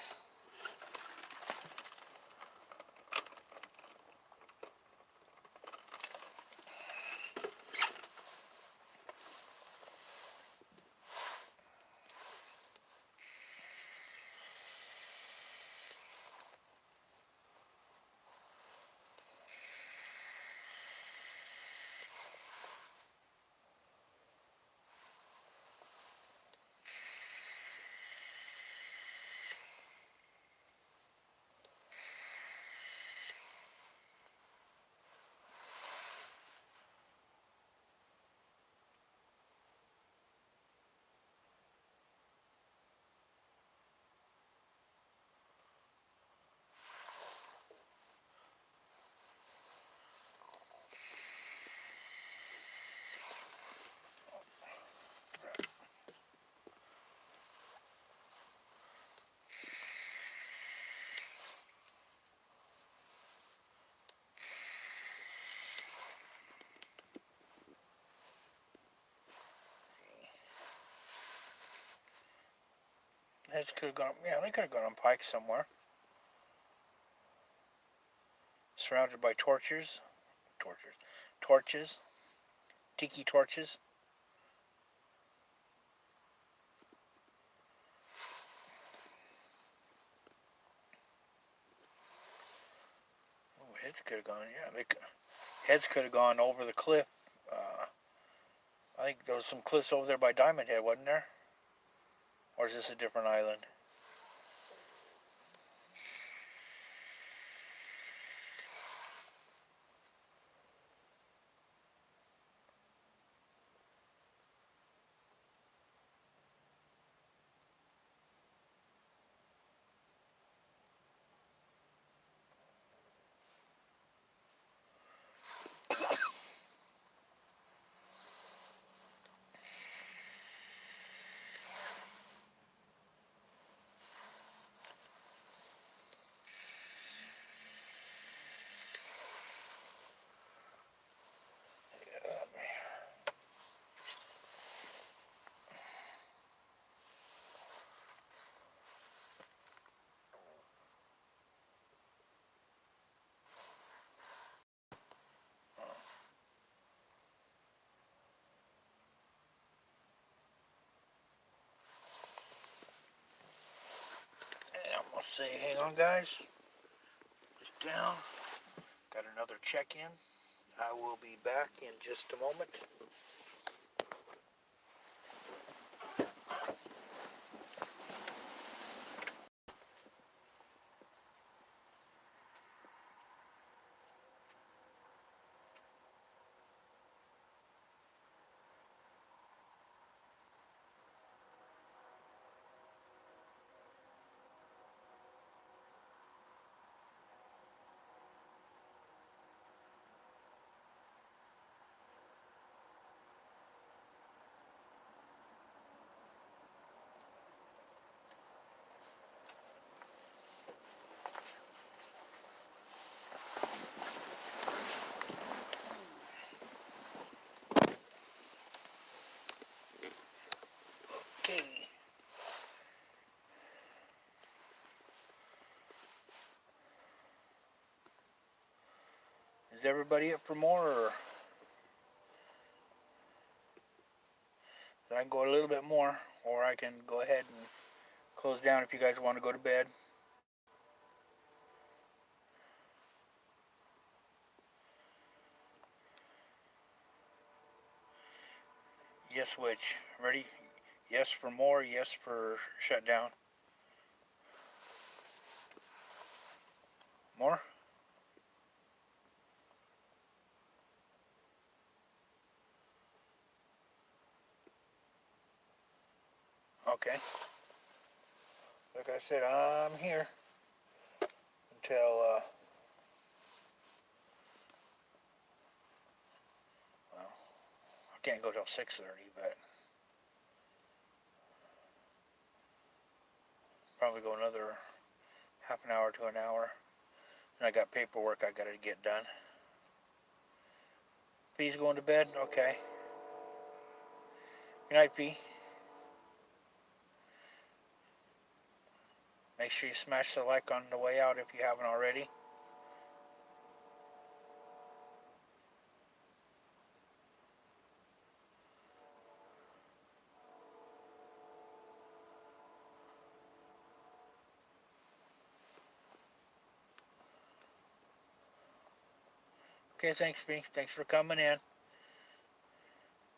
Heads could have gone. Yeah, they could have gone on Pike somewhere. Surrounded by torches, tiki torches. Oh, heads could have gone. Yeah, heads could have gone over the cliff. I think there was some cliffs over there by Diamond Head, wasn't there? Or is this a different island? I'm gonna say, hang on, guys. Just down. Got another check-in. I will be back in just a moment. Okay. Is everybody up for more, or I can go a little bit more, or I can go ahead and close down if you guys want to go to bed? Yes, which? Ready? Yes for more, yes for shutdown. More? Okay. Like I said, I'm here until, well, I can't go till 6:30, but probably go another half an hour to an hour. And I got paperwork I gotta get done. P's going to bed? Okay. Good night, P. Make sure you smash the like on the way out if you haven't already. Okay, thanks, P. Thanks for coming in.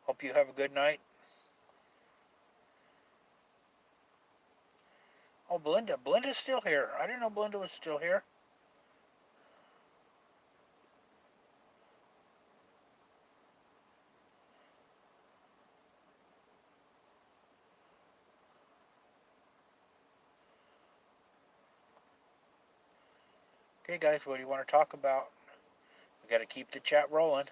Hope you have a good night. Oh, Belinda. Belinda's still here. I didn't know Belinda was still here. Okay, guys, what do you want to talk about? We got to keep the chat rolling.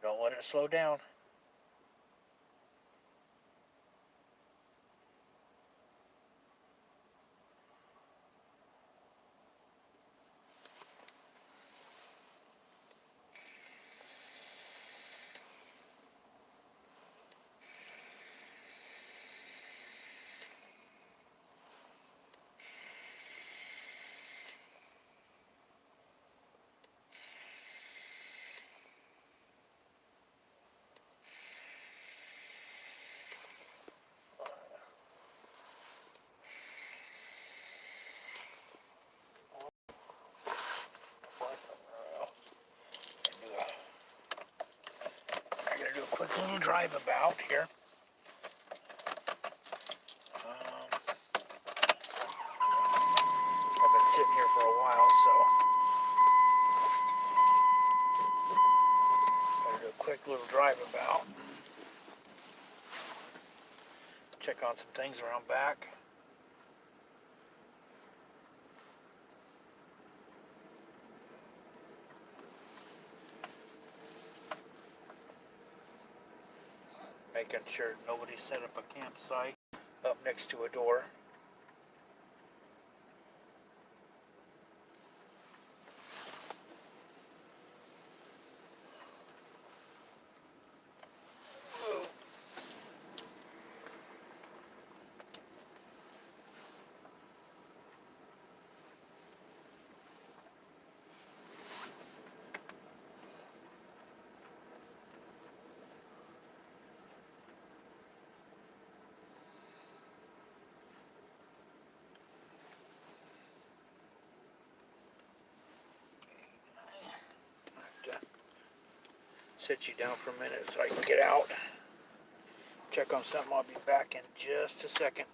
Don't let it slow down. little drive about here. I've been sitting here for a while, so gotta do a quick little drive about. Check on some things around back. Making sure nobody set up a campsite up next to a door. Sit you down for a minute so I can get out. Check on something. I'll be back in just a second.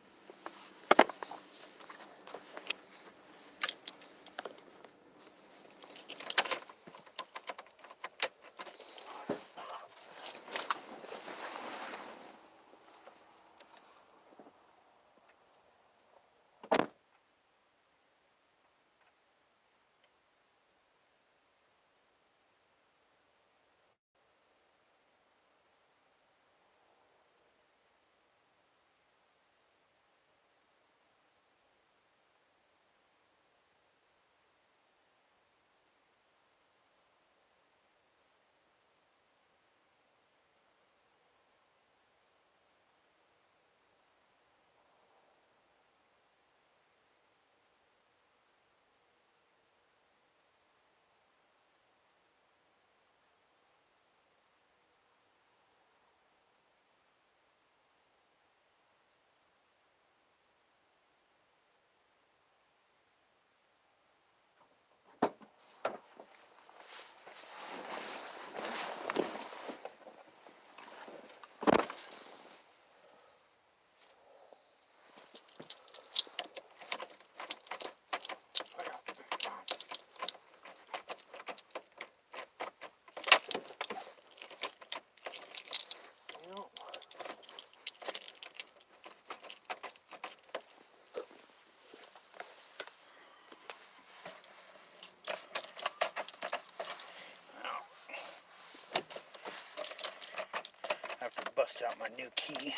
I have to bust out my new key.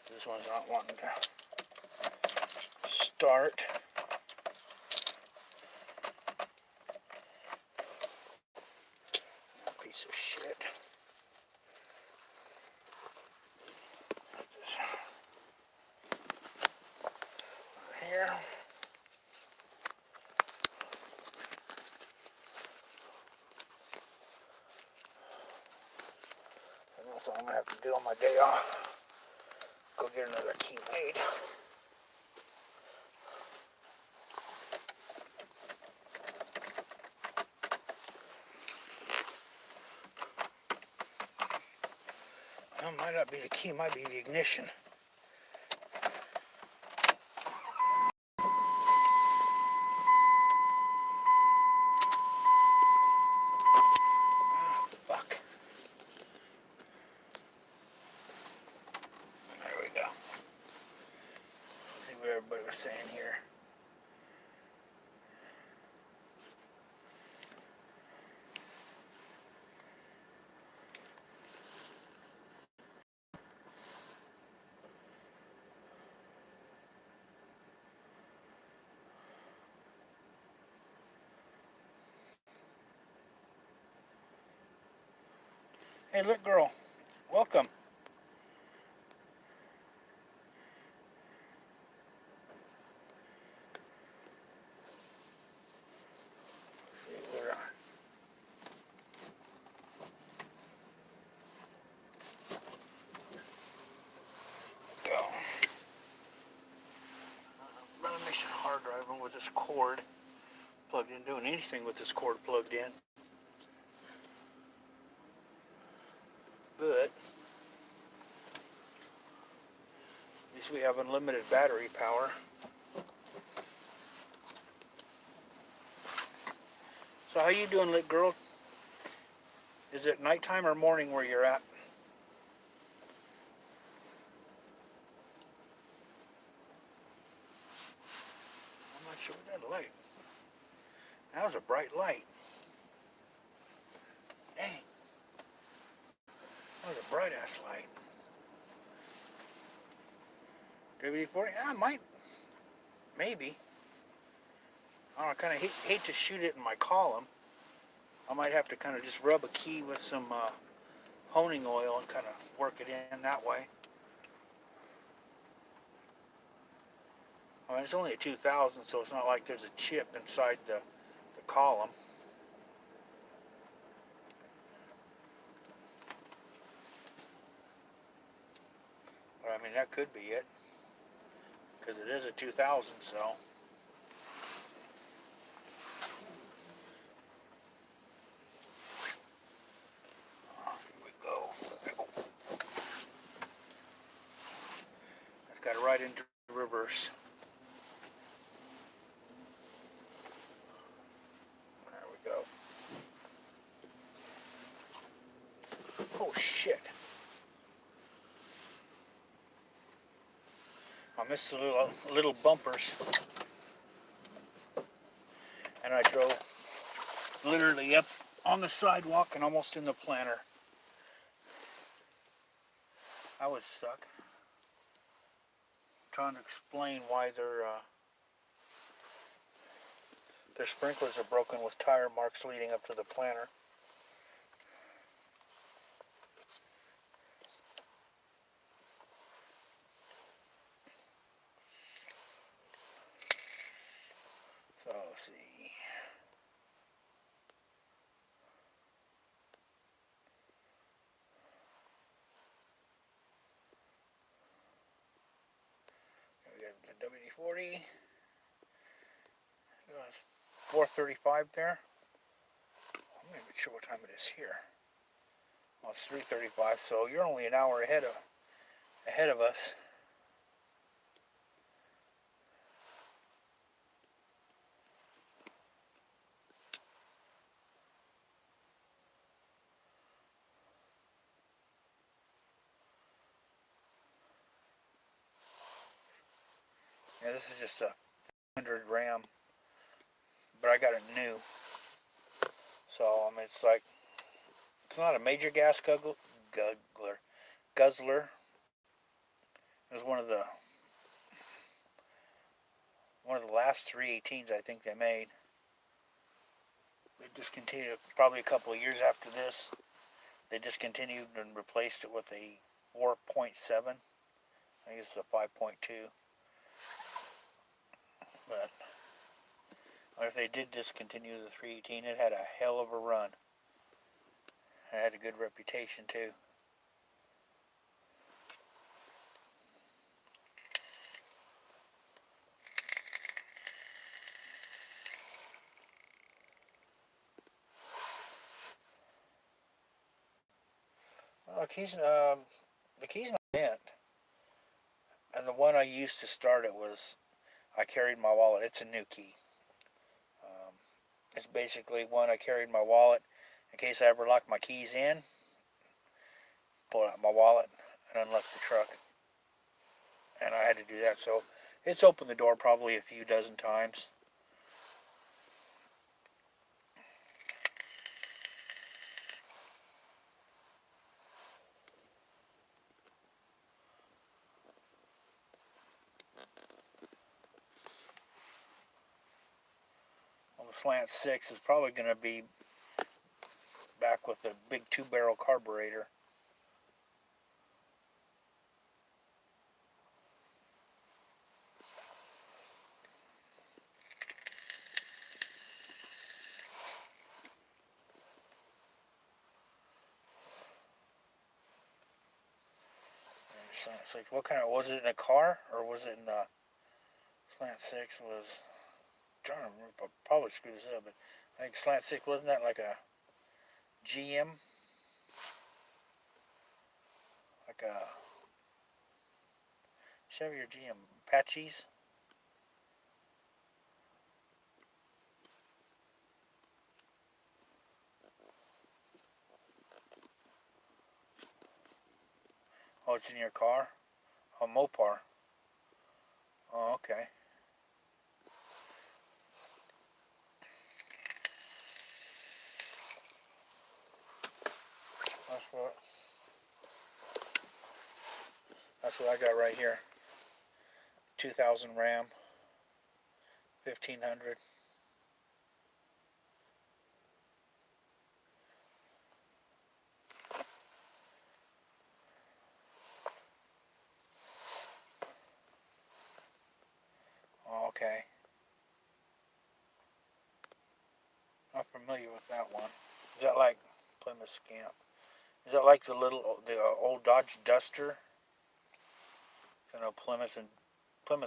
This one's not wanting to start. Piece of shit. Put this here. And that's all I'm gonna have to do on my day off. Go get another key made. Well, might not be the key, might be the ignition. Fuck. There we go. See what everybody was saying here. Hey, look, girl. Welcome. See where go. Running mission hard driving with this cord plugged in, doing anything with this cord plugged in. least we have unlimited battery power. So how you doing, lit girl? Is it nighttime or morning where you're at? I'm not sure what that light. That was a bright light. Dang. That was a bright ass light. WD-40? Yeah, I might. Maybe. I don't know, I kind of hate to shoot it in my column. I might have to kind of just rub a key with some honing oil and kind of work it in that way. I mean, it's only a 2000, so it's not like there's a chip inside the column. But I mean, that could be it. Because it is a 2000, so. Here we go. I've got it right into reverse. There we go. Oh shit. I missed the little bumpers. And I drove literally up on the sidewalk and almost in the planter. That would suck. Trying to explain why their sprinklers are broken with tire marks leading up to the planter. So let's see. We got the WD-40. 4:35 there. I'm not even sure what time it is here. Well, it's 3:35, so you're only an hour ahead of us. Yeah, this is just a 100 Ram, but I got it new. So I mean, it's not a major gas guzzler. It was one of the last 318s I think they made. They discontinued probably a couple of years after this. They discontinued and replaced it with a 4.7. I think it's a 5.2. But if they did discontinue the 318, it had a hell of a run. It had a good reputation too. Well, the key's not bent. And the one I used to start it was, I carried my wallet. It's a new key. It's basically one I carried my wallet in case I ever locked my keys in. Pulled out my wallet and unlocked the truck. And I had to do that. So it's opened the door probably a few dozen times. Well, the Slant 6 is probably going to be back with a big 2-barrel carburetor. Slant 6, what kind of, was it in a car or was it in a Slant 6 was, I'm trying to remember, I probably screwed this up, but I think Slant 6, wasn't that like a GM? Like a Chevy or GM? Apaches? Oh, it's in your car? Oh, Mopar. Oh, okay. That's what, that's what I got right here. 2000 Ram. 1500. Oh, okay. I'm familiar with that one. Is that like Plymouth Scamp? Is that like the old Dodge Duster? I know Plymouth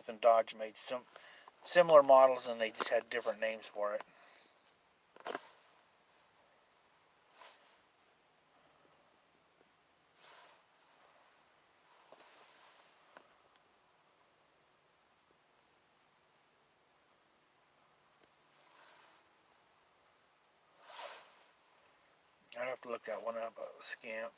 and Dodge made some similar models, and they just had different names for it. I'd have to look that one up. Scamp.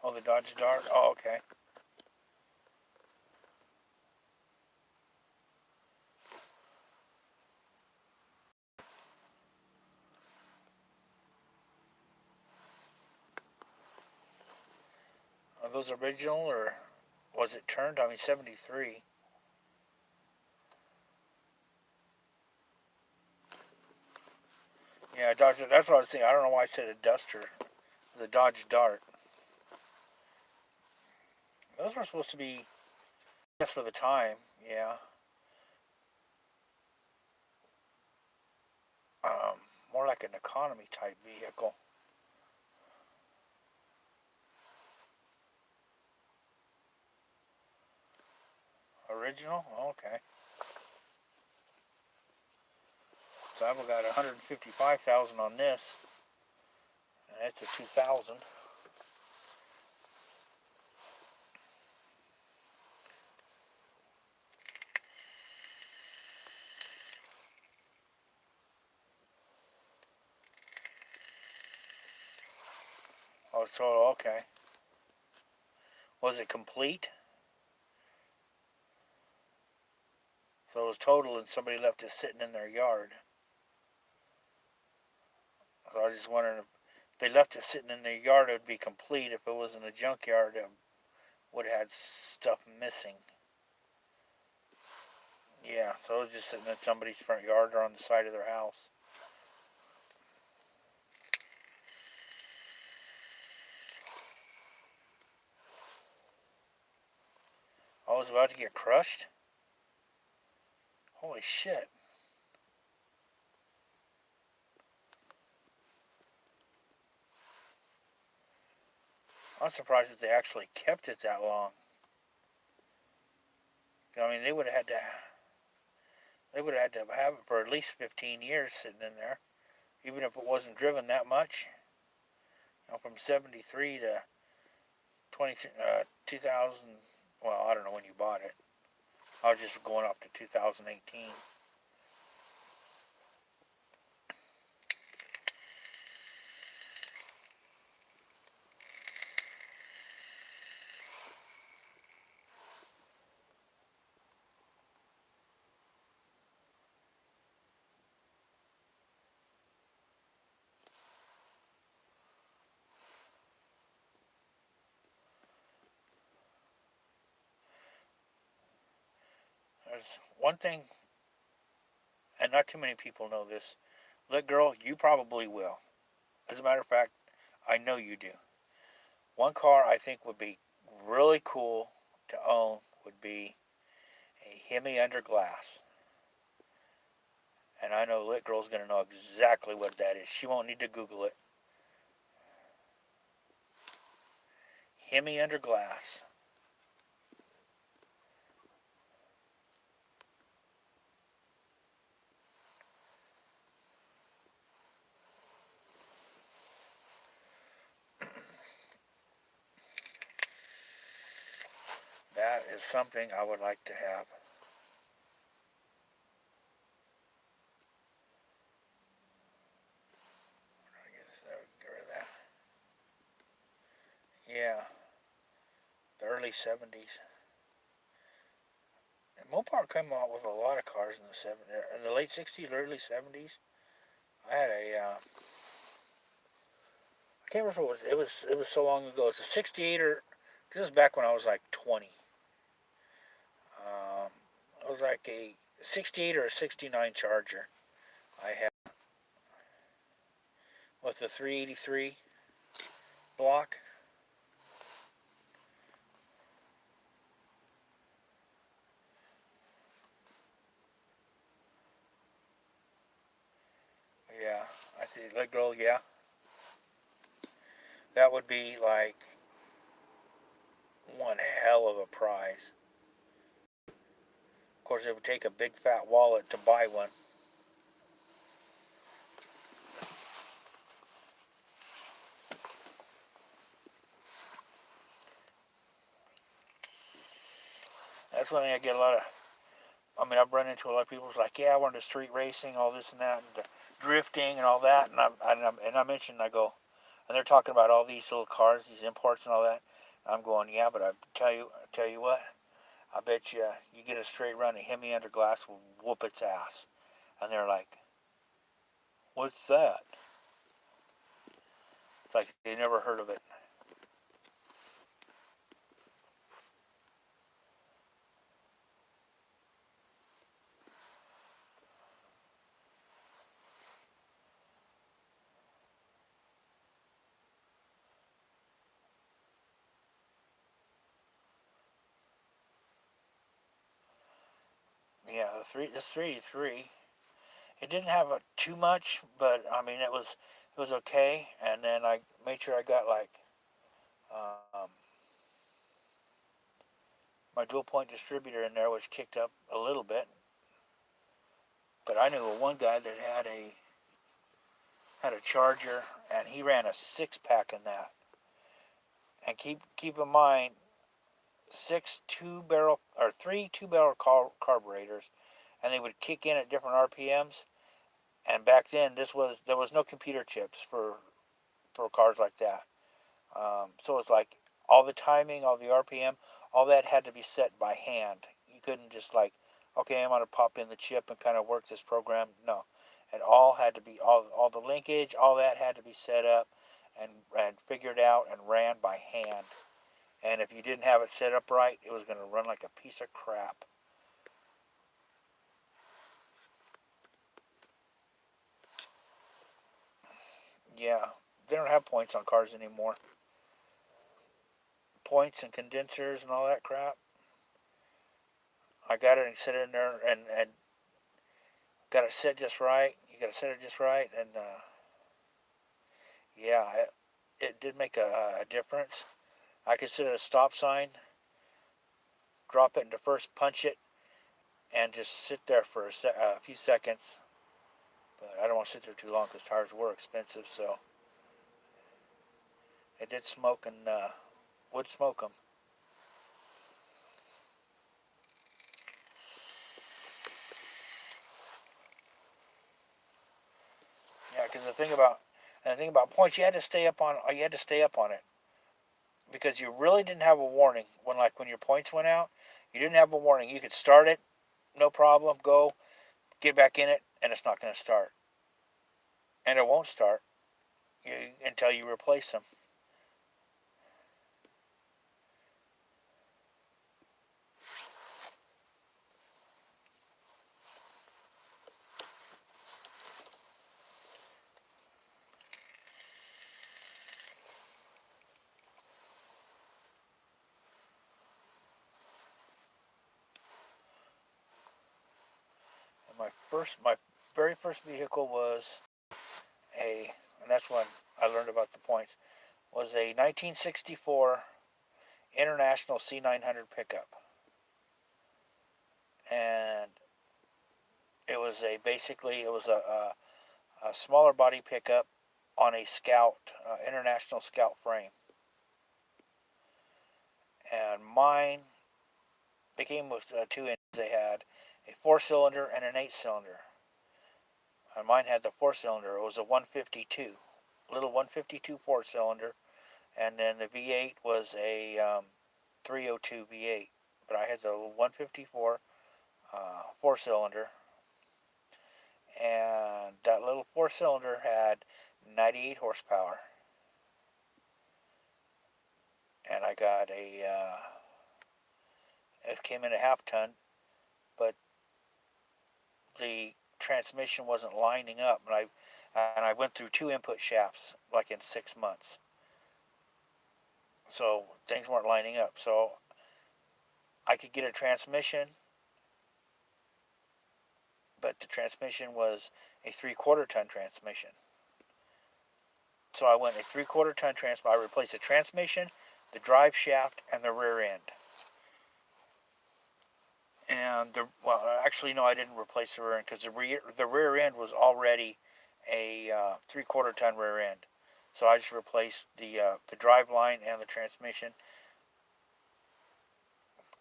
Oh, the Dodge Dart. Oh, okay. Are those original or was it turned? I mean, 73. Yeah, Dodge. That's what I was saying. I don't know why I said a Duster. The Dodge Dart. Those were supposed to be, just for the time. Yeah. More like an economy type vehicle. Original? Oh, okay. So I've got 155,000 on this, and it's a 2000. Oh, so okay. Was it complete? So it was total, and somebody left it sitting in their yard. So I was just wondering if they left it sitting in their yard, it would be complete. If it was in a junkyard, it would have had stuff missing. Yeah, so it was just sitting in somebody's front yard or on the side of their house. I was about to get crushed. Holy shit. I'm surprised that they actually kept it that long. I mean, they would have had to have it for at least 15 years sitting in there, even if it wasn't driven that much. You know, from 73 to 2000. Well, I don't know when you bought it. I was just going up to 2018. There's one thing, and not too many people know this. Lit girl, you probably will. As a matter of fact, I know you do. One car I think would be really cool to own would be a Hemi under glass. And I know Lit Girl's going to know exactly what that is. She won't need to Google it. Hemi under glass. that is something I would like to have. I guess I would get rid of that. Yeah, the early 70s. And Mopar came out with a lot of cars in the 70s. In the late 60s, early 70s. I had I can't remember what it was so long ago. It's a 68 or, this was back when I was like 20. It was like a 68 or a 69 Charger I had with the 383 block. Yeah, I see. Like, girl, yeah. That would be like one hell of a prize. Of course, it would take a big fat wallet to buy one. That's one thing I get a lot of. I mean, I've run into a lot of people who's like, yeah, I want to street racing, all this and that, and drifting and all that. And I mentioned, I go, and they're talking about all these little cars, these imports and all that. I'm going, yeah, but I tell you what, I bet you get a straight run, a Hemi under glass will whoop its ass. And they're like, what's that? It's like they never heard of it. Yeah, this 383, it didn't have too much, but I mean it was okay. And then I made sure I got like um, my dual point distributor in there, which kicked up a little bit. But I knew one guy that had a Charger, and he ran a 6 pack in that. And keep in mind, six 2 barrel or three 2 barrel carburetors, and they would kick in at different RPMs. And back then, there was no computer chips for cars like that. So it's like all the timing, all the RPM, all that had to be set by hand. You couldn't just like, okay, I'm gonna pop in the chip and kind of work this program. No, it all had to be all the linkage, all that had to be set up and figured out and ran by hand. And if you didn't have it set up right, it was gonna run like a piece of crap. Yeah, they don't have points on cars anymore. Points and condensers and all that crap. I got it and set it in there and got it set just right. You got to set it just right, and yeah, it did make a difference. I could sit at a stop sign, drop it into first, punch it, and just sit there for a few seconds. But I don't want to sit there too long because tires were expensive, so it did smoke and would smoke them. Yeah, because the thing about points, you had to stay up on it because you really didn't have a warning when your points went out. You didn't have a warning. You could start it, no problem, go get back in it, and it's not going to start, and it won't start until you replace them. And my very first vehicle was and that's when I learned about the points, was a 1964 International C900 pickup, and it was a smaller body pickup on a Scout International Scout frame, and mine They came with two engines. They had a 4-cylinder and an 8-cylinder. And mine had the 4-cylinder. It was a 152, little 152 4-cylinder, and then the V8 was a 302 V8. But I had the 154 4-cylinder, and that little 4-cylinder had 98 horsepower. And I got it came in a half ton, but the transmission wasn't lining up, and I went through 2 input shafts like in 6 months. So things weren't lining up. So I could get a transmission, but the transmission was a 3/4 ton transmission. So I went a 3/4 ton transmission. I replaced the transmission, the drive shaft, and the rear end. And actually no, I didn't replace the rear end because the rear end was already a 3/4 ton rear end. So I just replaced the drive line and the transmission,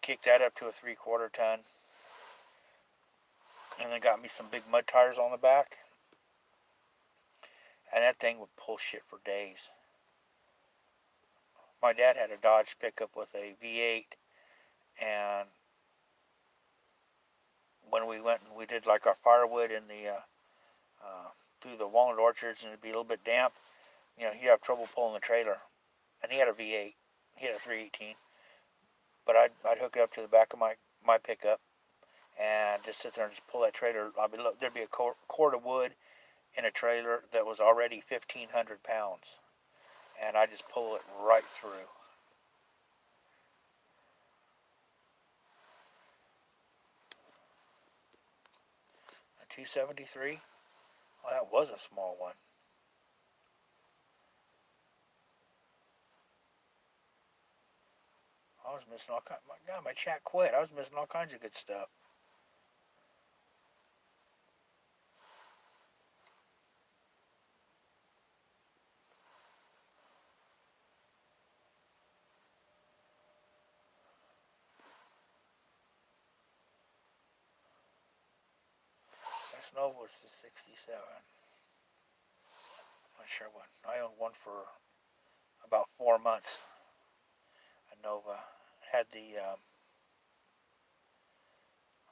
kicked that up to a 3/4 ton, and then got me some big mud tires on the back. And that thing would pull shit for days. My dad had a Dodge pickup with a V8, and when we went and we did like our firewood in the through the walnut orchards, and it'd be a little bit damp, he'd have trouble pulling the trailer. And he had a V8, he had a 318, but I'd hook it up to the back of my pickup and just sit there and just pull that trailer. There'd be a cord of wood in a trailer that was already 1,500 pounds, and I just pull it right through. A 273? Well, that was a small one. I was missing all kinds. My God, my chat quit. I was missing all kinds of good stuff. This Nova was the 67. Not sure when. I owned one for about 4 months. A Nova. Had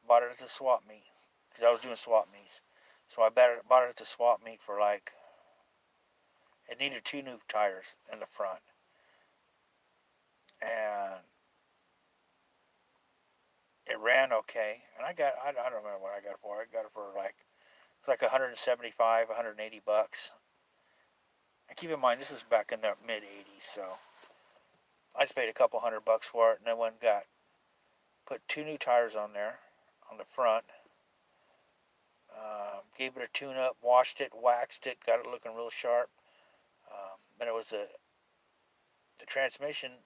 bought it at the swap meet because I was doing swap meets. So I bought it at the swap meet for it needed 2 new tires in the front, and it ran okay. And I don't remember what I got it for. I got it for like 175, 180 bucks. And keep in mind, this is back in the mid 80s, so I just paid a couple $100 for it, and then put 2 new tires on there, on the front, gave it a tune-up, washed it, waxed it, got it looking real sharp. Then it was the transmission.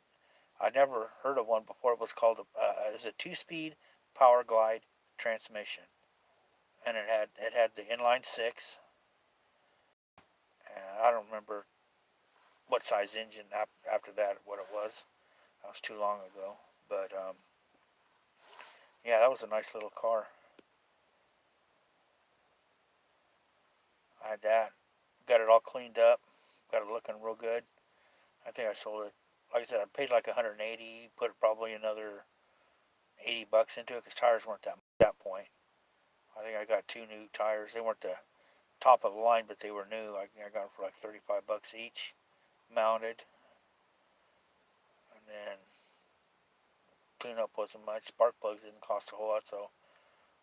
I'd never heard of one before. It was called it was a 2-speed Power Glide transmission, and it had the inline 6. And I don't remember what size engine after that, what it was. That was too long ago. But yeah, that was a nice little car. I had that. Got it all cleaned up. Got it looking real good. I think I sold it. Like I said, I paid like 180. Put probably another $80 into it because tires weren't that much at that point. I think I got 2 new tires. They weren't the top of the line, but they were new. I got them for like $35 each, mounted. And then tune-up wasn't much. Spark plugs didn't cost a whole lot, so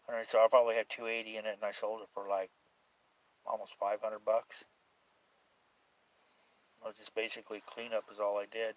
I probably had 280 in it, and I sold it for like almost $500. It was just basically cleanup is all I did.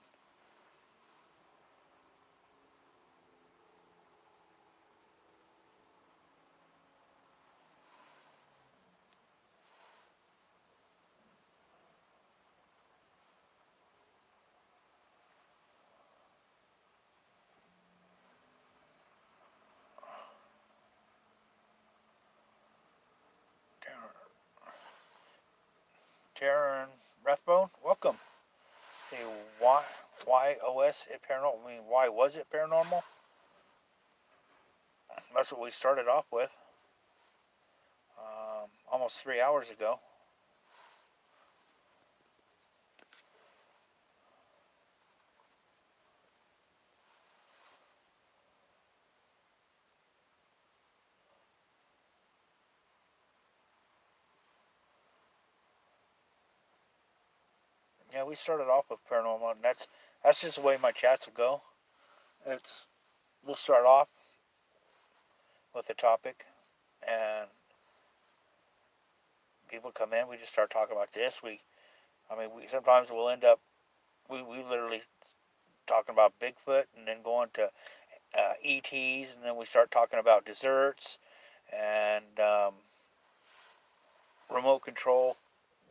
Taryn Rathbone, welcome. Say why OS it paranormal? I mean, why was it paranormal? That's what we started off with almost 3 hours ago. Yeah, we started off with paranormal, and that's just the way my chats will go. It's We'll start off with a topic, and people come in. We just start talking about this. We sometimes we'll end up we literally talking about Bigfoot, and then going to ETs, and then we start talking about desserts and remote control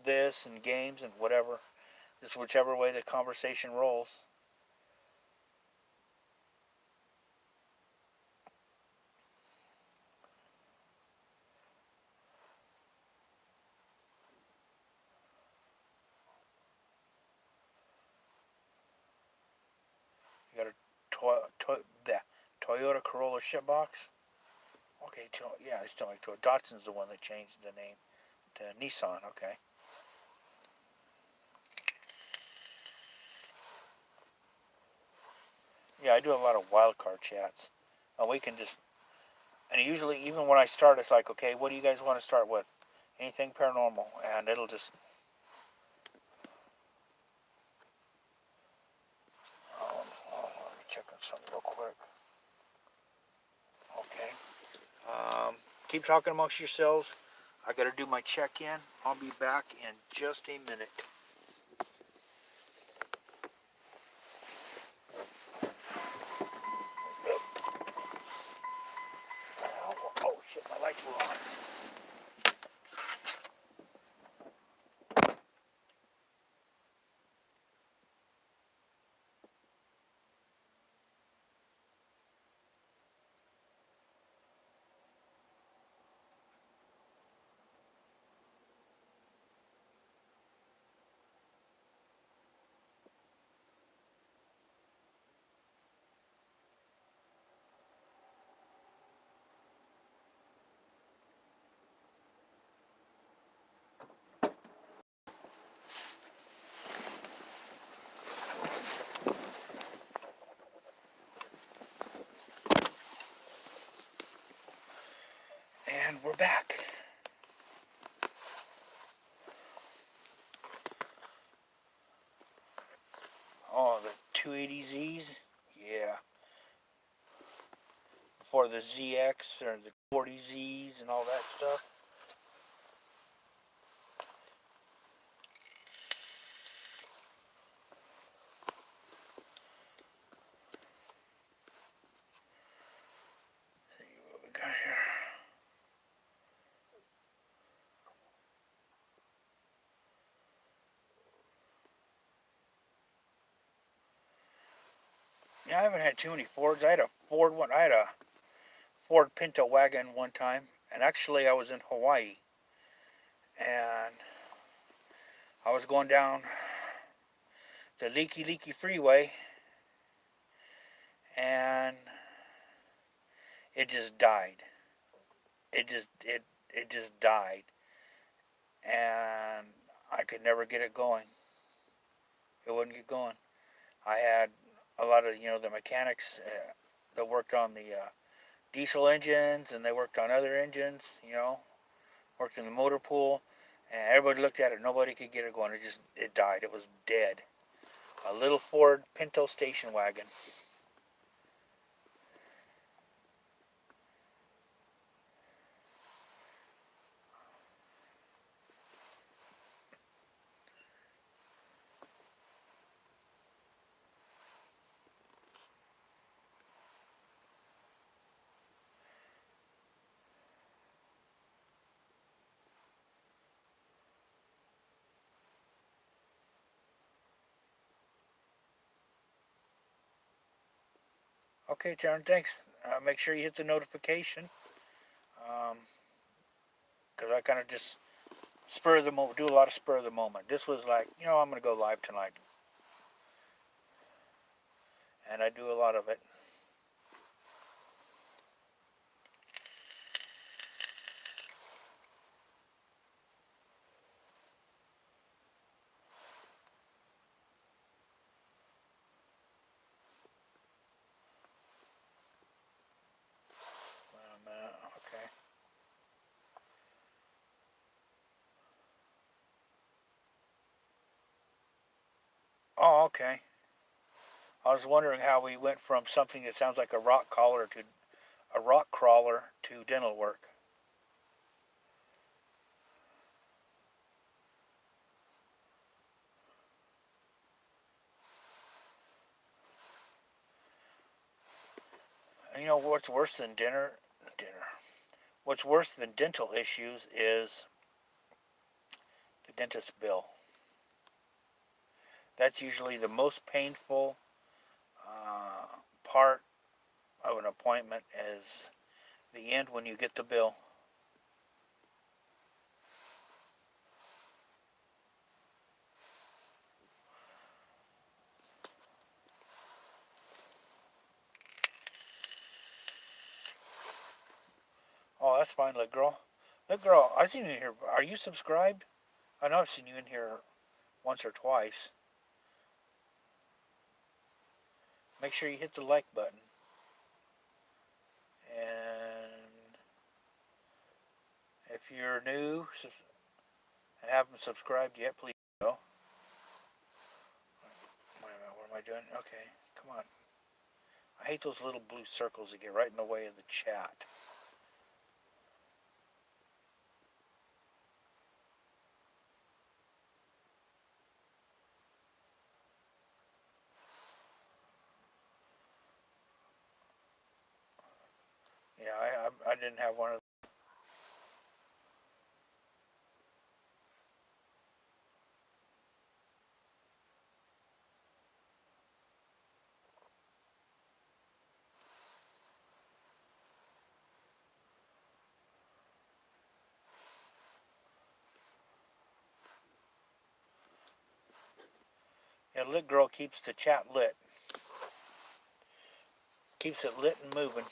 this and games and whatever. Just whichever way the conversation rolls. You got a Toyota Corolla shipbox. Okay, yeah, it's still like Toyota. Datsun's the one that changed the name to Nissan. Okay. Yeah, I do a lot of wild card chats. And we can just, and usually, even when I start, it's like, okay, what do you guys want to start with? Anything paranormal, and it'll just. Let me check on something real quick. Okay. Um, Keep talking amongst yourselves. I got to do my check-in. I'll be back in just a minute. Oh shit, my lights were on. And we're back. Oh, the 280Zs? Yeah. Before the ZX or the 40Zs and all that stuff. Let's see what we got here. Yeah, I haven't had too many Fords. I had a Ford Pinto wagon one time, and actually I was in Hawaii, and I was going down the Leaky Leaky Freeway, and it just died. It just died, and I could never get it going. It wouldn't get going. I had a lot of the mechanics that worked on the diesel engines, and they worked on other engines. Worked in the motor pool, and everybody looked at it. Nobody could get it going. It died. It was dead. A little Ford Pinto station wagon. Okay, Taryn, thanks. Make sure you hit the notification. Because I kind of just spur of the moment, do a lot of spur of the moment. This was like, I'm going to go live tonight. And I do a lot of it. Oh, okay. I was wondering how we went from something that sounds like a rock crawler to dental work. And you know what's worse than dinner? What's worse than dental issues is the dentist bill. That's usually the most painful part of an appointment is the end when you get the bill. Oh, that's fine, little girl. Little girl, I seen you in here. Are you subscribed? I know I've seen you in here once or twice. Make sure you hit the like button. And if you're new and haven't subscribed yet, please go. Wait a minute, what am I doing? Okay, come on. I hate those little blue circles that get right in the way of the chat. Yeah, I didn't have one of those. Yeah, lit girl keeps the chat lit. Keeps it lit and moving.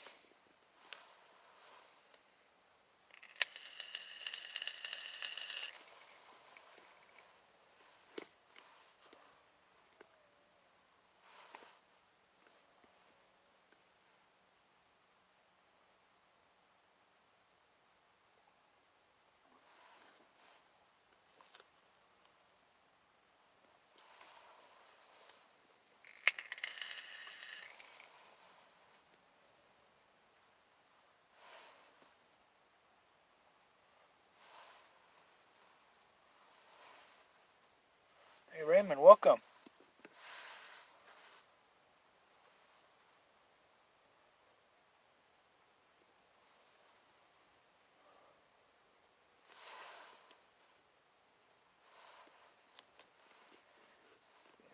Hey Raymond, welcome.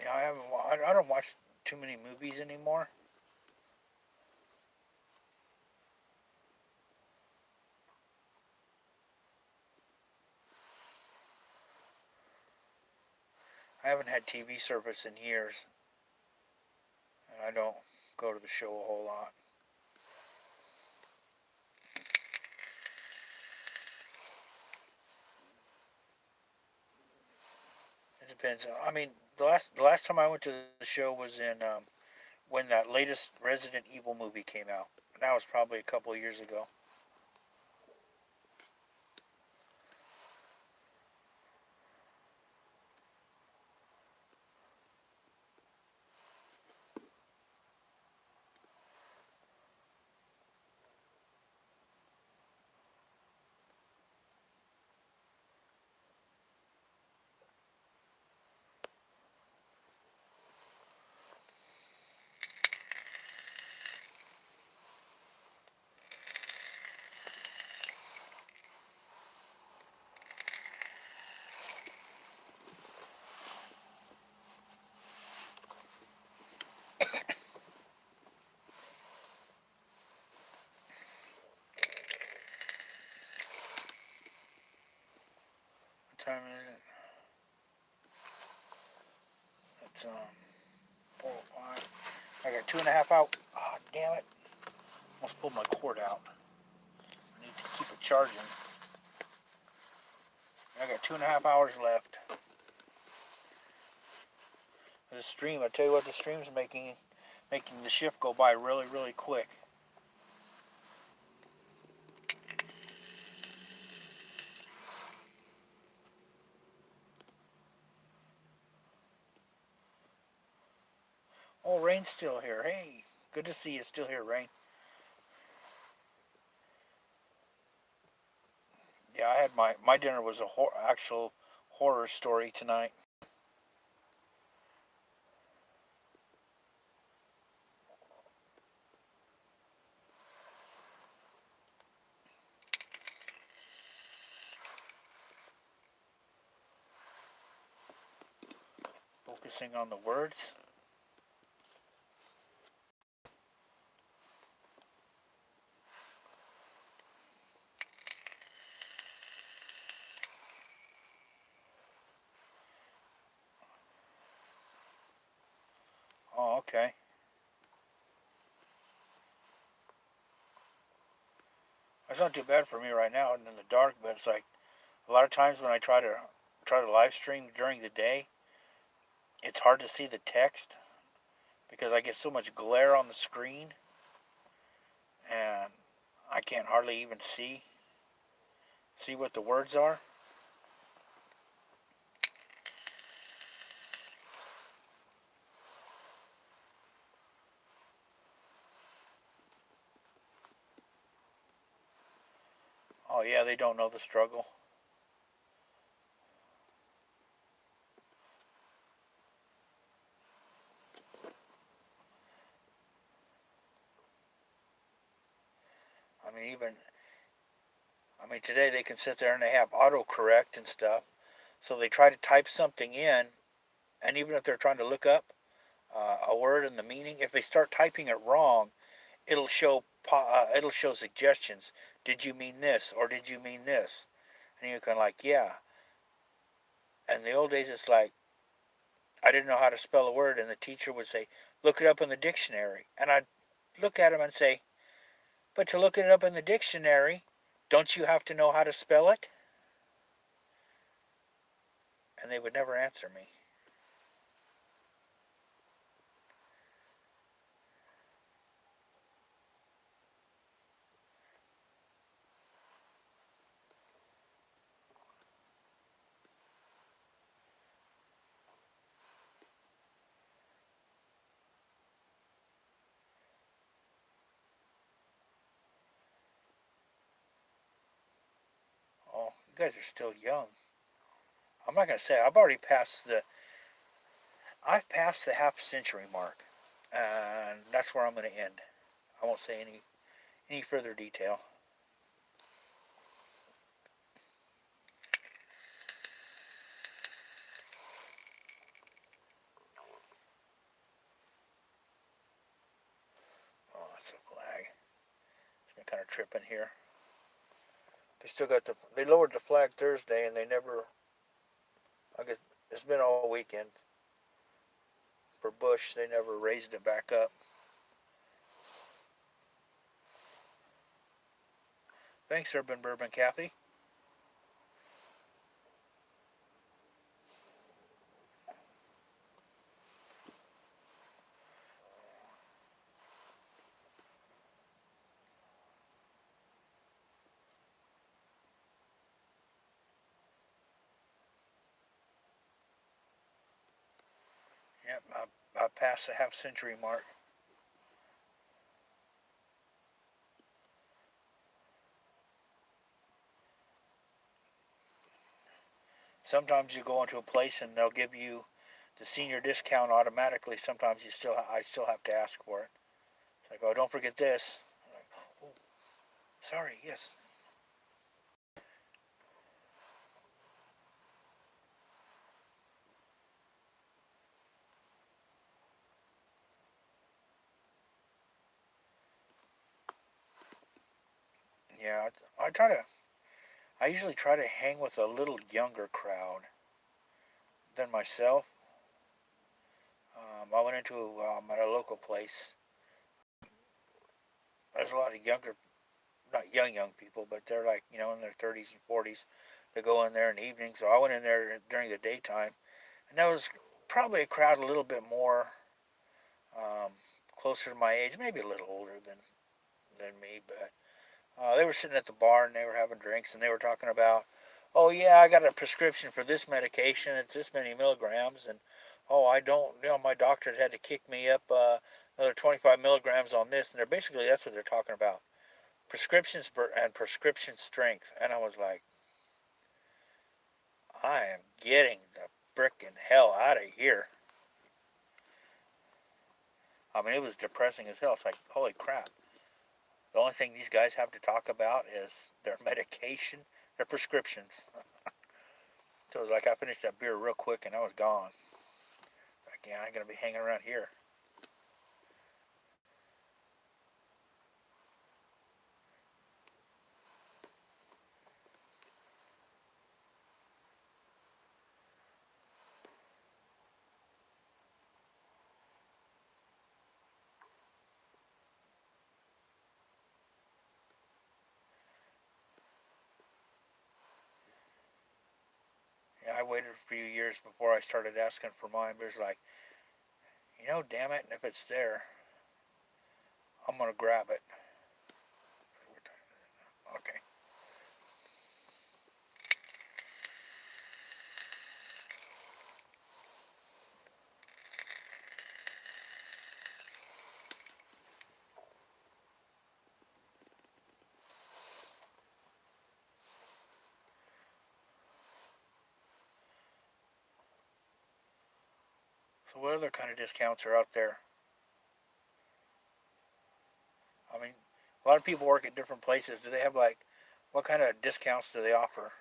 Yeah, I don't watch too many movies anymore. I haven't had TV service in years, and I don't go to the show a whole lot. It depends. I mean, the last time I went to the show was in when that latest Resident Evil movie came out. That was probably a couple of years ago. What time is it? It's 4:05. I got 2.5 hours. Oh, damn it! Almost pulled my cord out. I need to keep it charging. I got 2.5 hours left. The stream, I tell you what, the stream's making the shift go by really, really quick. Oh, Rain's still here. Hey, good to see you still here, Rain. Yeah, I had my dinner was a actual horror story tonight. Focusing on the words. Oh, okay. It's not too bad for me right now in the dark, but it's like a lot of times when I try to live stream during the day, it's hard to see the text because I get so much glare on the screen and I can't hardly even see what the words are. Oh yeah, they don't know the struggle. I mean today they can sit there and they have autocorrect and stuff. So they try to type something in, and even if they're trying to look up a word and the meaning, if they start typing it wrong, it'll show suggestions. Did you mean this or did you mean this? And you can like, yeah. And the old days, it's like I didn't know how to spell a word, and the teacher would say, "Look it up in the dictionary." And I'd look at him and say, "But to look it up in the dictionary, don't you have to know how to spell it?" And they would never answer me. Oh, you guys are still young. I'm not gonna say I've passed the half century mark, and that's where I'm gonna end. I won't say any further detail. Oh, that's a flag. It's been kind of tripping here. They lowered the flag Thursday, and they never. I guess it's been all weekend for Bush. They never raised it back up. Thanks, Urban Bourbon Kathy. Yep, I passed the half century mark. Sometimes you go into a place and they'll give you the senior discount automatically. Sometimes I still have to ask for it. It's like, oh, don't forget this. Like, oh, sorry, yes. Yeah, I usually try to hang with a little younger crowd than myself. I went into at a local place. There's a lot of younger, not young people, but they're like in their 30s and 40s. They go in there in the evening. So I went in there during the daytime, and that was probably a crowd a little bit more um, closer to my age, maybe a little older than me, but they were sitting at the bar and they were having drinks and they were talking about, oh yeah, I got a prescription for this medication. It's this many milligrams, and oh, I don't, my doctors had to kick me up another 25 milligrams on this. And they're basically, that's what they're talking about. Prescriptions and prescription strength. And I was like, I am getting the frickin' hell out of here. I mean, it was depressing as hell. It's like, holy crap. The only thing these guys have to talk about is their medication, their prescriptions. So it was like I finished that beer real quick and I was gone. Like, yeah, I ain't going to be hanging around here. Yeah, I waited a few years before I started asking for mine, but it's like, damn it, and if it's there, I'm going to grab it. Okay. So what other kind of discounts are out there? I mean, a lot of people work at different places. Do they have like, what kind of discounts do they offer?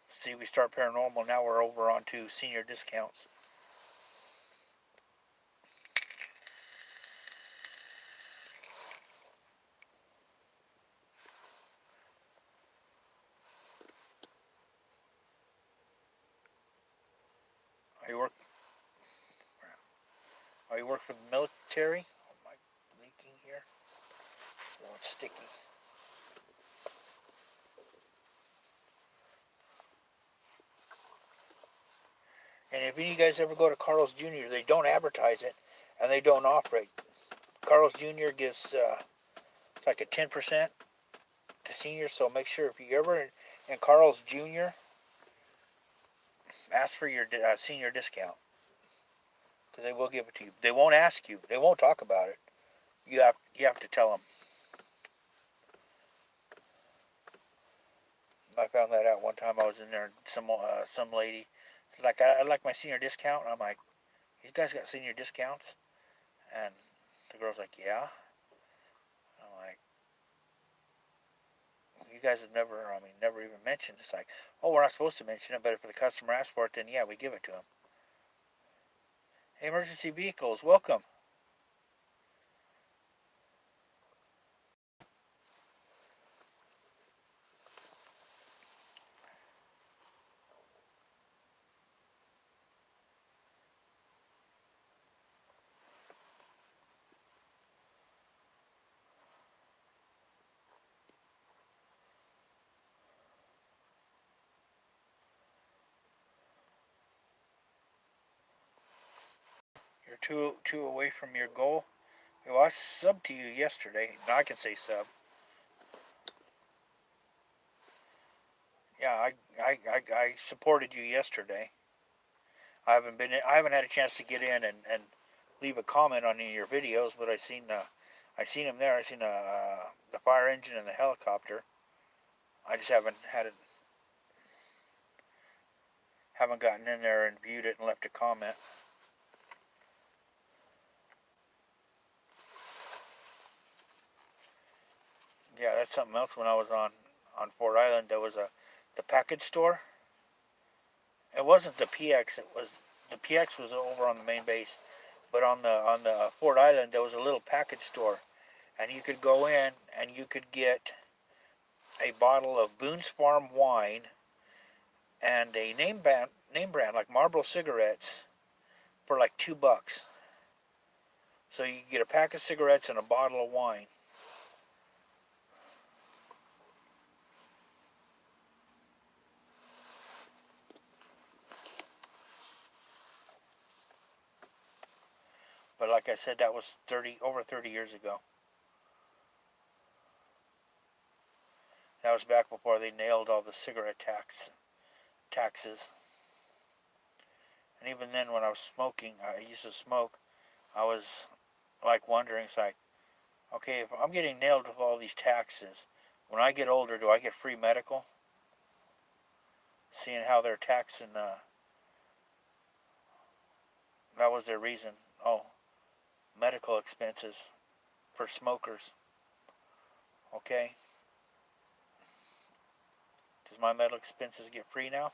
See, we start paranormal, now we're over on to senior discounts. Are you work? Are you work for the military? Am I leaking here? Oh, it's sticky. And if any of you guys ever go to Carl's Jr., they don't advertise it, and they don't offer it. Carl's Jr. gives like a 10% to seniors, so make sure if you ever in Carl's Jr., ask for your senior discount, because they will give it to you. They won't ask you. They won't talk about it. You have to tell them. I found that out one time. I was in there, and some lady, like, I like my senior discount. And I'm like, you guys got senior discounts? And the girl's like, yeah. I'm like, you guys have never even mentioned. It's like, oh, we're not supposed to mention it, but if the customer asks for it, then yeah, we give it to them. Hey, emergency vehicles, welcome. You're two away from your goal. Well, I subbed to you yesterday. Now I can say sub. Yeah, I supported you yesterday. I haven't had a chance to get in and leave a comment on any of your videos, but I seen him there. I seen the fire engine and the helicopter. I just haven't gotten in there and viewed it and left a comment. Yeah, that's something else. When I was on Fort Island, there was the package store. It wasn't the PX. It was the PX was over on the main base, but on the Fort Island there was a little package store, and you could go in and you could get a bottle of Boone's Farm wine and a name brand like Marlboro cigarettes for like $2. So you could get a pack of cigarettes and a bottle of wine. But like I said, that was over 30 years ago. That was back before they nailed all the cigarette taxes. And even then, when I was smoking, I used to smoke, I was like wondering, it's like, okay, if I'm getting nailed with all these taxes, when I get older, do I get free medical? Seeing how they're taxing, that was their reason. Oh, medical expenses for smokers. Okay, does my medical expenses get free now?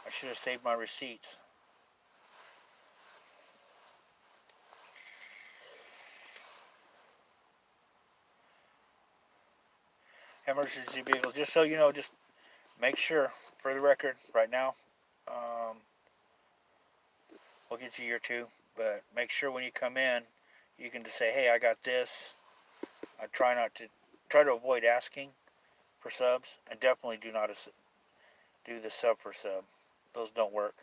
I should have saved my receipts. Emergency vehicles, just so you know, just make sure, for the record, right now, um, we'll get you your two, but make sure when you come in, you can just say, hey, I got this. I try to avoid asking for subs, and definitely do not do the sub for sub. Those don't work.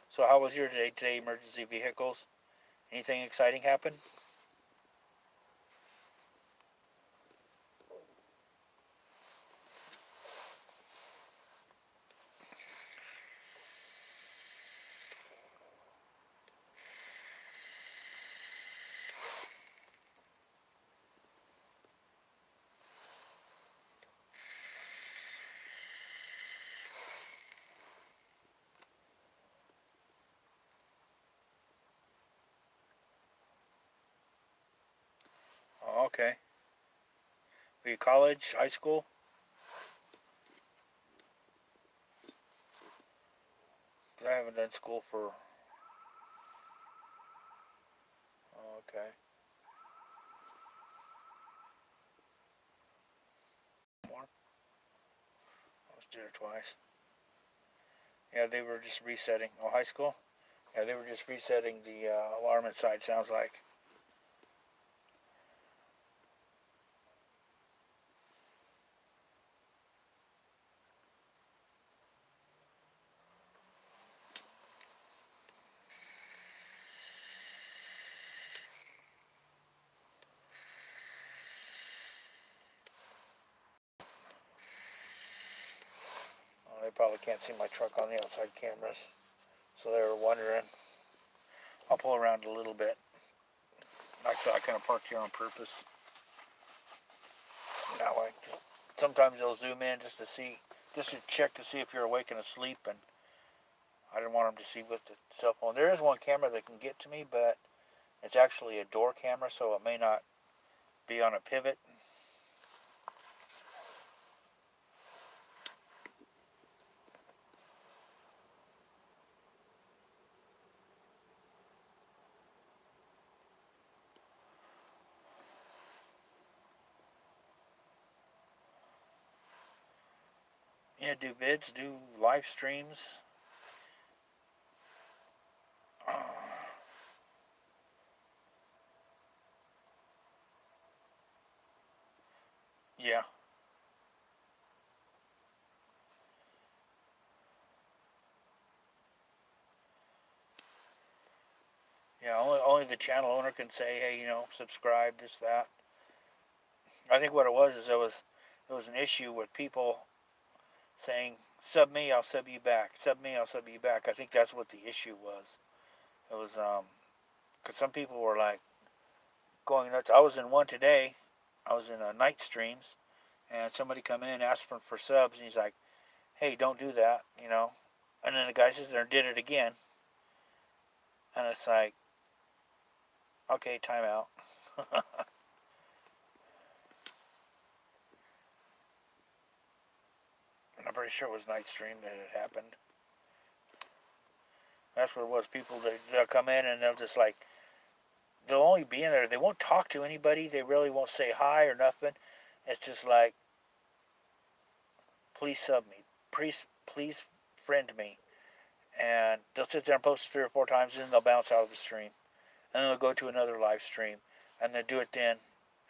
So how was your day today, emergency vehicles? Anything exciting happen? Oh, okay. Were you college, high school? I haven't done school for. Oh, okay. More. I was did it twice. Yeah, they were just resetting. Oh, high school? Yeah, they were just resetting the alarm inside, sounds like. Oh, they probably can't see my truck on the outside cameras, so they were wondering. I'll pull around a little bit. Actually, I kind of parked here on purpose. That way, just, sometimes they'll zoom in just to see, just to check to see if you're awake and asleep, and I didn't want them to see with the cell phone. There is one camera that can get to me, but it's actually a door camera, so it may not be on a pivot. Yeah, do vids, do live streams. Yeah, yeah. Only the channel owner can say, hey, subscribe, this, that. I think what it was is there was an issue with people saying, sub me, I'll sub you back. Sub me, I'll sub you back. I think that's what the issue was. It was because some people were like going nuts. I was in one today. I was in night streams, and somebody come in asked for subs, and he's like, "Hey, don't do that." And then the guy sits there and did it again, and it's like, okay, timeout. And I'm pretty sure it was night stream that it happened. That's what it was. People they'll come in and they'll just like they'll only be in there. They won't talk to anybody. They really won't say hi or nothing. It's just like, please sub me, please friend me, and they'll sit there and post it 3 or 4 times, and then they'll bounce out of the stream, and then they'll go to another live stream, and they'll do it then,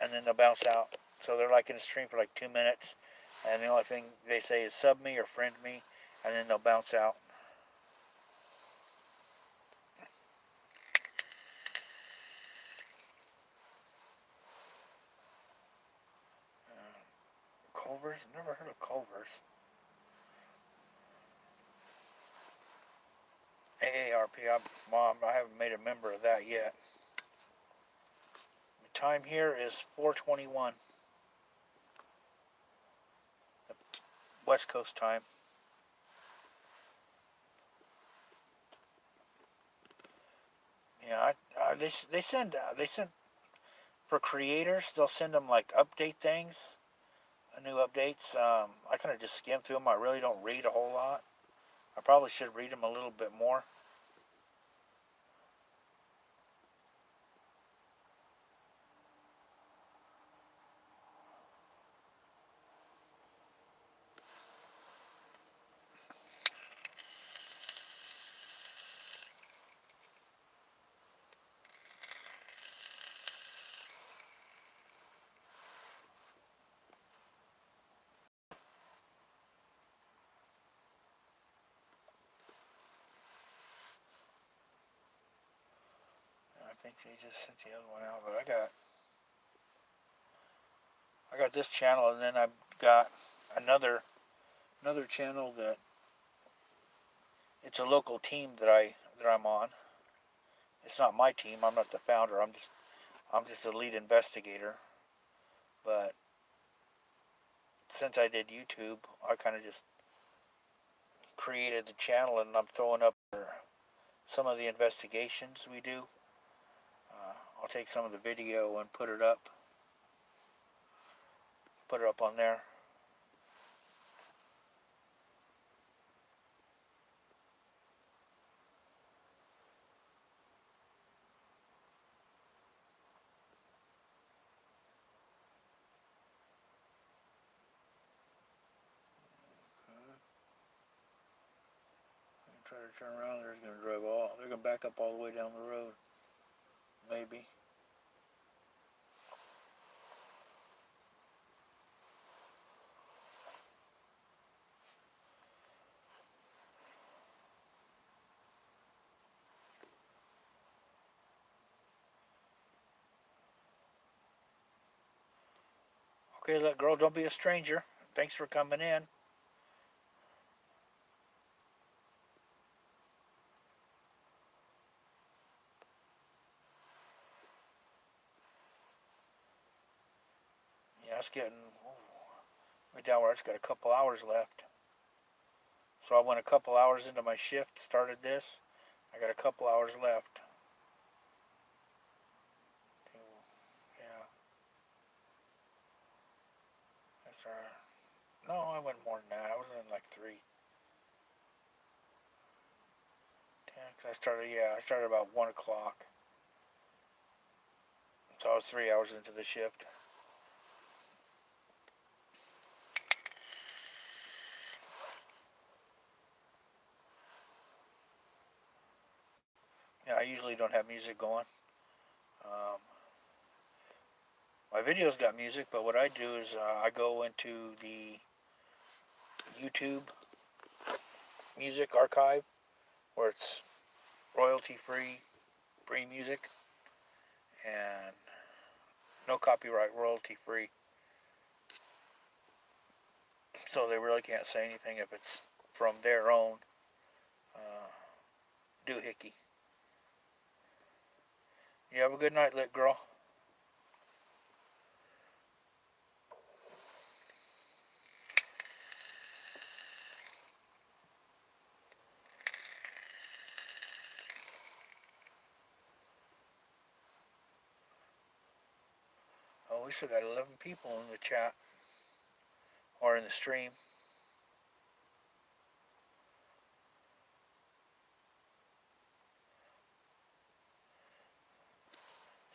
and then they'll bounce out. So they're like in a stream for like 2 minutes, and the only thing they say is sub me or friend me, and then they'll bounce out. Culver's? Never heard of Culver's. AARP. Mom, I haven't made a member of that yet. The time here is 4:21. West Coast time. Yeah, they send for creators. They'll send them like update things, new updates. I kind of just skim through them. I really don't read a whole lot. I probably should read them a little bit more. I think they just sent the other one out, but I got this channel, and then I've got another channel that it's a local team that I'm on. It's not my team. I'm not the founder. I'm just a lead investigator. But since I did YouTube, I kind of just created the channel, and I'm throwing up some of the investigations we do. I'll take some of the video and put it up on there. Try to turn around. They're going to drive all. They're going to back up all the way down the road. Maybe. Okay, little girl, don't be a stranger. Thanks for coming in. Yeah, it's getting way down where it's got a couple hours left. So I went a couple hours into my shift, started this. I got a couple hours left. Yeah. That's all right. No, I went more than that. I was in like 3. Yeah, cause I started about 1 o'clock. So I was 3 hours into the shift. Yeah, I usually don't have music going. My videos got music, but what I do is I go into the YouTube music archive where it's royalty free music, and no copyright, royalty free. So they really can't say anything if it's from their own doohickey. You have a good night, lit girl. Oh, we still got 11 people in the chat or in the stream.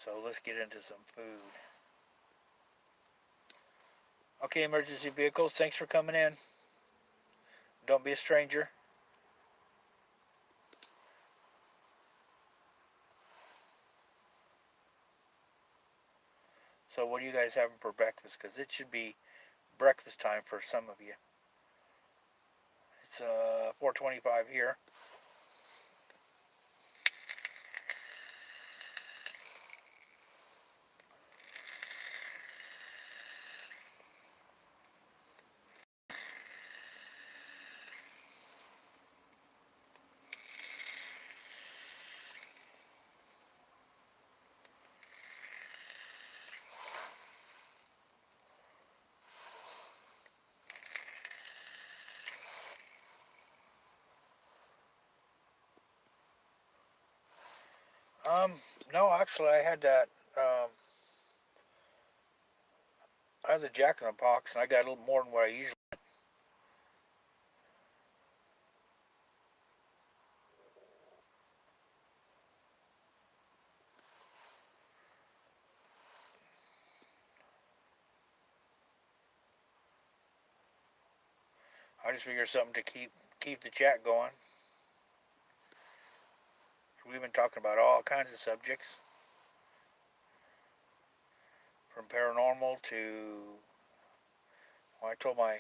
So let's get into some food. Okay, emergency vehicles, thanks for coming in. Don't be a stranger. So what are you guys having for breakfast? Because it should be breakfast time for some of you. It's 4:25 here. No, actually, I had that. I had the Jack in the Box, and I got a little more than what I usually. I just figured something to keep the chat going. We've been talking about all kinds of subjects, from paranormal to. Well, I told my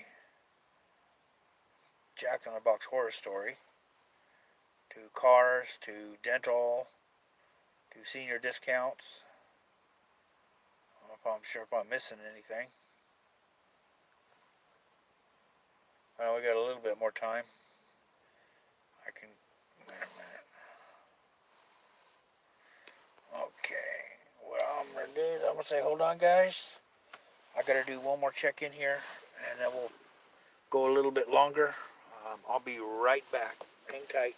Jack in the Box horror story, to cars, to dental, to senior discounts. I don't know if I'm sure if I'm missing anything. Well, we got a little bit more time. I can. Wait a minute. Okay. Well, I'm gonna do is I'm gonna say, hold on, guys. I gotta do one more check in here, and then we'll go a little bit longer. I'll be right back. Hang tight.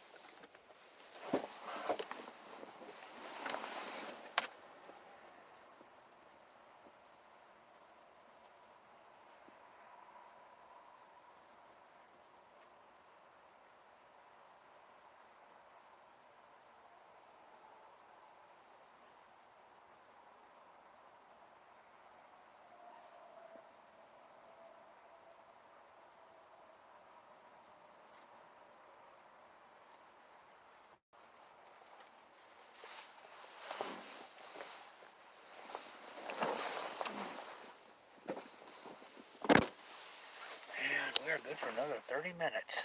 And we are good for another 30 minutes.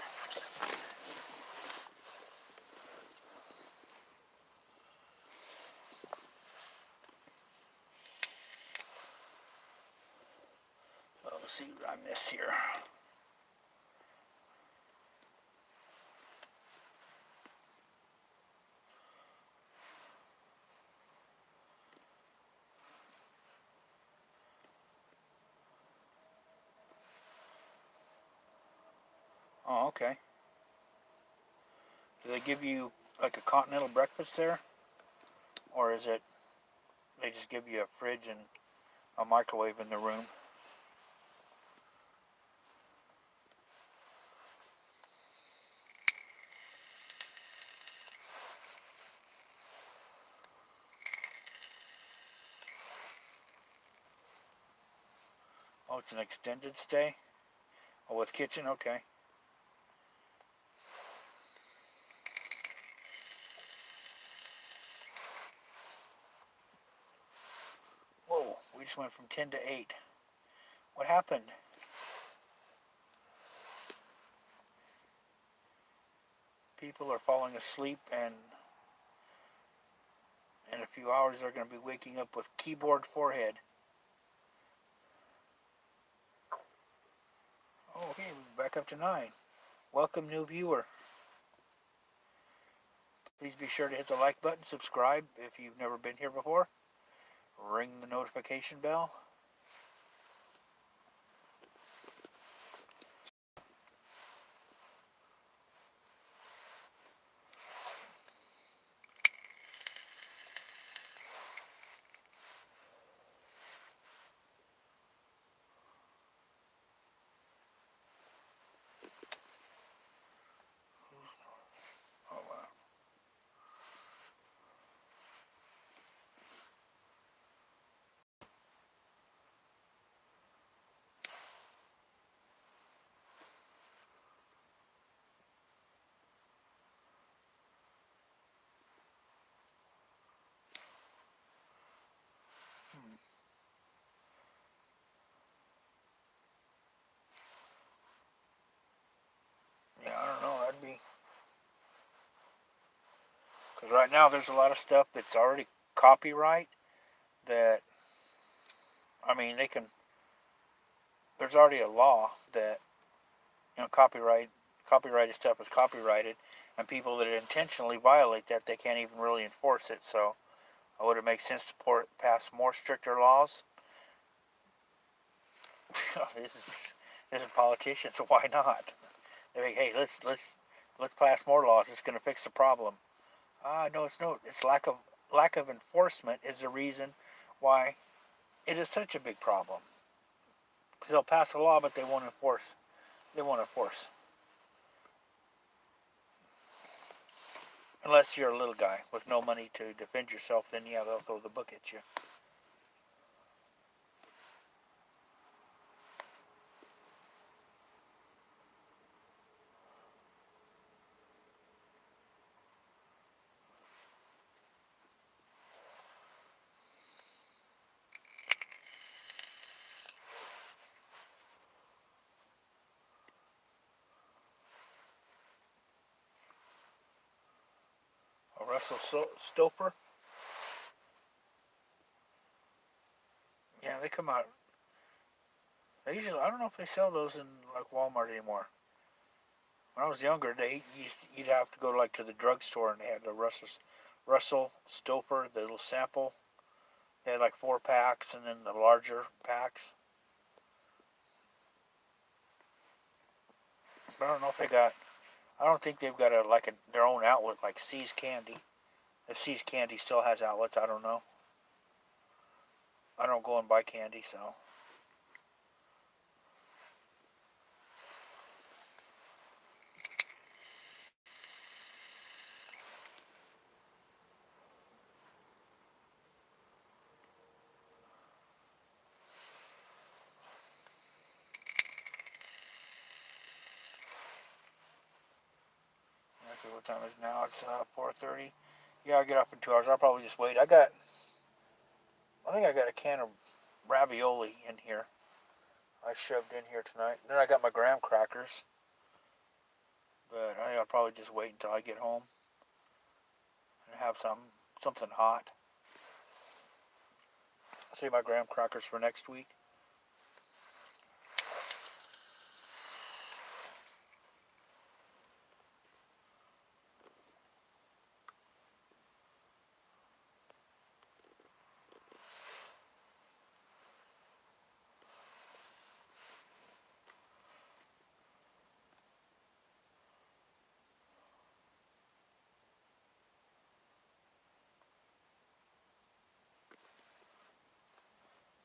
So let's see what I miss here. Oh, okay. Do they give you like a continental breakfast there? Or is it they just give you a fridge and a microwave in the room? Oh, it's an extended stay? Oh, with kitchen? Okay. Whoa, we just went from 10 to 8. What happened? People are falling asleep, and in a few hours they're going to be waking up with keyboard forehead. Oh, okay, we're back up to 9. Welcome, new viewer. Please be sure to hit the like button, subscribe if you've never been here before. Ring the notification bell. Oh, wow. Yeah, I don't know. That'd be because right now there's a lot of stuff that's already copyright. That I mean, they can. There's already a law that copyrighted stuff is copyrighted, and people that intentionally violate that they can't even really enforce it. So, would it make sense to pass more stricter laws? this is politicians, so why not? They're like, hey, let's pass more laws. It's going to fix the problem. No, it's no. It's lack of enforcement is the reason why it is such a big problem. Because they'll pass a law, but they won't enforce. They won't enforce. Unless you're a little guy with no money to defend yourself, then yeah, they'll throw the book at you. A Russell Stoper. Yeah, they come out. They usually, I don't know if they sell those in like Walmart anymore. When I was younger, you'd have to go like to the drugstore and they had the Russell Stoper, the little sample. They had like 4 packs and then the larger packs. But I don't know if they got. I don't think they've got their own outlet like C's Candy. If C's Candy still has outlets, I don't know. I don't go and buy candy, so. Okay, what time is it now? It's 4:30. Yeah, I get off in 2 hours. I'll probably just wait. I think I got a can of ravioli in here. I shoved in here tonight. Then I got my graham crackers. But I think I'll probably just wait until I get home and have something hot. Save my graham crackers for next week.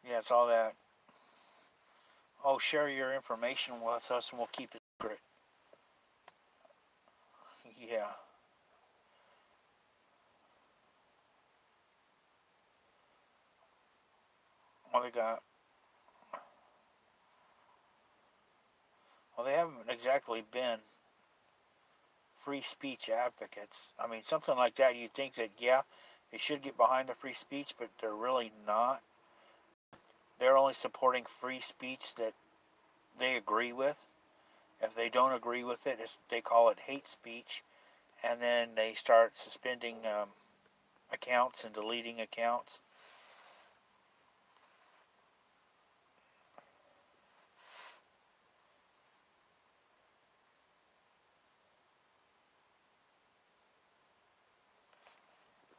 Yeah, it's all that. Oh, share your information with us and we'll keep it secret. Yeah. Well, they haven't exactly been free speech advocates. I mean, something like that, you'd think that, yeah, they should get behind the free speech, but they're really not. They're only supporting free speech that they agree with. If they don't agree with it, they call it hate speech, and then they start suspending accounts and deleting accounts.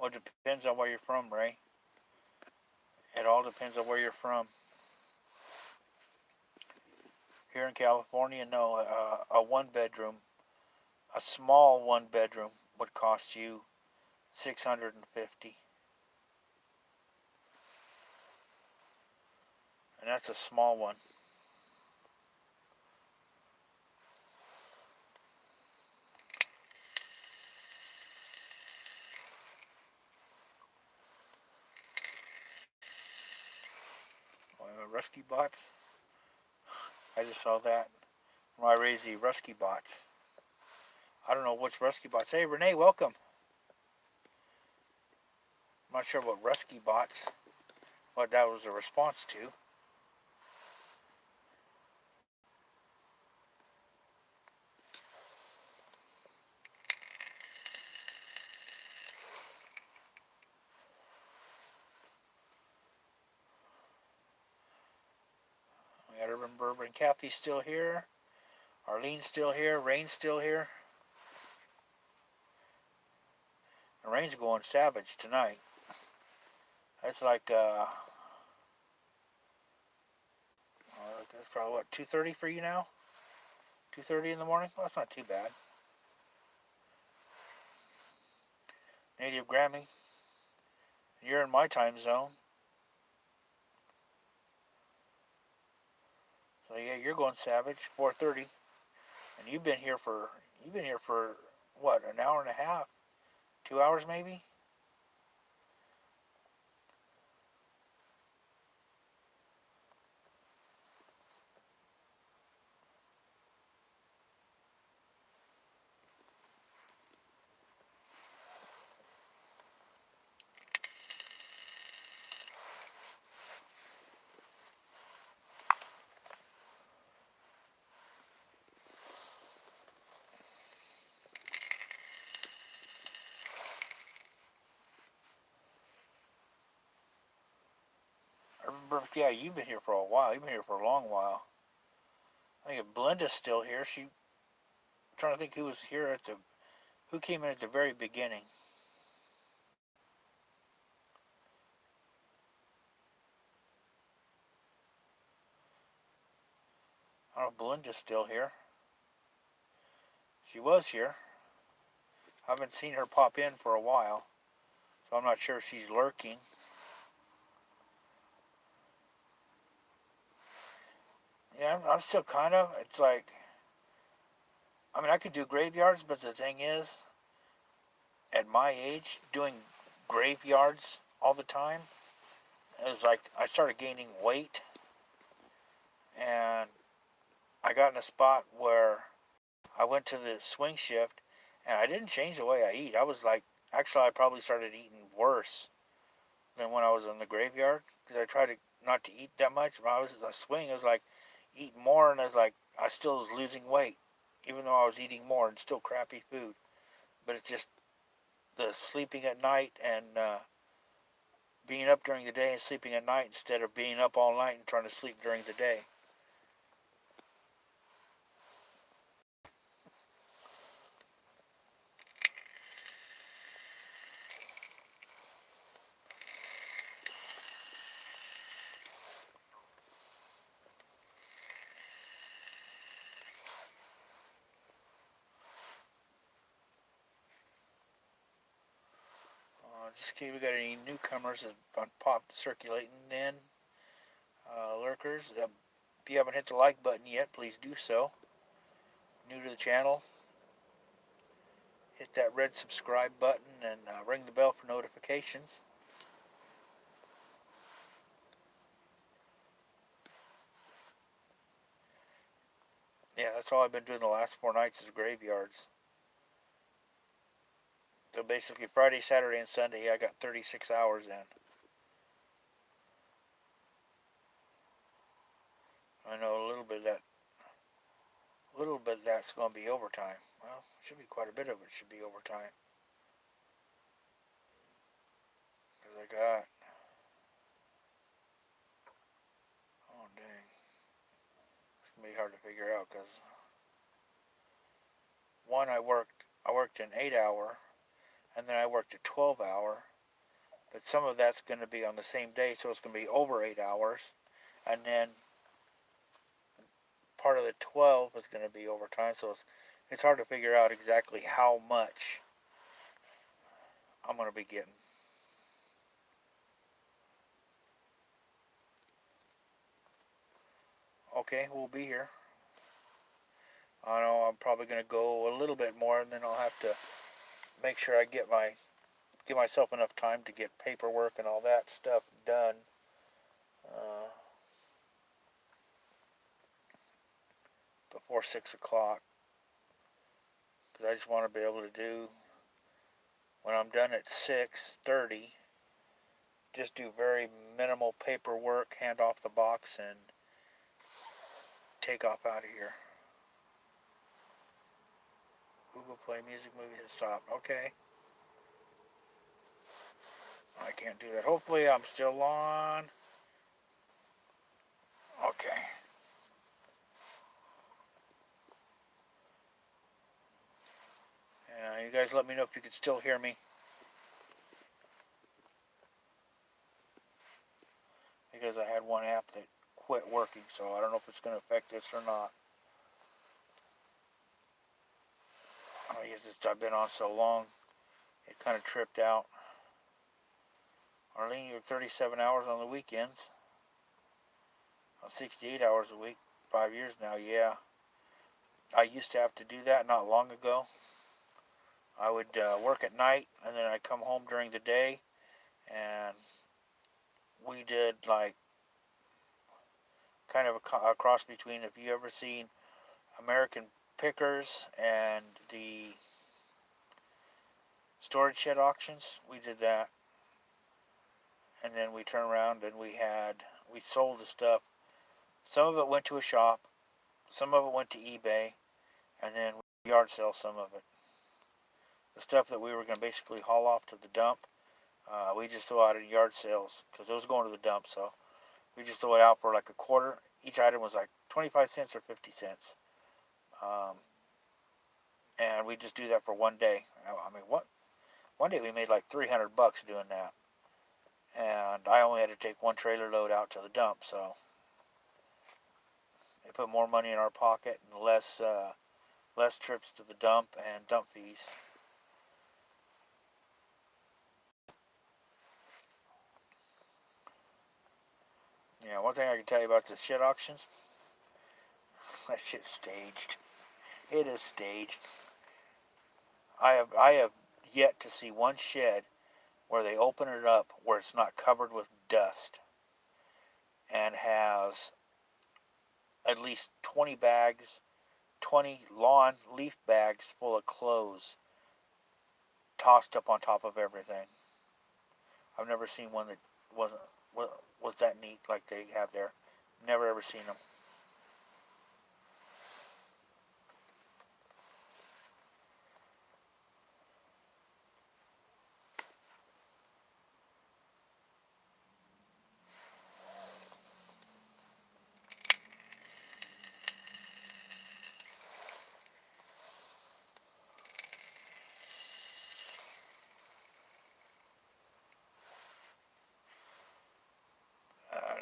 Well, it depends on where you're from, Ray. It all depends on where you're from. Here in California, no, a a small one bedroom would cost you 650, and that's a small one. Rusky bots. I just saw that. When I raised the Rusky bots. I don't know what's Rusky bots. Hey, Renee, welcome. I'm not sure what Rusky bots, what that was a response to. We gotta remember, and Kathy's still here. Arlene's still here. Rain's still here. And Rain's going savage tonight. That's like, that's probably what, 2:30 for you now? 2:30 in the morning? Well, that's not too bad. Native Grammy. You're in my time zone. So yeah, you're going savage. 4:30, and you've been here for what? An hour and a half, 2 hours maybe. I remember. Yeah, you've been here for a while. You've been here for a long while. I think if Belinda's still here, I'm trying to think who was here who came in at the very beginning. I don't know if Belinda's still here. She was here. I haven't seen her pop in for a while, so I'm not sure if she's lurking. Yeah, I'm still kind of. It's like, I mean, I could do graveyards, but the thing is, at my age, doing graveyards all the time, it was like I started gaining weight, and I got in a spot where I went to the swing shift, and I didn't change the way I eat. I was like, actually, I probably started eating worse than when I was in the graveyard because I tried to not to eat that much. When I was in the swing, it was like eating more, and I was like, I still was losing weight, even though I was eating more and still crappy food. But it's just the sleeping at night and being up during the day and sleeping at night instead of being up all night and trying to sleep during the day. Just in case we got any newcomers that popped circulating in, lurkers. If you haven't hit the like button yet, please do so. New to the channel, hit that red subscribe button and ring the bell for notifications. Yeah, that's all I've been doing the last 4 nights is graveyards. So basically Friday, Saturday, and Sunday I got 36 hours in. I know a little bit of that's going to be overtime. Well, should be quite a bit of it should be overtime. Because I got, oh dang, it's going to be hard to figure out because one I worked an 8 hour and then I worked a 12 hour, but some of that's going to be on the same day, so it's going to be over 8 hours, and then part of the 12 is going to be overtime, so it's hard to figure out exactly how much I'm going to be getting. Okay, we'll be here. I know I'm probably going to go a little bit more, and then I'll have to make sure I give myself enough time to get paperwork and all that stuff done. Uh, Before 6 o'clock, because I just want to be able to do when I'm done at 6:30. Just do very minimal paperwork, hand off the box, and take off out of here. Google Play Music movie has stopped. Okay. I can't do that. Hopefully I'm still on. Okay. You guys let me know if you can still hear me. Because I had one app that quit working, so I don't know if it's going to affect this or not. I guess I've been on so long, it kind of tripped out. Arlene, you're 37 hours on the weekends. 68 hours a week. 5 years now, yeah. I used to have to do that not long ago. I would work at night, and then I'd come home during the day, and we did like kind of a cross between, if you ever seen American Pickers and the storage shed auctions, we did that. And then we turned around and we sold the stuff. Some of it went to a shop, some of it went to eBay, and then we yard sell some of it. The stuff that we were going to basically haul off to the dump, we just throw out in yard sales because it was going to the dump. So we just throw it out for like a quarter. Each item was like 25 cents or 50 cents. And we just do that for one day. I mean, one day we made like $300 doing that. And I only had to take one trailer load out to the dump, so it put more money in our pocket and less trips to the dump and dump fees. Yeah, one thing I can tell you about the shed auctions, that shit's staged. It is staged. I have yet to see one shed where they open it up where it's not covered with dust and has at least 20 bags, 20 lawn leaf bags full of clothes tossed up on top of everything. I've never seen one that was that neat like they have there. Never ever seen them.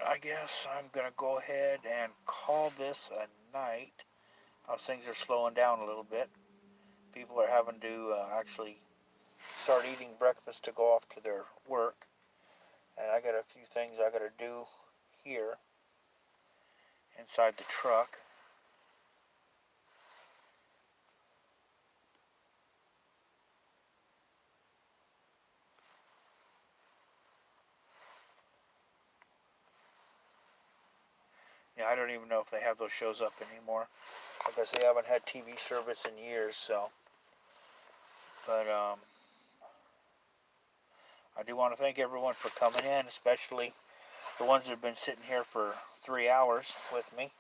I guess I'm going to go ahead and call this a night. Things are slowing down a little bit. People are having to actually start eating breakfast to go off to their work. And I got a few things I got to do here inside the truck. Yeah, I don't even know if they have those shows up anymore. Because they haven't had TV service in years, so. But I do want to thank everyone for coming in, especially the ones that have been sitting here for 3 hours with me.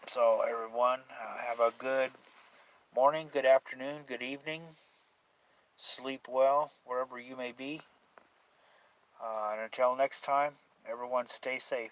So everyone, have a good morning, good afternoon, good evening. Sleep well wherever you may be. And until next time, everyone stay safe.